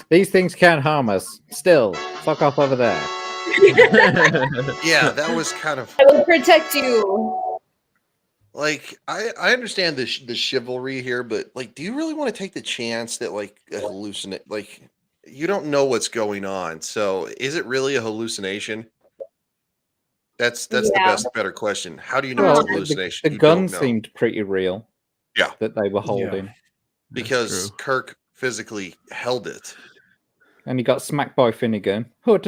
Speaker 5: These things can't harm us. Still, fuck off over there.
Speaker 7: Yeah, that was kind of.
Speaker 3: I will protect you.
Speaker 7: Like, I understand the chivalry here, but like, do you really want to take the chance that like a hallucinate? Like, you don't know what's going on, so is it really a hallucination? That's the better question. How do you know it's a hallucination?
Speaker 5: The
Speaker 7: You
Speaker 5: gun
Speaker 7: don't know.
Speaker 5: seemed pretty real.
Speaker 7: Yeah,
Speaker 5: that they were holding.
Speaker 7: Because Kirk physically held it,
Speaker 5: and he got smacked by Finnegan. Oh,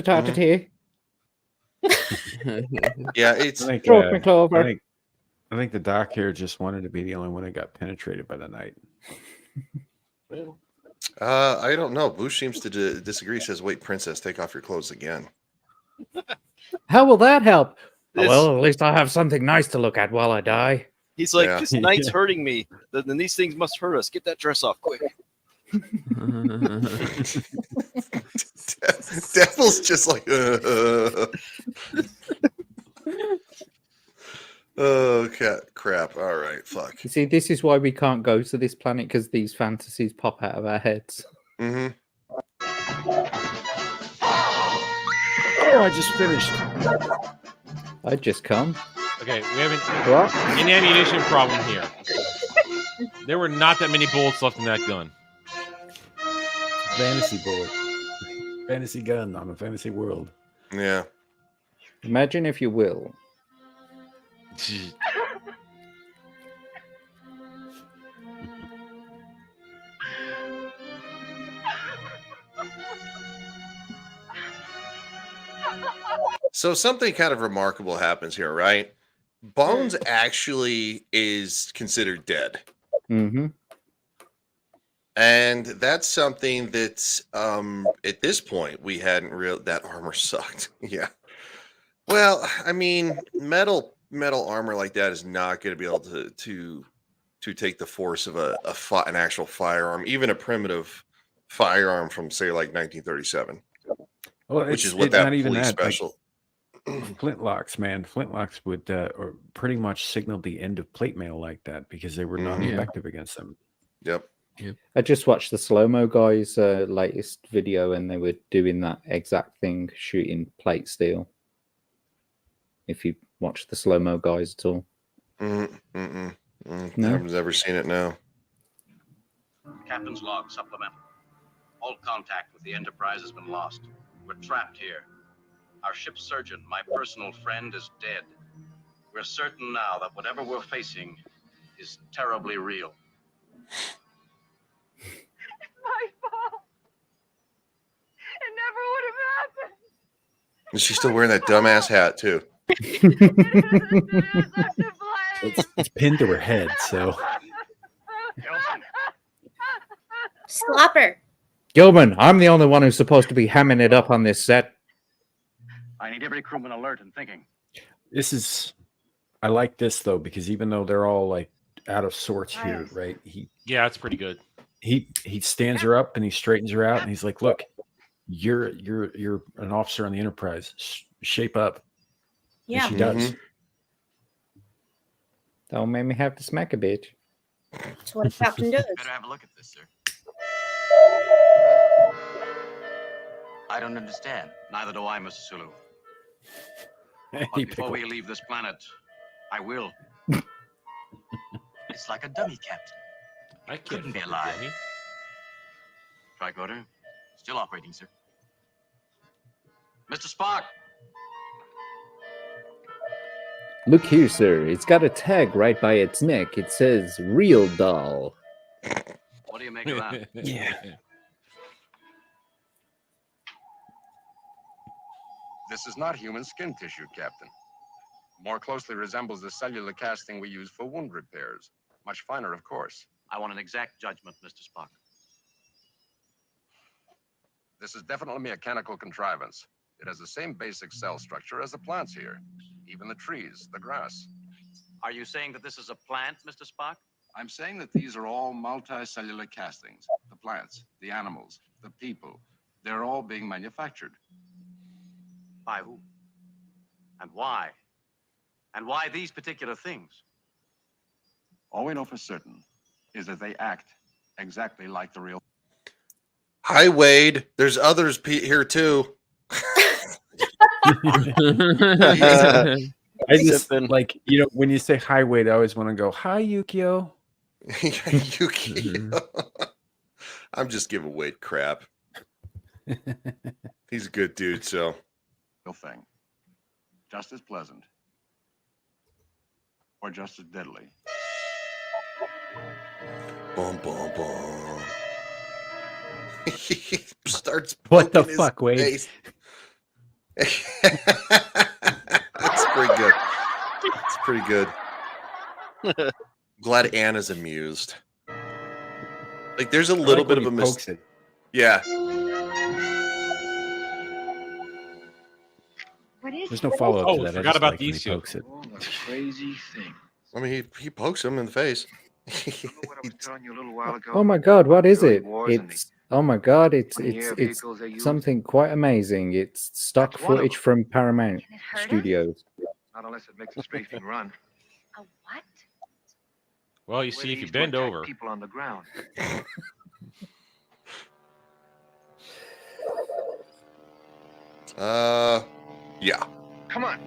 Speaker 7: Yeah, it's.
Speaker 6: I think,
Speaker 5: Drop me, Clover.
Speaker 6: I think the doc here just wanted to be the only one that got penetrated by the night.
Speaker 7: I don't know. Boosh seems to disagree. Says, "Wait, princess, take off your clothes again."
Speaker 5: How will that help? Well, at least I'll have something nice to look at while I die.
Speaker 21: He's like,
Speaker 7: Yeah.
Speaker 21: this night's hurting me. Then these things must hurt us. Get that dress off quick.
Speaker 7: Devil's just like, oh, crap. All right, fuck.
Speaker 5: You see, this is why we can't go to this planet, because these fantasies pop out of our heads.
Speaker 7: Mm-hmm.
Speaker 6: Oh, I just finished.
Speaker 5: I just come.
Speaker 8: Okay, we have
Speaker 5: What?
Speaker 8: an ammunition problem here. There were not that many bullets left in that gun.
Speaker 6: Fantasy bullet. Fantasy gun on a fantasy world.
Speaker 7: Yeah.
Speaker 5: Imagine, if you will,
Speaker 7: So something kind of remarkable happens here, right? Bones actually is considered dead.
Speaker 5: Mm-hmm.
Speaker 7: And that's something that's at this point we hadn't that armor sucked. Yeah. Well, I mean, metal armor like that is not going to be able to take the force of an actual firearm, even a primitive firearm from, say, like 1937.
Speaker 6: Well,
Speaker 7: which is
Speaker 6: it's
Speaker 7: what that
Speaker 6: not even
Speaker 7: police
Speaker 6: that, like,
Speaker 7: special.
Speaker 6: Flintlocks, man. Flintlocks would or pretty much signal the end of plate mail like that because they were not effective against them.
Speaker 7: Yep.
Speaker 5: I just watched the slow-mo guys' latest video, and they were doing that exact thing, shooting plate steel. If you watch the slow-mo guys at all.
Speaker 7: No? I've never seen it now.
Speaker 10: Captain's log supplemental. All contact with the Enterprise has been lost. We're trapped here. Our ship's surgeon, my personal friend, is dead. We're certain now that whatever we're facing is terribly real.
Speaker 11: My fault. It never would have happened.
Speaker 7: And she's still wearing that dumbass hat too.
Speaker 6: It's pinned to her head, so.
Speaker 3: Slapper.
Speaker 5: Gilman, I'm the only one who's supposed to be hamming it up on this set.
Speaker 20: I need every crewman alert and thinking.
Speaker 6: I like this though, because even though they're all like out of sorts here, right?
Speaker 8: Yeah, it's pretty good.
Speaker 6: He stands her up and he straightens her out and he's like, "Look, you're an officer on the Enterprise. Shape up."
Speaker 3: Yeah,
Speaker 6: and she does.
Speaker 5: Don't make me have to smack a bitch.
Speaker 3: That's what a captain does.
Speaker 20: Better have a look at this, sir. I don't understand.
Speaker 10: Neither do I, Mr. Sulu. But
Speaker 6: Hey,
Speaker 10: before we leave this planet, I will.
Speaker 20: It's like a dummy captain.
Speaker 8: I
Speaker 20: Couldn't be alive. Tricorder, still operating, sir.
Speaker 10: Mr. Spock!
Speaker 5: Look here, sir. It's got a tag right by its neck. It says "Real Doll."
Speaker 10: What do you make of that?
Speaker 6: Yeah.
Speaker 16: This is not human skin tissue, Captain. More closely resembles the cellular casting we use for wound repairs. Much finer, of course.
Speaker 10: I want an exact judgment, Mr. Spock.
Speaker 16: This is definitely a mechanical contrivance. It has the same basic cell structure as the plants here. Even the trees, the grass.
Speaker 10: Are you saying that this is a plant, Mr. Spock?
Speaker 16: I'm saying that these are all multicellular castings. The plants, the animals, the people. They're all being manufactured.
Speaker 10: By who? And why? And why these particular things?
Speaker 16: All we know for certain is that they act exactly like the real.
Speaker 7: Hi, Wade. There's others here too.
Speaker 6: I just like, when you say hi, Wade, I always want to go, "Hi, Yukio."
Speaker 7: Yukio. I'm just giving Wade crap. He's a good dude, so.
Speaker 16: Real thing. Just as pleasant. Or just as deadly.
Speaker 7: Boom, boom, boom. He starts.
Speaker 6: What the
Speaker 7: poking his
Speaker 6: fuck, Wade?
Speaker 7: face. That's pretty good. It's pretty good. Glad Anna's amused. Like, there's a little bit of a mistake. Yeah.
Speaker 14: What is
Speaker 6: There's no follow up
Speaker 8: Oh,
Speaker 6: to that.
Speaker 8: forgot
Speaker 6: I just
Speaker 8: about
Speaker 6: like when he
Speaker 8: these two.
Speaker 6: pokes it.
Speaker 7: Crazy thing. I mean, he pokes him in the face.
Speaker 5: Oh my God, what is it? It's oh my God, it's something quite amazing. It's stock footage from Paramount Studios.
Speaker 12: Not unless it makes a strafing run.
Speaker 11: A what?
Speaker 8: Well, you see, if you bend over.
Speaker 12: People on the ground.
Speaker 7: Yeah.
Speaker 12: Come on.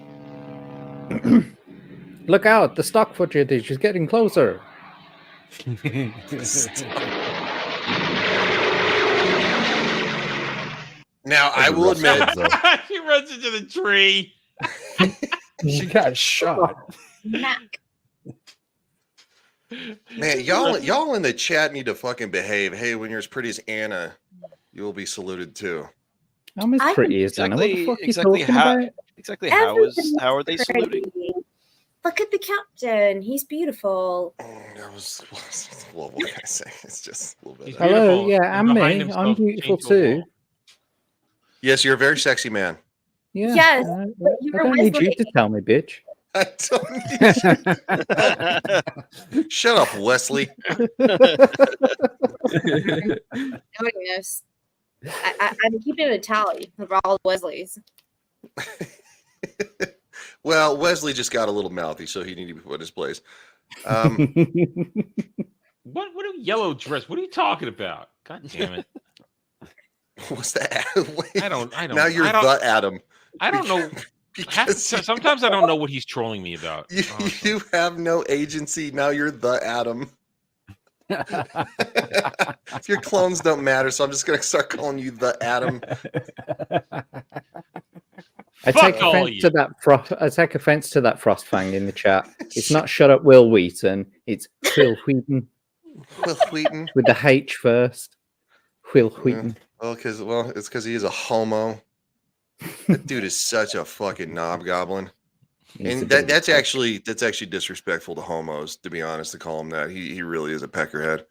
Speaker 5: Look out, the stock footage is getting closer.
Speaker 7: Now, I will admit,
Speaker 8: He runs into the tree.
Speaker 6: She got shot.
Speaker 11: Mac.
Speaker 7: man, y'all in the chat need to fucking behave. Hey, when you're as pretty as Anna, you will be saluted too.
Speaker 5: I'm as pretty as Anna. What the fuck
Speaker 21: Exactly
Speaker 5: you talking
Speaker 21: how?
Speaker 5: about?
Speaker 21: Exactly how are they saluting?
Speaker 3: Look at the captain. He's beautiful.
Speaker 7: That was well, what can I say? It's just a little bit.
Speaker 5: Hello, yeah, and me. I'm beautiful too.
Speaker 7: Yes, you're a very sexy man.
Speaker 5: Yeah.
Speaker 3: Yes,
Speaker 5: I
Speaker 3: you're
Speaker 5: don't need you to tell me, bitch.
Speaker 7: I don't need you. Shut up, Wesley.
Speaker 3: Goodness. I'm keeping a tally of all Wesleys.
Speaker 7: Well, Wesley just got a little mouthy, so he needed to be put in his place.
Speaker 8: What a yellow dress. What are you talking about? God damn it.
Speaker 7: What's that? Wait,
Speaker 8: I don't.
Speaker 7: Now you're the Adam.
Speaker 8: I don't know. Sometimes I don't know what he's trolling me about.
Speaker 7: You have no agency. Now you're the Adam. Your clones don't matter, so I'm just going to start calling you the Adam.
Speaker 5: I take offense to that. I take offense to that Frostfang in the chat. It's not shut up, Will Wheaton. It's Will Wheaton.
Speaker 7: Will Wheaton
Speaker 5: with the H first. Will Wheaton.
Speaker 7: Well, it's because he is a homo. That dude is such a fucking knob goblin. And that's actually disrespectful to homos, to be honest, to call him that. He really is a peckerhead.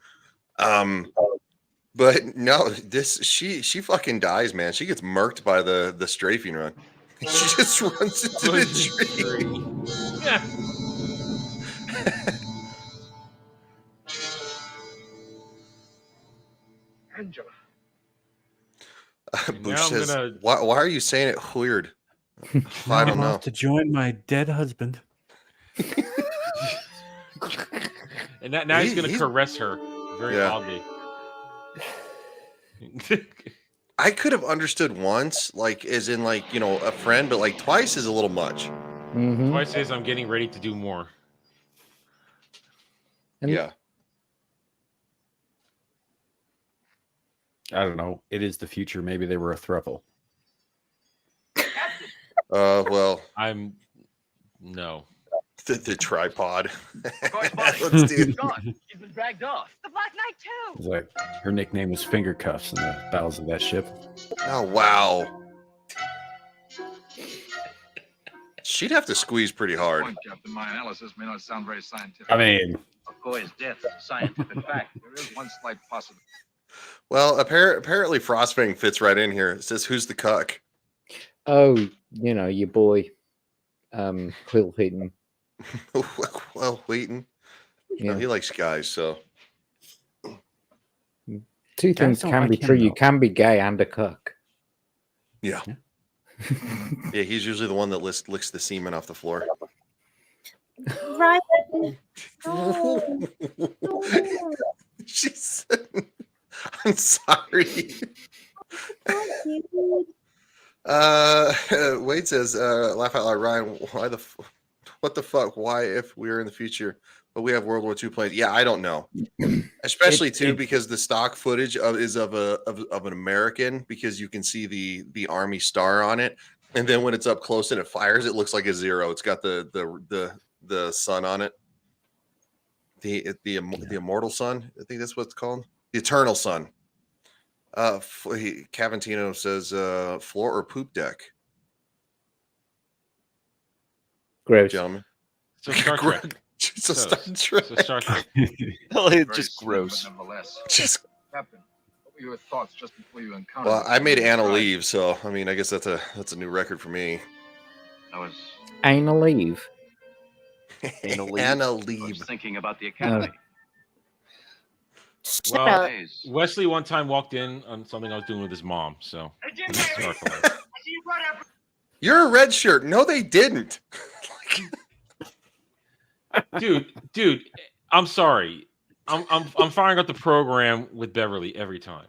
Speaker 7: But no, she fucking dies, man. She gets murked by the strafing run. She just runs into the tree.
Speaker 8: Yeah.
Speaker 12: Angela.
Speaker 7: Bush says, why are you saying it weird? I don't know.
Speaker 6: To join my dead husband.
Speaker 8: And now he's going to caress her very oddly.
Speaker 7: I could have understood once, like, as in, like, you know, a friend, but like twice is a little much.
Speaker 5: Mm-hmm.
Speaker 8: Twice says I'm getting ready to do more.
Speaker 7: Yeah.
Speaker 6: I don't know. It is the future. Maybe they were a throuple.
Speaker 7: Well,
Speaker 8: no.
Speaker 7: The tripod.
Speaker 20: Let's
Speaker 7: do it.
Speaker 20: He's been dragged off.
Speaker 11: The Black Knight too.
Speaker 6: It was like her nickname was Finger Cuffs in the battles of that ship.
Speaker 7: Oh wow. She'd have to squeeze pretty hard.
Speaker 16: Captain, my analysis may not sound very scientific.
Speaker 6: I mean,
Speaker 10: Okoye's death is a scientific fact.
Speaker 16: There is one slight possibility.
Speaker 7: Well, apparently Frostfang fits right in here. It says, "Who's the cuck?"
Speaker 5: Oh, you know, your boy, Will Wheaton.
Speaker 7: Well, Wheaton.
Speaker 5: Yeah.
Speaker 7: No, he likes guys, so.
Speaker 5: Two things can be true. You can be gay and a cuck.
Speaker 7: Yeah. Yeah, he's usually the one that licks the semen off the floor.
Speaker 3: Right.
Speaker 7: She said, I'm sorry. Wade says, laugh out loud, Ryan, what the fuck? Why, if we're in the future, but we have World War II planes? Yeah, I don't know. Especially because the stock footage is of an American, because you can see the Army star on it, and then when it's up close and it fires, it looks like a zero. It's got the sun on it. The immortal sun, I think that's what it's called. The eternal sun. Cavantino says floor or poop deck.
Speaker 5: Gross.
Speaker 7: Gentlemen.
Speaker 8: So Star Trek.
Speaker 7: So Star Trek.
Speaker 8: So Star Trek.
Speaker 21: It's just gross.
Speaker 7: Just
Speaker 16: Captain, what were your thoughts just before you encountered?
Speaker 7: well, I made Anna leave, so I mean, I guess that's a new record for me.
Speaker 5: Anal leave.
Speaker 7: Anna
Speaker 10: I
Speaker 7: leave.
Speaker 10: was thinking about the academy.
Speaker 8: Well, Wesley one time walked in on something I was doing with his mom, so sorry for that.
Speaker 7: You're a red shirt. No, they didn't.
Speaker 8: dude, I'm sorry. I'm firing up the program with Beverly every time.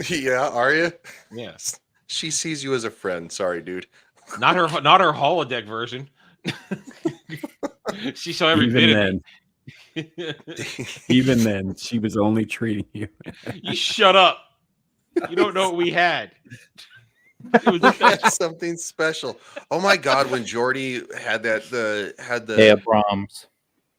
Speaker 7: Yeah, are you?
Speaker 8: Yes.
Speaker 7: She sees you as a friend. Sorry, dude.
Speaker 8: Not her holodeck version. She saw every bit of me.
Speaker 6: Even then, she was only treating you.
Speaker 8: You shut up. You don't know what we had. It was
Speaker 7: That's something special. Oh my god, when Jordy had the
Speaker 5: Brahms.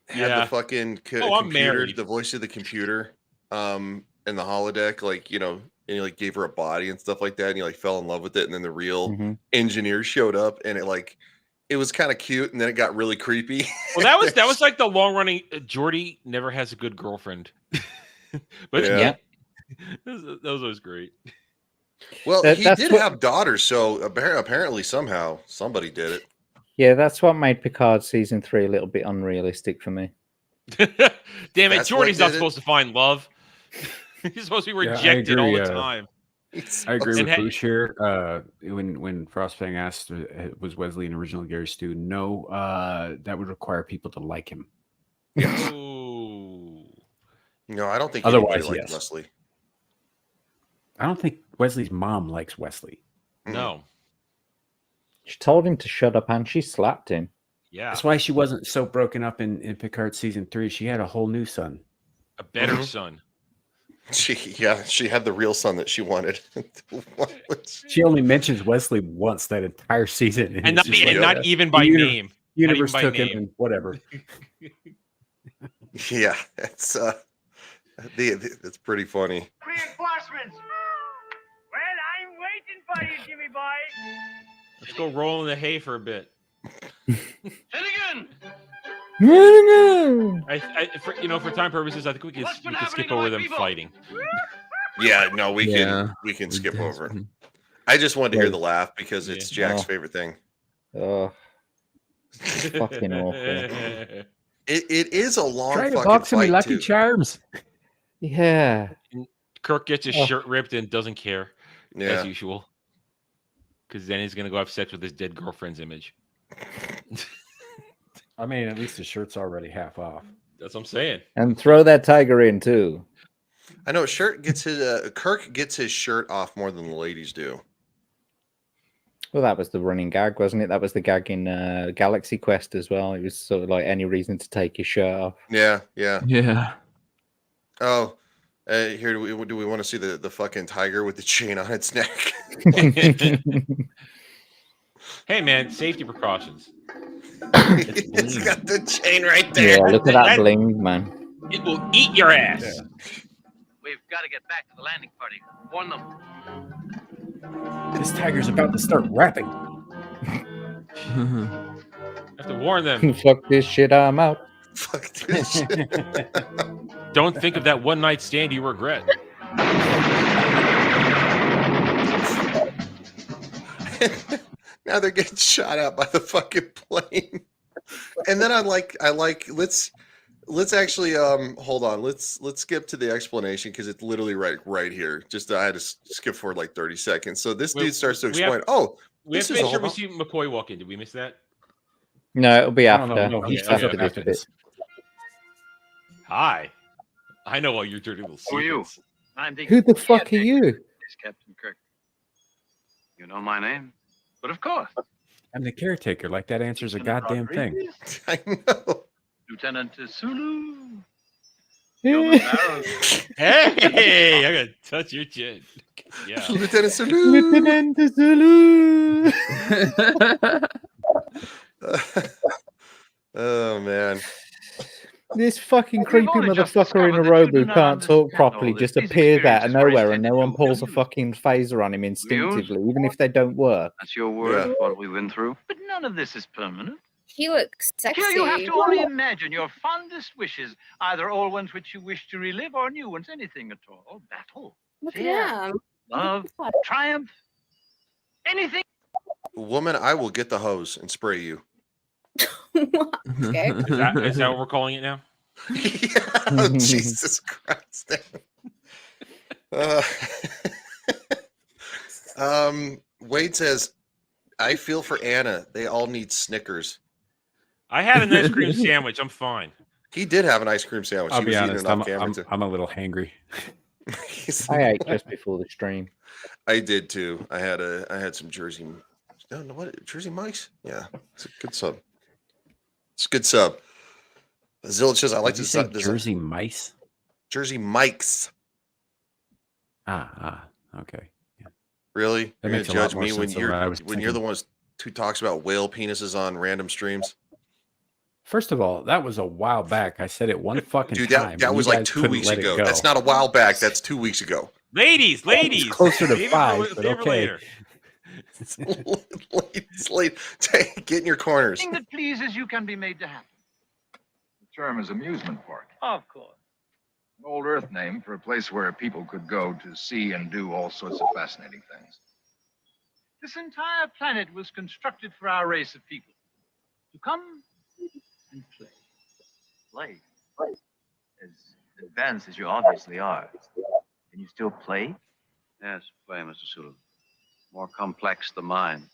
Speaker 7: Had the fucking
Speaker 8: Oh, I'm
Speaker 7: computer,
Speaker 8: married.
Speaker 7: the voice of the computer, and the holodeck, like, and he like gave her a body and stuff like that, and he like fell in love with it, and then the real engineer showed up, and it was kind of cute, and then it got really creepy.
Speaker 8: Well, that was like the long running. Jordy never has a good girlfriend, but
Speaker 7: Yeah.
Speaker 8: that was great.
Speaker 7: Well, he
Speaker 5: That's
Speaker 7: did
Speaker 5: what-
Speaker 7: have daughters, so apparently somehow somebody did it.
Speaker 5: Yeah, that's what made Picard season 3 a little bit unrealistic for me.
Speaker 8: Damn it,
Speaker 7: That's
Speaker 8: Jordy's
Speaker 7: what
Speaker 8: not
Speaker 7: did it?
Speaker 8: supposed to find love. He's supposed to be
Speaker 6: Yeah, I
Speaker 8: rejected all
Speaker 6: agree,
Speaker 8: the time.
Speaker 6: I agree
Speaker 8: And
Speaker 6: with
Speaker 8: hey-
Speaker 6: Bush here. When Frostfang asked, was Wesley an original Gary Stu? No, that would require people to like him.
Speaker 8: Ooh.
Speaker 7: No, I don't think
Speaker 6: Otherwise,
Speaker 7: anybody liked
Speaker 6: yes.
Speaker 7: Wesley.
Speaker 6: I don't think Wesley's mom likes Wesley.
Speaker 8: No.
Speaker 5: She told him to shut up and she slapped him.
Speaker 8: Yeah.
Speaker 6: That's why she wasn't so broken up in Picard season 3. She had a whole new son.
Speaker 8: A better son.
Speaker 7: She had the real son that she wanted.
Speaker 6: She only mentions Wesley once that entire season,
Speaker 8: And not,
Speaker 6: it's just
Speaker 8: and
Speaker 6: like,
Speaker 8: not even by
Speaker 6: the
Speaker 8: name. Not
Speaker 6: Universe
Speaker 8: even by
Speaker 6: took him
Speaker 8: name.
Speaker 6: and whatever.
Speaker 7: Yeah, it's it's pretty funny.
Speaker 13: Reinforcements. Well, I'm waiting for you, Jimmy boy.
Speaker 8: Let's go roll in the hay for a bit.
Speaker 10: Finnegan!
Speaker 8: For time purposes, I think we can skip over them fighting.
Speaker 7: Yeah, no, we
Speaker 9: Yeah.
Speaker 7: can skip over it. I just wanted to hear the laugh because it's Jack's
Speaker 5: Oh.
Speaker 7: favorite thing.
Speaker 5: Oh, fucking awful.
Speaker 7: It is a long
Speaker 6: Try to
Speaker 7: fucking
Speaker 6: box him with
Speaker 7: fight
Speaker 6: Lucky
Speaker 7: too.
Speaker 6: Charms.
Speaker 5: Yeah.
Speaker 8: Kirk gets his
Speaker 5: Oh.
Speaker 8: shirt ripped and doesn't care,
Speaker 7: Yeah.
Speaker 8: as usual. Because then he's going to go have sex with his dead girlfriend's image.
Speaker 6: I mean, at least the shirt's already half off.
Speaker 8: That's what I'm saying.
Speaker 5: And throw that tiger in too.
Speaker 7: I know Kirk gets his shirt off more than the ladies do.
Speaker 5: Well, that was the running gag, wasn't it? That was the gag in Galaxy Quest as well. It was sort of like any reason to take his shirt off.
Speaker 7: Yeah, yeah.
Speaker 9: Yeah.
Speaker 7: Oh, here do we want to see the fucking tiger with the chain on its neck?
Speaker 8: Hey, man, safety precautions.
Speaker 7: It's got the chain right there.
Speaker 5: Yeah, look at that bling, man.
Speaker 8: It will eat your ass.
Speaker 10: We've got to get back to the landing party. Warn them.
Speaker 6: This tiger's about to start rapping.
Speaker 8: Have to warn them.
Speaker 5: Fuck this shit, I'm out.
Speaker 7: Fuck this shit.
Speaker 8: Don't think of that one night stand you regret.
Speaker 7: Now they're getting shot at by the fucking plane. And then I like let's actually hold on. Let's skip to the explanation because it's literally right here. Just I had to skip forward like 30 seconds. So this dude starts to explain.
Speaker 8: We have
Speaker 7: this
Speaker 8: to
Speaker 7: is
Speaker 8: make sure
Speaker 7: all
Speaker 8: we see McCoy walk in. Did we miss that?
Speaker 5: No, it'll be
Speaker 6: I
Speaker 5: after.
Speaker 6: don't know. No, he's
Speaker 5: After
Speaker 8: okay,
Speaker 5: this
Speaker 8: after
Speaker 5: bit.
Speaker 8: Hi. I know all your dirty little
Speaker 10: Who are you?
Speaker 8: secrets.
Speaker 10: I'm the
Speaker 5: Who the fuck are you?
Speaker 10: It's Captain Kirk. You know my name? But of course.
Speaker 6: I'm the caretaker. Like that answers a goddamn thing.
Speaker 7: I know.
Speaker 10: Lieutenant Sulu.
Speaker 8: Hey, I gotta touch your chin. Yeah.
Speaker 7: Lieutenant Sulu.
Speaker 5: Lieutenant Zulu.
Speaker 7: Oh man.
Speaker 5: This fucking creepy
Speaker 10: only just
Speaker 5: motherfucker in a
Speaker 10: discovered that
Speaker 5: robe
Speaker 10: you do
Speaker 5: who
Speaker 10: not
Speaker 5: can't talk
Speaker 10: understand
Speaker 5: properly
Speaker 10: all
Speaker 5: just
Speaker 10: this. These
Speaker 5: appears out of
Speaker 10: experiences were
Speaker 5: nowhere and no one
Speaker 10: intended to
Speaker 5: pulls a
Speaker 10: amuse.
Speaker 5: fucking phaser on him instinctively, even if they don't work.
Speaker 10: That's your word
Speaker 7: Yeah.
Speaker 10: of what we've been through. But none of this is permanent.
Speaker 3: He looks sexy.
Speaker 10: Here you have to only imagine your fondest wishes, either old ones which you wish to relive or new ones, anything at all. Battle,
Speaker 3: Look
Speaker 10: fear,
Speaker 3: at him.
Speaker 10: love, triumph, anything.
Speaker 7: Woman, I will get the hose and spray you.
Speaker 3: Okay.
Speaker 8: Is that what we're calling it now?
Speaker 7: Oh, Jesus Christ. Wade says, I feel for Anna. They all need Snickers.
Speaker 8: I had an ice cream sandwich. I'm fine.
Speaker 7: He did have an ice cream sandwich.
Speaker 6: I'll
Speaker 7: He
Speaker 6: be
Speaker 7: was eating
Speaker 6: honest.
Speaker 7: it off camera, too.
Speaker 6: I'm a little hangry.
Speaker 5: I ate just before the stream.
Speaker 7: I did too. I had some Jersey. No, what Jersey Mike's? Yeah, it's a good sub. It's a good sub. Zilch says, I like
Speaker 6: Did you
Speaker 7: to
Speaker 6: say Jersey Mice.
Speaker 7: Jersey Mike's.
Speaker 6: Okay.
Speaker 7: Really?
Speaker 6: That
Speaker 7: You're
Speaker 6: makes a
Speaker 7: gonna
Speaker 6: lot
Speaker 7: judge
Speaker 6: more
Speaker 7: me when
Speaker 6: sense than what I
Speaker 7: you're
Speaker 6: was
Speaker 7: when you're
Speaker 6: thinking.
Speaker 7: the one who talks about whale penises on random streams?
Speaker 6: First of all, that was a while back. I said it one fucking
Speaker 7: Dude,
Speaker 6: time.
Speaker 7: that
Speaker 6: and
Speaker 7: was
Speaker 6: you
Speaker 7: like
Speaker 6: guys
Speaker 7: 2
Speaker 6: couldn't
Speaker 7: weeks
Speaker 6: let it
Speaker 7: ago.
Speaker 6: go.
Speaker 7: That's not a while back. That's 2 weeks ago.
Speaker 8: Ladies.
Speaker 6: closer to
Speaker 8: Save it
Speaker 6: 5,
Speaker 8: for
Speaker 6: but
Speaker 8: later.
Speaker 6: okay.
Speaker 7: Ladies, get in your corners.
Speaker 20: Anything that pleases you can be made to happen.
Speaker 16: The term is amusement park.
Speaker 20: Of course.
Speaker 16: An old Earth name for a place where people could go to see and do all sorts of fascinating things.
Speaker 20: This entire planet was constructed for our race of people to come and play.
Speaker 15: Play. As advanced as you obviously are, can you still play?
Speaker 10: Yes, play, Mr. Sulu. More complex the mind,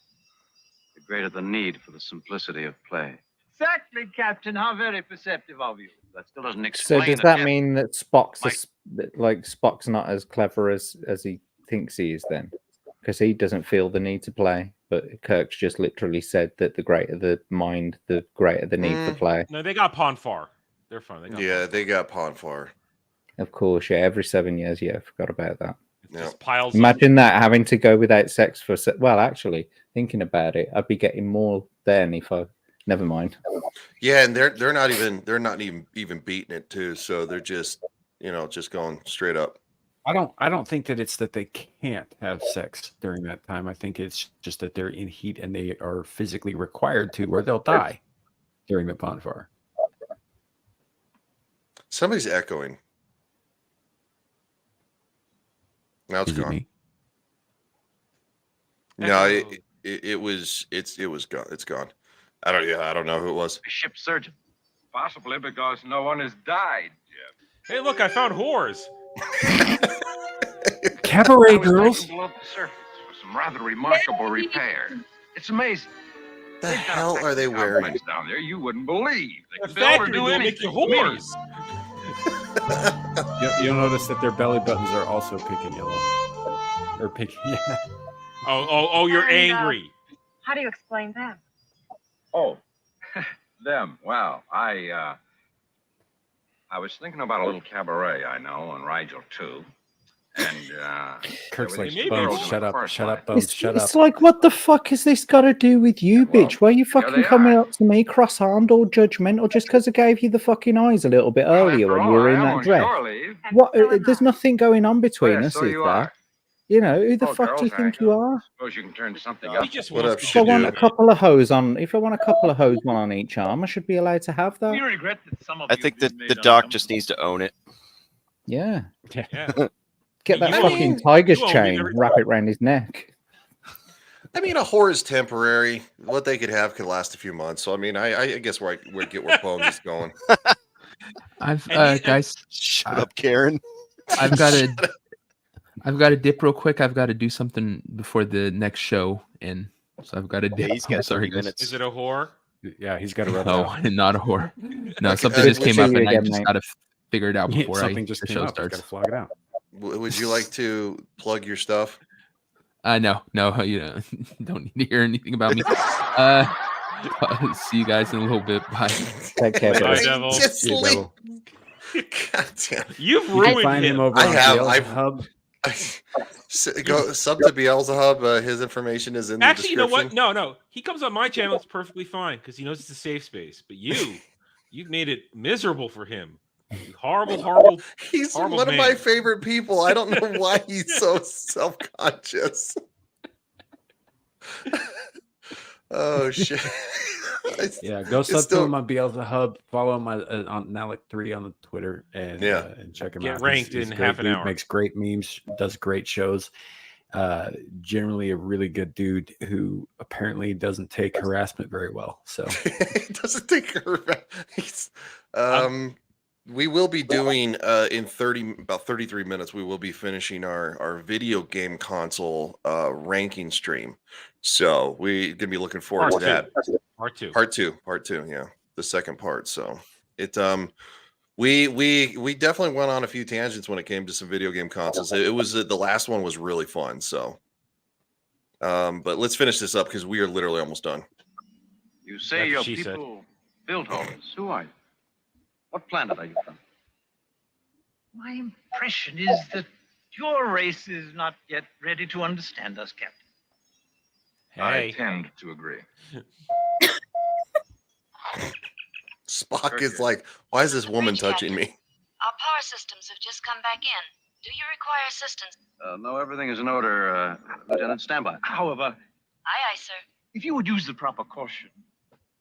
Speaker 10: the greater the need for the simplicity of play.
Speaker 20: Exactly, Captain. How very perceptive of you.
Speaker 10: That still doesn't
Speaker 5: So
Speaker 10: explain
Speaker 5: does
Speaker 10: it.
Speaker 5: that mean that Spock's not as clever as he thinks he is then? Because he doesn't feel the need to play, but Kirk's just literally said that the greater the mind, the greater the need for play.
Speaker 8: No, they got Ponfar. They're fine.
Speaker 7: They got Ponfar.
Speaker 5: Of course, yeah. Every 7 years, yeah. I forgot about that.
Speaker 8: Just piles.
Speaker 5: Imagine that having to go without sex for well, actually, thinking about it, I'd be getting more then if I. Never mind.
Speaker 7: Yeah, and they're not even beating it too. So they're just just going straight up.
Speaker 6: I don't think that it's that they can't have sex during that time. I think it's just that they're in heat and they are physically required to, or they'll die during the Ponfar.
Speaker 7: Somebody's echoing. Now it's gone.
Speaker 6: Me?
Speaker 7: No, it was gone. It's gone. I don't know who it was.
Speaker 20: A ship surgeon.
Speaker 17: Possibly because no one has died yet.
Speaker 8: Hey, look! I found whores.
Speaker 6: Cabaret girls.
Speaker 16: Below the surface for some rather remarkable repair. It's amazing.
Speaker 7: The hell are they wearing?
Speaker 16: Down there, you wouldn't believe. They
Speaker 8: The
Speaker 16: can build or
Speaker 8: factory
Speaker 16: do
Speaker 8: will make
Speaker 16: anything.
Speaker 8: you whores.
Speaker 6: You'll notice that their belly buttons are also pink and yellow. Or pink, yeah.
Speaker 8: Oh! You're angry.
Speaker 11: How do you explain that?
Speaker 16: Oh, them. Wow. I was thinking about a little cabaret I know on Rigel too. And
Speaker 6: Kirk's like,
Speaker 16: maybe
Speaker 6: Bones,
Speaker 16: it's
Speaker 6: shut up,
Speaker 16: first
Speaker 6: shut
Speaker 16: line.
Speaker 6: up, Bones, shut up.
Speaker 5: It's like, what the fuck has this got to do with you, bitch? Why are you fucking coming up to me cross-armed or judgmental just because I gave you the fucking eyes a little bit earlier when you were in that dress? What? There's nothing going on between us,
Speaker 16: so
Speaker 5: is
Speaker 16: you
Speaker 5: there?
Speaker 16: are.
Speaker 5: You know, who the
Speaker 16: Oh,
Speaker 5: fuck do you
Speaker 16: girls,
Speaker 5: think you are?
Speaker 16: Suppose you can turn something up.
Speaker 7: What up,
Speaker 5: If I want a couple of hose on, one on each arm, I should be allowed to have that.
Speaker 20: We regret that some of
Speaker 21: I
Speaker 20: you
Speaker 21: think that
Speaker 20: made
Speaker 21: the doc just needs to own it.
Speaker 5: Yeah.
Speaker 8: Yeah.
Speaker 5: Get that
Speaker 7: You
Speaker 5: fucking
Speaker 7: own-
Speaker 5: tiger's
Speaker 7: you own
Speaker 5: chain,
Speaker 7: every-
Speaker 5: wrap it around his neck.
Speaker 7: I mean, a whore is temporary. What they could have could last a few months. So I mean, I guess we get where Bones is going.
Speaker 9: I've guys,
Speaker 21: shut up, Karen.
Speaker 9: I've got to dip real quick. I've got to do something before the next show, and so I've got to dip.
Speaker 21: he's got
Speaker 9: I'm sorry,
Speaker 21: 30
Speaker 9: guys.
Speaker 21: minutes.
Speaker 8: Is it a whore?
Speaker 6: Yeah, he's got to rub it
Speaker 9: No,
Speaker 6: out.
Speaker 9: not a whore. No,
Speaker 7: Okay,
Speaker 9: something
Speaker 7: good
Speaker 9: just
Speaker 7: to
Speaker 9: came
Speaker 7: see
Speaker 9: up,
Speaker 7: you
Speaker 9: and I
Speaker 7: again,
Speaker 9: just
Speaker 7: mate.
Speaker 9: got to figure it out
Speaker 6: Yeah,
Speaker 9: before
Speaker 6: something just
Speaker 9: the
Speaker 6: came
Speaker 9: show
Speaker 6: up. Just
Speaker 9: starts.
Speaker 6: gotta flog it out.
Speaker 7: Would you like to plug your stuff?
Speaker 9: No, you know, don't need to hear anything about me. See you guys in a little bit. Bye.
Speaker 5: Take care,
Speaker 8: Bye,
Speaker 5: buddy.
Speaker 8: Devil.
Speaker 7: Just
Speaker 6: See you,
Speaker 7: leave.
Speaker 6: Devil.
Speaker 7: God damn.
Speaker 8: You've
Speaker 6: You can
Speaker 8: ruined
Speaker 6: find him over
Speaker 7: I
Speaker 6: on
Speaker 7: have.
Speaker 6: Beelzebub.
Speaker 7: Go sub to Beelzebub. His information is in the
Speaker 8: Actually, you know
Speaker 7: description.
Speaker 8: what? No. He comes on my channel. It's perfectly fine because he knows it's a safe space. But you've made it miserable for him. You horrible.
Speaker 7: He's
Speaker 8: horrible
Speaker 7: one of
Speaker 8: man.
Speaker 7: my favorite people. I don't know why he's so self-conscious. Oh shit!
Speaker 6: Yeah, go
Speaker 7: It's
Speaker 6: sub
Speaker 7: still-
Speaker 6: to him on Beelzebub. Follow him on Nalik3 on the Twitter, and
Speaker 7: Yeah.
Speaker 6: and check him
Speaker 8: Get
Speaker 6: out.
Speaker 8: ranked
Speaker 6: He's
Speaker 8: in
Speaker 6: a great
Speaker 8: half an
Speaker 6: dude,
Speaker 8: hour.
Speaker 6: Makes great memes, does great shows. generally a really good dude who apparently doesn't take harassment very well. So
Speaker 7: He doesn't take we will be doing in about 33 minutes. We will be finishing our video game console ranking stream. So we're gonna be looking forward to that.
Speaker 8: Part two.
Speaker 7: Yeah, the second part. So it we definitely went on a few tangents when it came to some video game consoles. It was the last one was really fun. So, but let's finish this up because we are literally almost done.
Speaker 10: You say your people build homes. Who are you? What planet are you from?
Speaker 20: My impression is that your race is not yet ready to understand us, Captain.
Speaker 16: I tend to agree.
Speaker 7: Spock is like, why is this woman touching me?
Speaker 1: Our power systems have just come back in. Do you require assistance?
Speaker 10: No, everything is in order, Lieutenant. Stand by.
Speaker 20: However,
Speaker 1: Aye, aye, sir.
Speaker 20: if you would use the proper caution,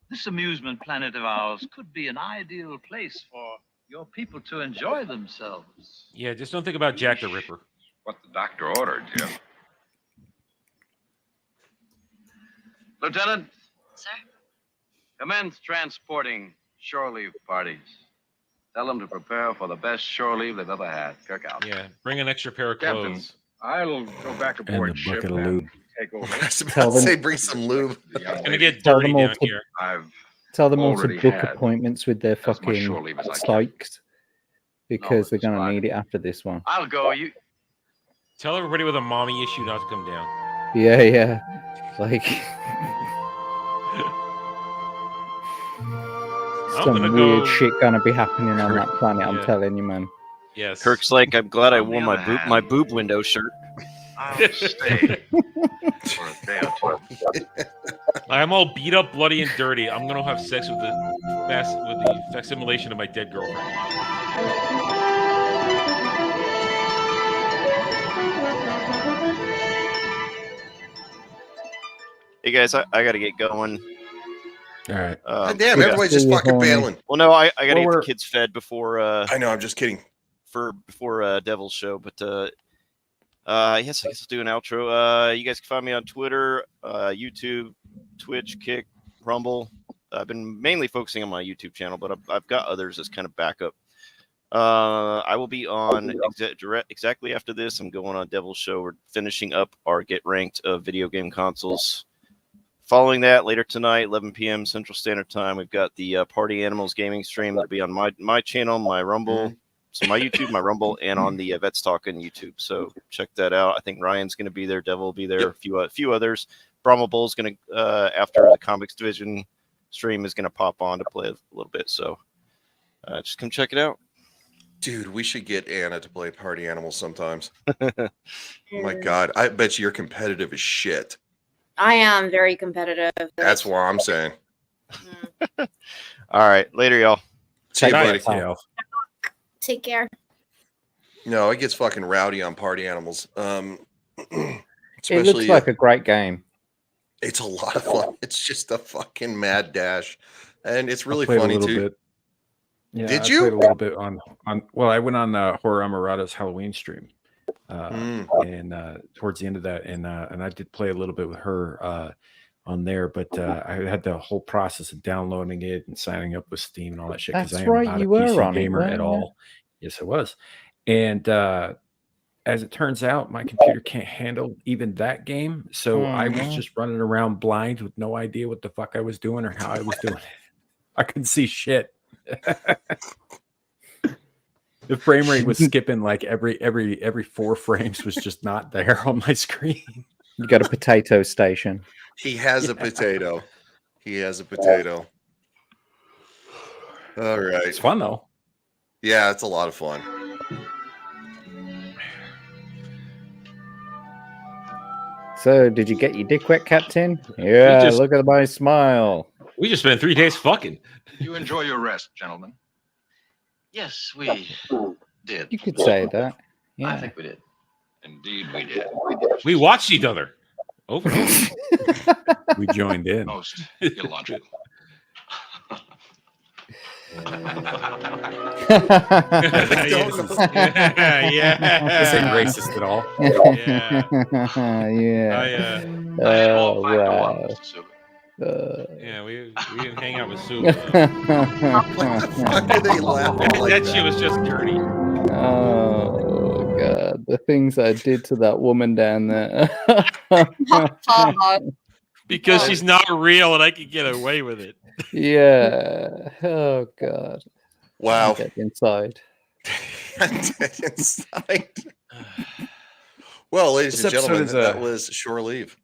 Speaker 20: this amusement planet of ours could be an ideal place for your people to enjoy themselves.
Speaker 8: Yeah, just don't think about Jack the Ripper.
Speaker 16: What the doctor ordered, Jim.
Speaker 10: Lieutenant.
Speaker 1: Sir?
Speaker 10: Commence transporting shore leave parties. Tell them to prepare for the best shore leave they've ever had. Kirk out.
Speaker 8: Yeah, bring an extra pair of
Speaker 16: Captain,
Speaker 8: clothes.
Speaker 16: I'll go back aboard
Speaker 6: And a
Speaker 16: ship
Speaker 6: bucket of
Speaker 16: and
Speaker 6: lube.
Speaker 16: take over.
Speaker 7: I was about to say bring some lube.
Speaker 8: Gonna get
Speaker 5: Tell
Speaker 8: dirty
Speaker 5: them all
Speaker 8: down
Speaker 5: to-
Speaker 8: here.
Speaker 5: Tell them all to
Speaker 16: Already
Speaker 5: book
Speaker 16: had
Speaker 5: appointments with their
Speaker 16: as much
Speaker 5: fucking
Speaker 16: shore leave as I can.
Speaker 5: psychs because they're going to need it after this one.
Speaker 10: I'll go. You
Speaker 8: Tell everybody with a mommy issue not to come down.
Speaker 5: Yeah. Like, some
Speaker 8: gonna
Speaker 5: weird
Speaker 8: go-
Speaker 5: shit going to be happening on that planet, I'm
Speaker 8: Yeah.
Speaker 5: telling you, man.
Speaker 8: Yes.
Speaker 21: Kirk's like, I'm glad I
Speaker 10: On the
Speaker 21: wore my
Speaker 10: other
Speaker 21: my
Speaker 10: hand-
Speaker 21: boob window shirt.
Speaker 10: I'll stay for a day or two.
Speaker 8: I'm all beat up, bloody, and dirty. I'm gonna have sex with the facsimilation of my dead girlfriend.
Speaker 21: Hey guys, I gotta get going.
Speaker 6: All right.
Speaker 7: God damn, everybody's just
Speaker 5: You're
Speaker 7: fucking
Speaker 5: horny.
Speaker 7: bailing.
Speaker 21: Well, no, I gotta
Speaker 6: Well,
Speaker 21: get
Speaker 6: we're-
Speaker 21: the kids fed before
Speaker 7: I know, I'm just kidding.
Speaker 21: before Devil's show, but yes, I guess I'll do an outro. You guys can find me on Twitter, YouTube, Twitch, Kick, Rumble. I've been mainly focusing on my YouTube channel, but I've got others as kind of backup. I will be on exactly after this. I'm going on Devil's show. We're finishing up our Get Ranked of video game consoles. Following that, later tonight, 11 p.m. Central Standard Time, we've got the Party Animals gaming stream that'll be on my channel, my Rumble, so my YouTube, my Rumble, and on the Vets Talk on YouTube. So check that out. I think Ryan's going to be there. Devil will be there. A few others. Brahma Bull's going to, after the Comics Division stream, is going to pop on to play a little bit. So just come check it out.
Speaker 7: Dude, we should get Anna to play Party Animals sometimes. Oh my God. I bet you're competitive as shit.
Speaker 3: I am very competitive.
Speaker 7: That's what I'm saying.
Speaker 21: All right. Later, y'all.
Speaker 7: See you, buddy.
Speaker 3: Take care.
Speaker 7: No, it gets fucking rowdy on Party Animals.
Speaker 5: It
Speaker 7: Especially,
Speaker 5: looks like a great game.
Speaker 7: it's a lot of fun. It's just a fucking mad dash. And it's really
Speaker 6: I played
Speaker 7: funny
Speaker 6: a little
Speaker 7: too.
Speaker 6: bit. Yeah,
Speaker 7: Did
Speaker 6: I
Speaker 7: you?
Speaker 6: played a little bit on well, I went on Horror Amarada's Halloween stream. And towards the end of that, and I did play a little bit with her on there, but I had the whole process of downloading it and signing up with Steam and all that shit because I
Speaker 5: That's
Speaker 6: am
Speaker 5: right,
Speaker 6: not a
Speaker 5: you were
Speaker 6: PC
Speaker 5: on it,
Speaker 6: gamer
Speaker 5: weren't
Speaker 6: at
Speaker 5: you?
Speaker 6: all. Yes, I was. And as it turns out, my computer can't handle even that game, so I was
Speaker 5: Mhm.
Speaker 6: just running around blind with no idea what the fuck I was doing or how I was doing it. I couldn't see shit. The frame rate was skipping like every 4 frames was just not there on my screen.
Speaker 5: You got a potato station.
Speaker 7: He has a potato. He has a potato. All right.
Speaker 6: It's fun though.
Speaker 7: Yeah, it's a lot of fun.
Speaker 5: So, did you get your dick wet, Captain? Yeah,
Speaker 8: just-
Speaker 5: look at my smile.
Speaker 8: We just spent 3 days fucking.
Speaker 16: You enjoy your rest, gentlemen.
Speaker 10: Yes, we did.
Speaker 5: You could say that.
Speaker 10: I
Speaker 5: Yeah.
Speaker 10: think we did.
Speaker 16: Indeed, we did.
Speaker 8: We watched each other over and over.
Speaker 6: We joined in.
Speaker 16: Most illogical.
Speaker 6: This ain't racist at all.
Speaker 5: Yeah.
Speaker 10: All five go
Speaker 5: Wow.
Speaker 10: up, Mr. Sulu.
Speaker 8: Yeah, we didn't hang out with Sue.
Speaker 7: What the fuck are they laughing like
Speaker 8: that shit was just dirty.
Speaker 5: Oh god, the things I did to that woman down there.
Speaker 8: Because she's not real and I can get away with it.
Speaker 5: Yeah. Oh god.
Speaker 7: Wow.
Speaker 5: I'm dead inside.
Speaker 7: Dead inside. Well, ladies and gentlemen, that was Shore Leave.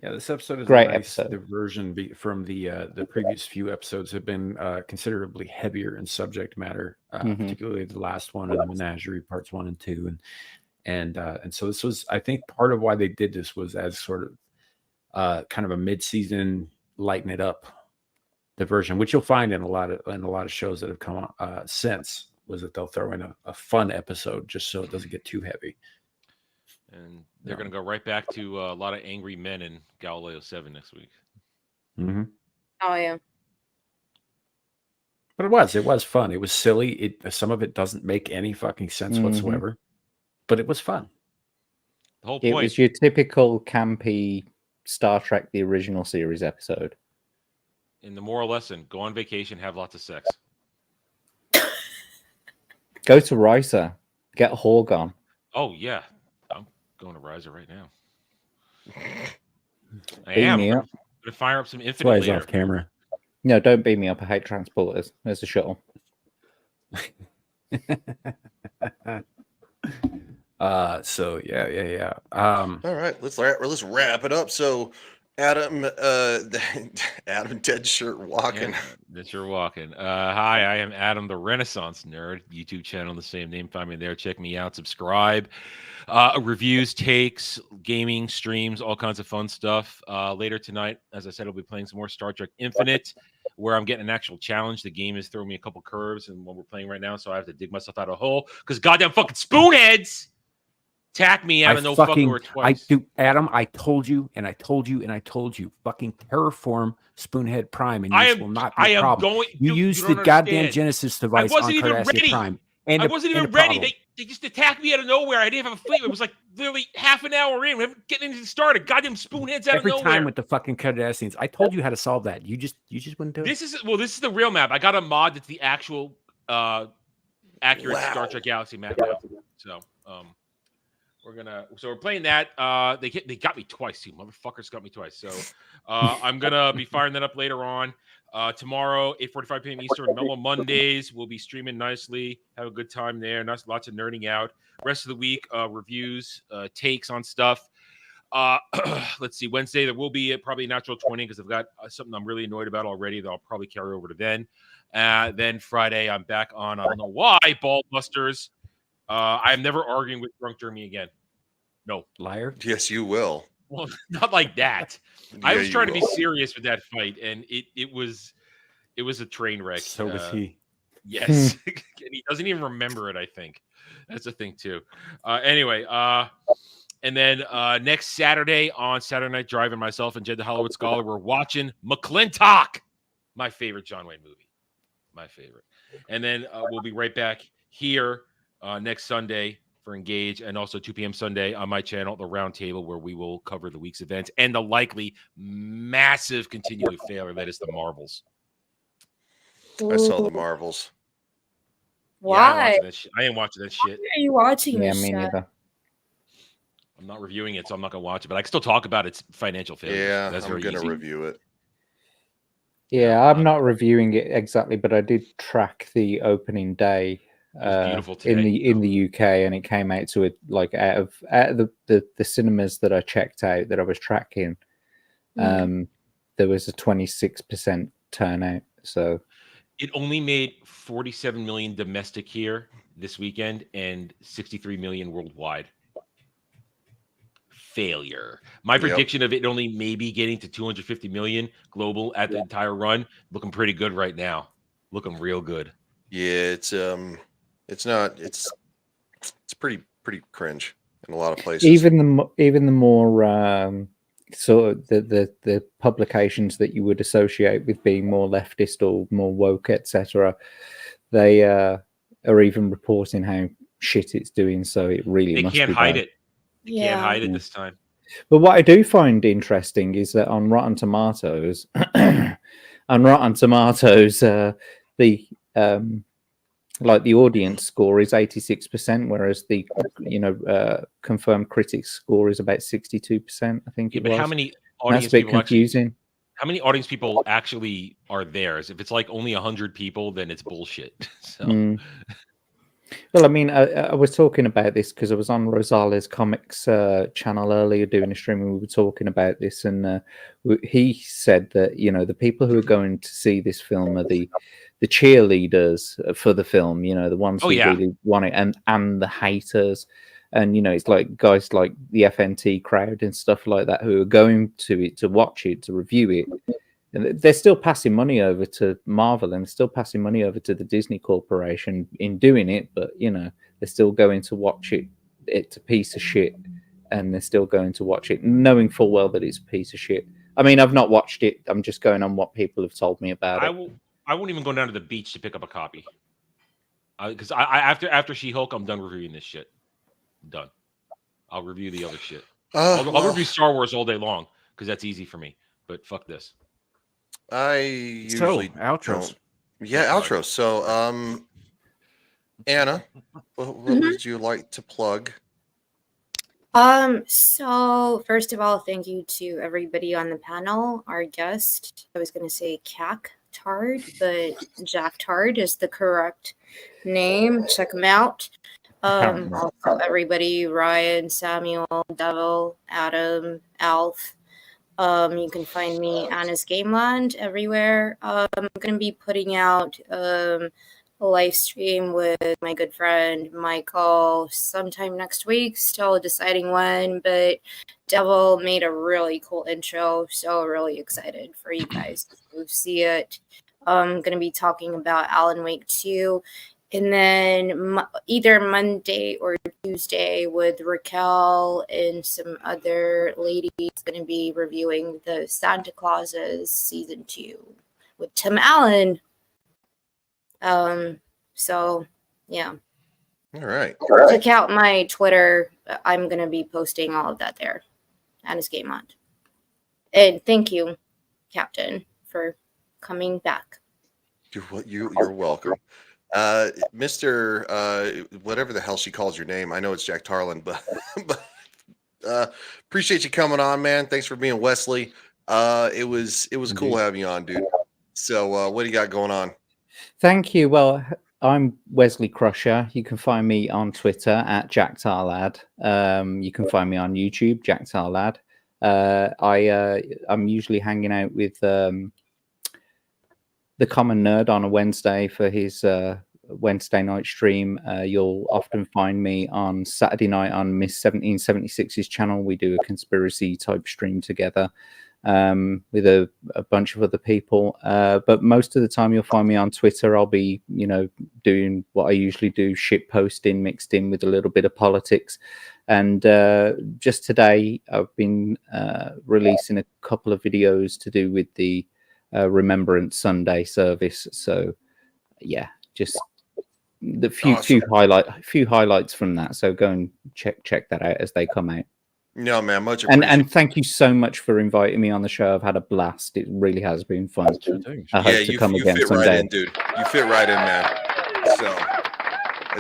Speaker 6: Yeah, this episode is
Speaker 5: Great
Speaker 6: a nice
Speaker 5: episode.
Speaker 6: diversion from the previous few episodes have been considerably heavier in subject matter, particularly the last one of the Menagerie parts 1 and 2, and so this was, I think, part of why they did this was as sort of kind of a mid-season lighten it up diversion, which you'll find in a lot of shows that have come on since, was that they'll throw in a fun episode just so it doesn't get too heavy.
Speaker 8: And they're going to go right back to a lot of angry men in Galileo 7 next week.
Speaker 6: Mm-hmm.
Speaker 3: Oh, yeah.
Speaker 6: But it was fun. It was silly. Some of it doesn't make any fucking sense whatsoever, but it was fun.
Speaker 8: The whole
Speaker 5: It
Speaker 8: point.
Speaker 5: was your typical campy Star Trek, the original series episode.
Speaker 8: In the moral lesson, go on vacation, have lots of sex.
Speaker 5: Go to Ricer, get a Horg on.
Speaker 8: Oh, yeah. I'm going to Riser right now. I
Speaker 5: Beam
Speaker 8: am.
Speaker 5: me
Speaker 8: I'm
Speaker 5: up.
Speaker 8: going to fire up some
Speaker 6: That's why
Speaker 8: Infinite
Speaker 6: he's
Speaker 8: later.
Speaker 6: off camera.
Speaker 5: No, don't beam me up. I hate transporters. There's a shuttle.
Speaker 6: So yeah.
Speaker 7: All right, let's wrap it up. So, Adam, Adam, dead shirt walking.
Speaker 8: Yeah, that you're walking. Hi, I am Adam, the Renaissance Nerd. YouTube channel, the same name. Find me there. Check me out. Subscribe. Reviews, takes, gaming, streams, all kinds of fun stuff. Later tonight, as I said, I'll be playing some more Star Trek Infinite, where I'm getting an actual challenge. The game is throwing me a couple curves, and what we're playing right now, so I have to dig myself out of a hole because goddamn fucking spoonheads attack me out of no fucking word twice.
Speaker 6: Adam, I told you, and I told you, and I told you, fucking terraform Spoonhead Prime, and this will not be a problem. You used the goddamn Genesis device on Cardassian Prime. And
Speaker 8: I wasn't even ready. They just attacked me out of nowhere. I didn't have a fleet. It was like literally half an hour in. We haven't getting anything started. Goddamn spoonheads out
Speaker 6: every
Speaker 8: of nowhere.
Speaker 6: time with the fucking Cardassians. I told you how to solve that. You just wouldn't do it.
Speaker 8: This is the real map. I got a mod that's the actual accurate Star Trek Galaxy map now. So we're playing that. They got me twice too. Motherfuckers got me twice. So I'm gonna be firing that up later on. Tomorrow, 8:45 p.m. Eastern, Mellow Mondays. We'll be streaming nicely. Have a good time there. Lots of nerding out. Rest of the week, reviews, takes on stuff. Let's see. Wednesday, there will be probably a natural 20 because I've got something I'm really annoyed about already that I'll probably carry over to then. Then Friday, I'm back on, I don't know why, Ballbusters. I'm never arguing with Drunk Jeremy again. No.
Speaker 6: Liar?
Speaker 7: Yes, you will.
Speaker 8: Well, not like that. I was trying to be serious with that fight, and it was a train wreck.
Speaker 6: So was he.
Speaker 8: Yes. And he doesn't even remember it, I think. That's the thing, too. Anyway, and then next Saturday on Saturday Night Drive, and myself and Jed the Hollywood Scholar, we're watching McClintock, my favorite John Wayne movie. My favorite. And then we'll be right back here next Sunday for Engage, and also 2 p.m. Sunday on my channel, The Round Table, where we will cover the week's events and the likely massive continuing failure that is the Marvels.
Speaker 7: I saw the Marvels.
Speaker 3: Why?
Speaker 8: Yeah, I ain't watching that shit.
Speaker 3: Why are you watching
Speaker 5: Yeah,
Speaker 3: this
Speaker 5: me
Speaker 3: shit?
Speaker 5: neither.
Speaker 8: I'm not reviewing it, so I'm not going to watch it, but I can still talk about its financial failure.
Speaker 7: Yeah,
Speaker 8: That's
Speaker 7: I'm
Speaker 8: very
Speaker 7: going to
Speaker 8: easy.
Speaker 7: review it.
Speaker 5: Yeah, I'm not reviewing it exactly, but I did track the opening day
Speaker 8: beautiful
Speaker 5: in
Speaker 8: today.
Speaker 5: the UK, and it came out to it like out of the cinemas that I checked out that I was tracking. There was a 26% turnout. So
Speaker 8: It only made 47 million domestic here this weekend and 63 million worldwide. Failure. My prediction of it only maybe getting to 250 million global at the entire run, looking pretty good right now. Looking real good.
Speaker 7: Yeah, it's pretty cringe in a lot of places.
Speaker 5: even the more sort of the publications that you would associate with being more leftist or more woke, etc., they are even reporting how shit it's doing. So it really
Speaker 8: They
Speaker 5: must
Speaker 8: can't
Speaker 5: be
Speaker 8: hide
Speaker 5: bad.
Speaker 8: it. They can't hide it this time.
Speaker 5: But what I do find interesting is that on Rotten Tomatoes, the like the audience score is 86%, whereas the confirmed critics score is about 62%. I think
Speaker 8: Yeah,
Speaker 5: it
Speaker 8: but
Speaker 5: was.
Speaker 8: how many
Speaker 5: And that's
Speaker 8: audience
Speaker 5: a bit
Speaker 8: people
Speaker 5: confusing.
Speaker 8: actually? How many audience people actually are there? If it's like only 100 people, then it's bullshit. So.
Speaker 5: Mm. Well, I mean, I was talking about this because I was on Rosales Comics channel earlier doing a stream, and we were talking about this, and he said that the people who are going to see this film are the cheerleaders for the film, the ones who really want it, and the haters, and it's like guys like the FNT crowd and stuff like that who are going to it to watch it, to review it. And they're still passing money over to Marvel, and still passing money over to the Disney Corporation in doing it. But they're still going to watch it. It's a piece of shit, and they're still going to watch it, knowing full well that it's a piece of shit. I mean, I've not watched it. I'm just going on what people have told me about it.
Speaker 8: I won't even go down to the beach to pick up a copy. Because after She-Hulk, I'm done reviewing this shit. I'm done. I'll review the other shit. I'll review Star Wars all day long because that's easy for me. But fuck this.
Speaker 7: I usually
Speaker 6: outros.
Speaker 7: Outros. So, Anna, what would you like to plug?
Speaker 3: So first of all, thank you to everybody on the panel. Our guest, I was going to say JackTarLad, but JackTarLad is the correct name. Check him out. Also everybody, Ryan, Samuel, Devil, Adam, Alf. You can find me Anna's Gameland everywhere. I'm going to be putting out a live stream with my good friend Michael sometime next week. Still deciding when, but Devil made a really cool intro, so really excited for you guys to see it. I'm going to be talking about Alan Wake 2. And then either Monday or Tuesday with Raquel and some other ladies going to be reviewing the Santa Clauses season 2 with Tim Allen. So yeah.
Speaker 7: All right.
Speaker 3: Check out my Twitter. I'm going to be posting all of that there. Anna's Game On. And thank you, Captain, for coming back.
Speaker 7: You're welcome. Mr. Whatever the hell she calls your name. I know it's JackTarLad, but appreciate you coming on, man. Thanks for being Wesley. It was cool having you on, dude. So what do you got going on?
Speaker 5: Thank you. Well, I'm Wesley Crusher. You can find me on Twitter at JackTarLad. You can find me on YouTube, JackTarLad. I'm usually hanging out with the Common Nerd on a Wednesday for his Wednesday night stream. You'll often find me on Saturday night on Miss 1776's channel. We do a conspiracy type stream together with a bunch of other people. But most of the time you'll find me on Twitter. I'll be, doing what I usually do, shit posting mixed in with a little bit of politics. And just today I've been releasing a couple of videos to do with the Remembrance Sunday service. So yeah, just the few highlights from that. So go and check that out as they come out.
Speaker 7: No, man, much appreciated.
Speaker 5: And thank you so much for inviting me on the show. I've had a blast. It really has been fun. I hope to come again
Speaker 7: fit
Speaker 5: someday.
Speaker 7: right in, dude. You fit right in, man.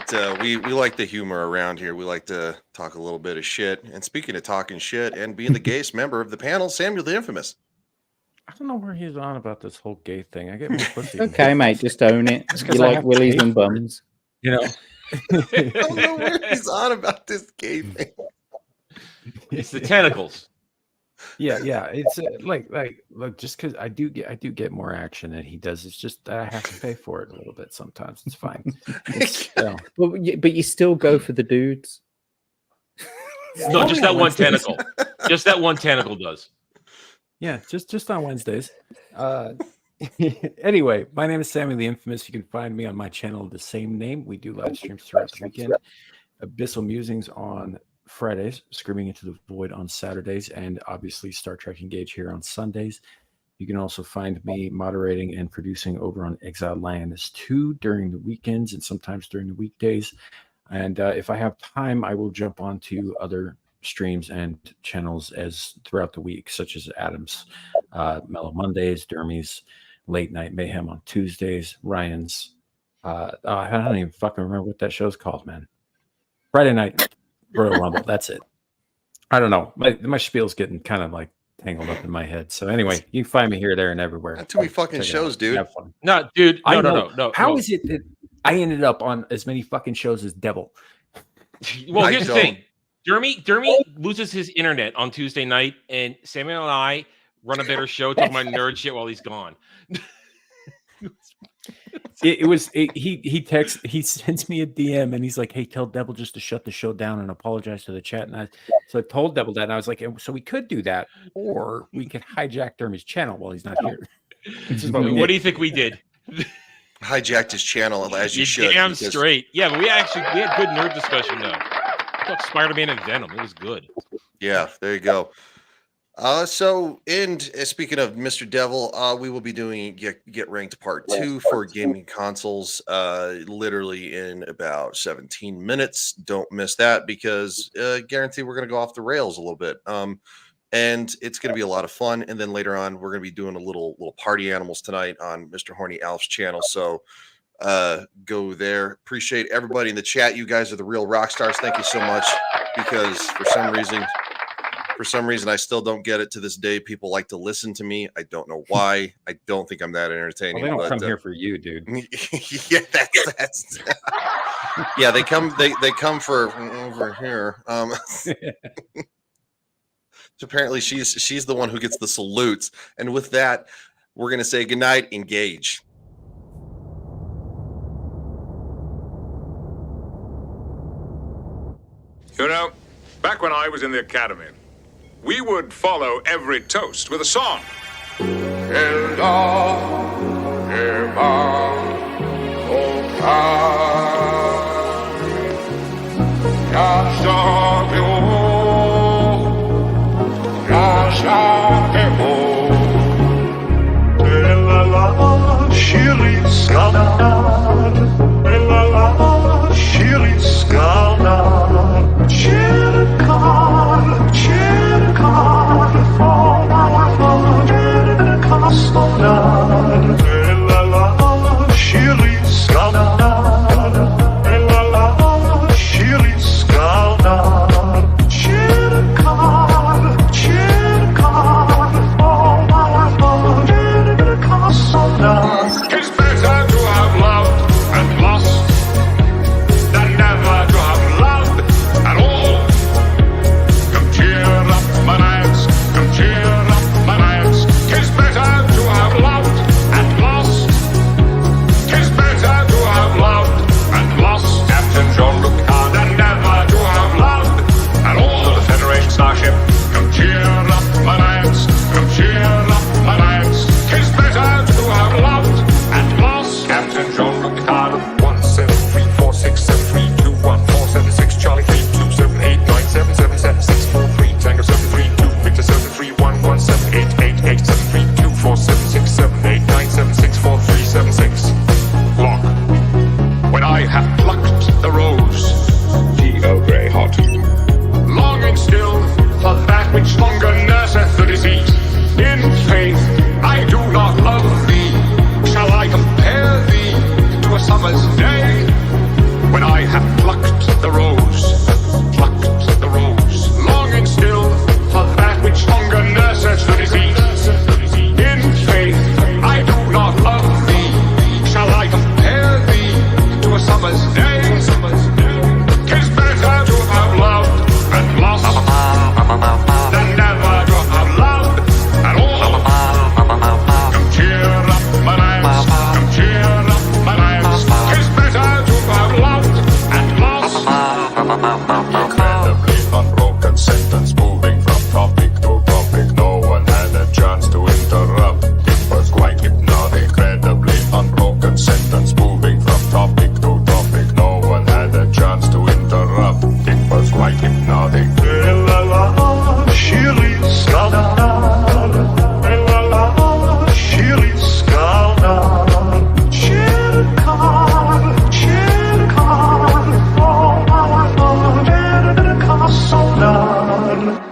Speaker 7: So we like the humor around here. We like to talk a little bit of shit. And speaking of talking shit and being the gayest member of the panel, Samuel the Infamous.
Speaker 6: I don't know where he's on about this whole gay thing. I get more pussy.
Speaker 5: Okay, mate, just own it. You like willies and bums.
Speaker 7: I don't know where he's on about this gay thing.
Speaker 8: It's the tentacles.
Speaker 6: Yeah. It's like just because I do get more action than he does. It's just I have to pay for it a little bit sometimes. It's fine.
Speaker 5: Well, but you still go for the dudes.
Speaker 8: No, just that one tentacle. Just that one tentacle does.
Speaker 6: Yeah, just on Wednesdays. Anyway, my name is Sammy the Infamous. You can find me on my channel of the same name. We do live streams throughout the weekend. Abyssal Musings on Fridays, Screaming Into the Void on Saturdays, and obviously Star Trek Engage here on Sundays. You can also find me moderating and producing over on Exiled Lioness 2 during the weekends and sometimes during the weekdays. And if I have time, I will jump onto other streams and channels as throughout the week, such as Adam's Mellow Mondays, Dermy's Late Night Mayhem on Tuesdays, Ryan's. I don't even fucking remember what that show's called, man. Friday Night Royal Rumble. That's it. I don't know. My spiel's getting kind of like tangled up in my head. So anyway, you can find me here, there, and everywhere.
Speaker 7: Not too many fucking shows, dude.
Speaker 6: Have fun.
Speaker 8: No, dude. No.
Speaker 6: How is it that I ended up on as many fucking shows as Devil?
Speaker 8: Well, here's the thing. Dermy loses his internet on Tuesday night, and Samuel and I run a better show talking about nerd shit while he's gone.
Speaker 6: He sends me a DM and he's like, "Hey, tell Devil just to shut the show down and apologize to the chat." And I told Devil that, and I was like, "So we could do that, or we could hijack Dermy's channel while he's not here."
Speaker 8: What do you think we did?
Speaker 7: Hijacked his channel as you should.
Speaker 8: Damn straight. Yeah, but we had good nerd discussion though. Talk Spider-Man and Venom. It was good.
Speaker 7: Yeah, there you go. Speaking of Mr. Devil, we will be doing Get Ranked Part 2 for gaming consoles literally in about 17 minutes. Don't miss that because guarantee we're going to go off the rails a little bit. And it's going to be a lot of fun. And then later on, we're going to be doing a little party animals tonight on Mr. Horny Alf's channel. So go there. Appreciate everybody in the chat. You guys are the real rock stars. Thank you so much, because for some reason I still don't get it to this day. People like to listen to me. I don't know why. I don't think I'm that entertaining.
Speaker 6: Well, they don't come here for you, dude.
Speaker 7: Yeah, that's yeah, they come for over here. So apparently she's the one who gets the salutes. And with that, we're gonna say goodnight. Engage.
Speaker 4: You know, back when I was in the academy, we would follow every toast with a song. It's better to have loved and lost than never to have loved at all. Come cheer up my nights, come cheer up my nights. It's better to have loved and lost. It's better to have loved and lost. Captain Jean-Luc Picard than never to have loved at all. The Federation starship, come cheer up my nights, come cheer up my nights. It's better to have loved and lost. Captain Jean-Luc Picard. 17346732147 Charlie 32789777643 Tango 732 Victor 731178873247678976436 Lock. When I have plucked the rose, G.O. Grey hot, longing still for that which longer nurseth the disease. In faith, I do not love thee. Shall I compare thee to a summer's day? When I have plucked the rose, longing still for that which longer nurses the disease. In faith, I do not love thee. Shall I compare thee to a summer's day? 'Tis better to have loved and lost than never to have loved at all. Come cheer up my nights, come cheer up my nights. 'Tis better to have loved and lost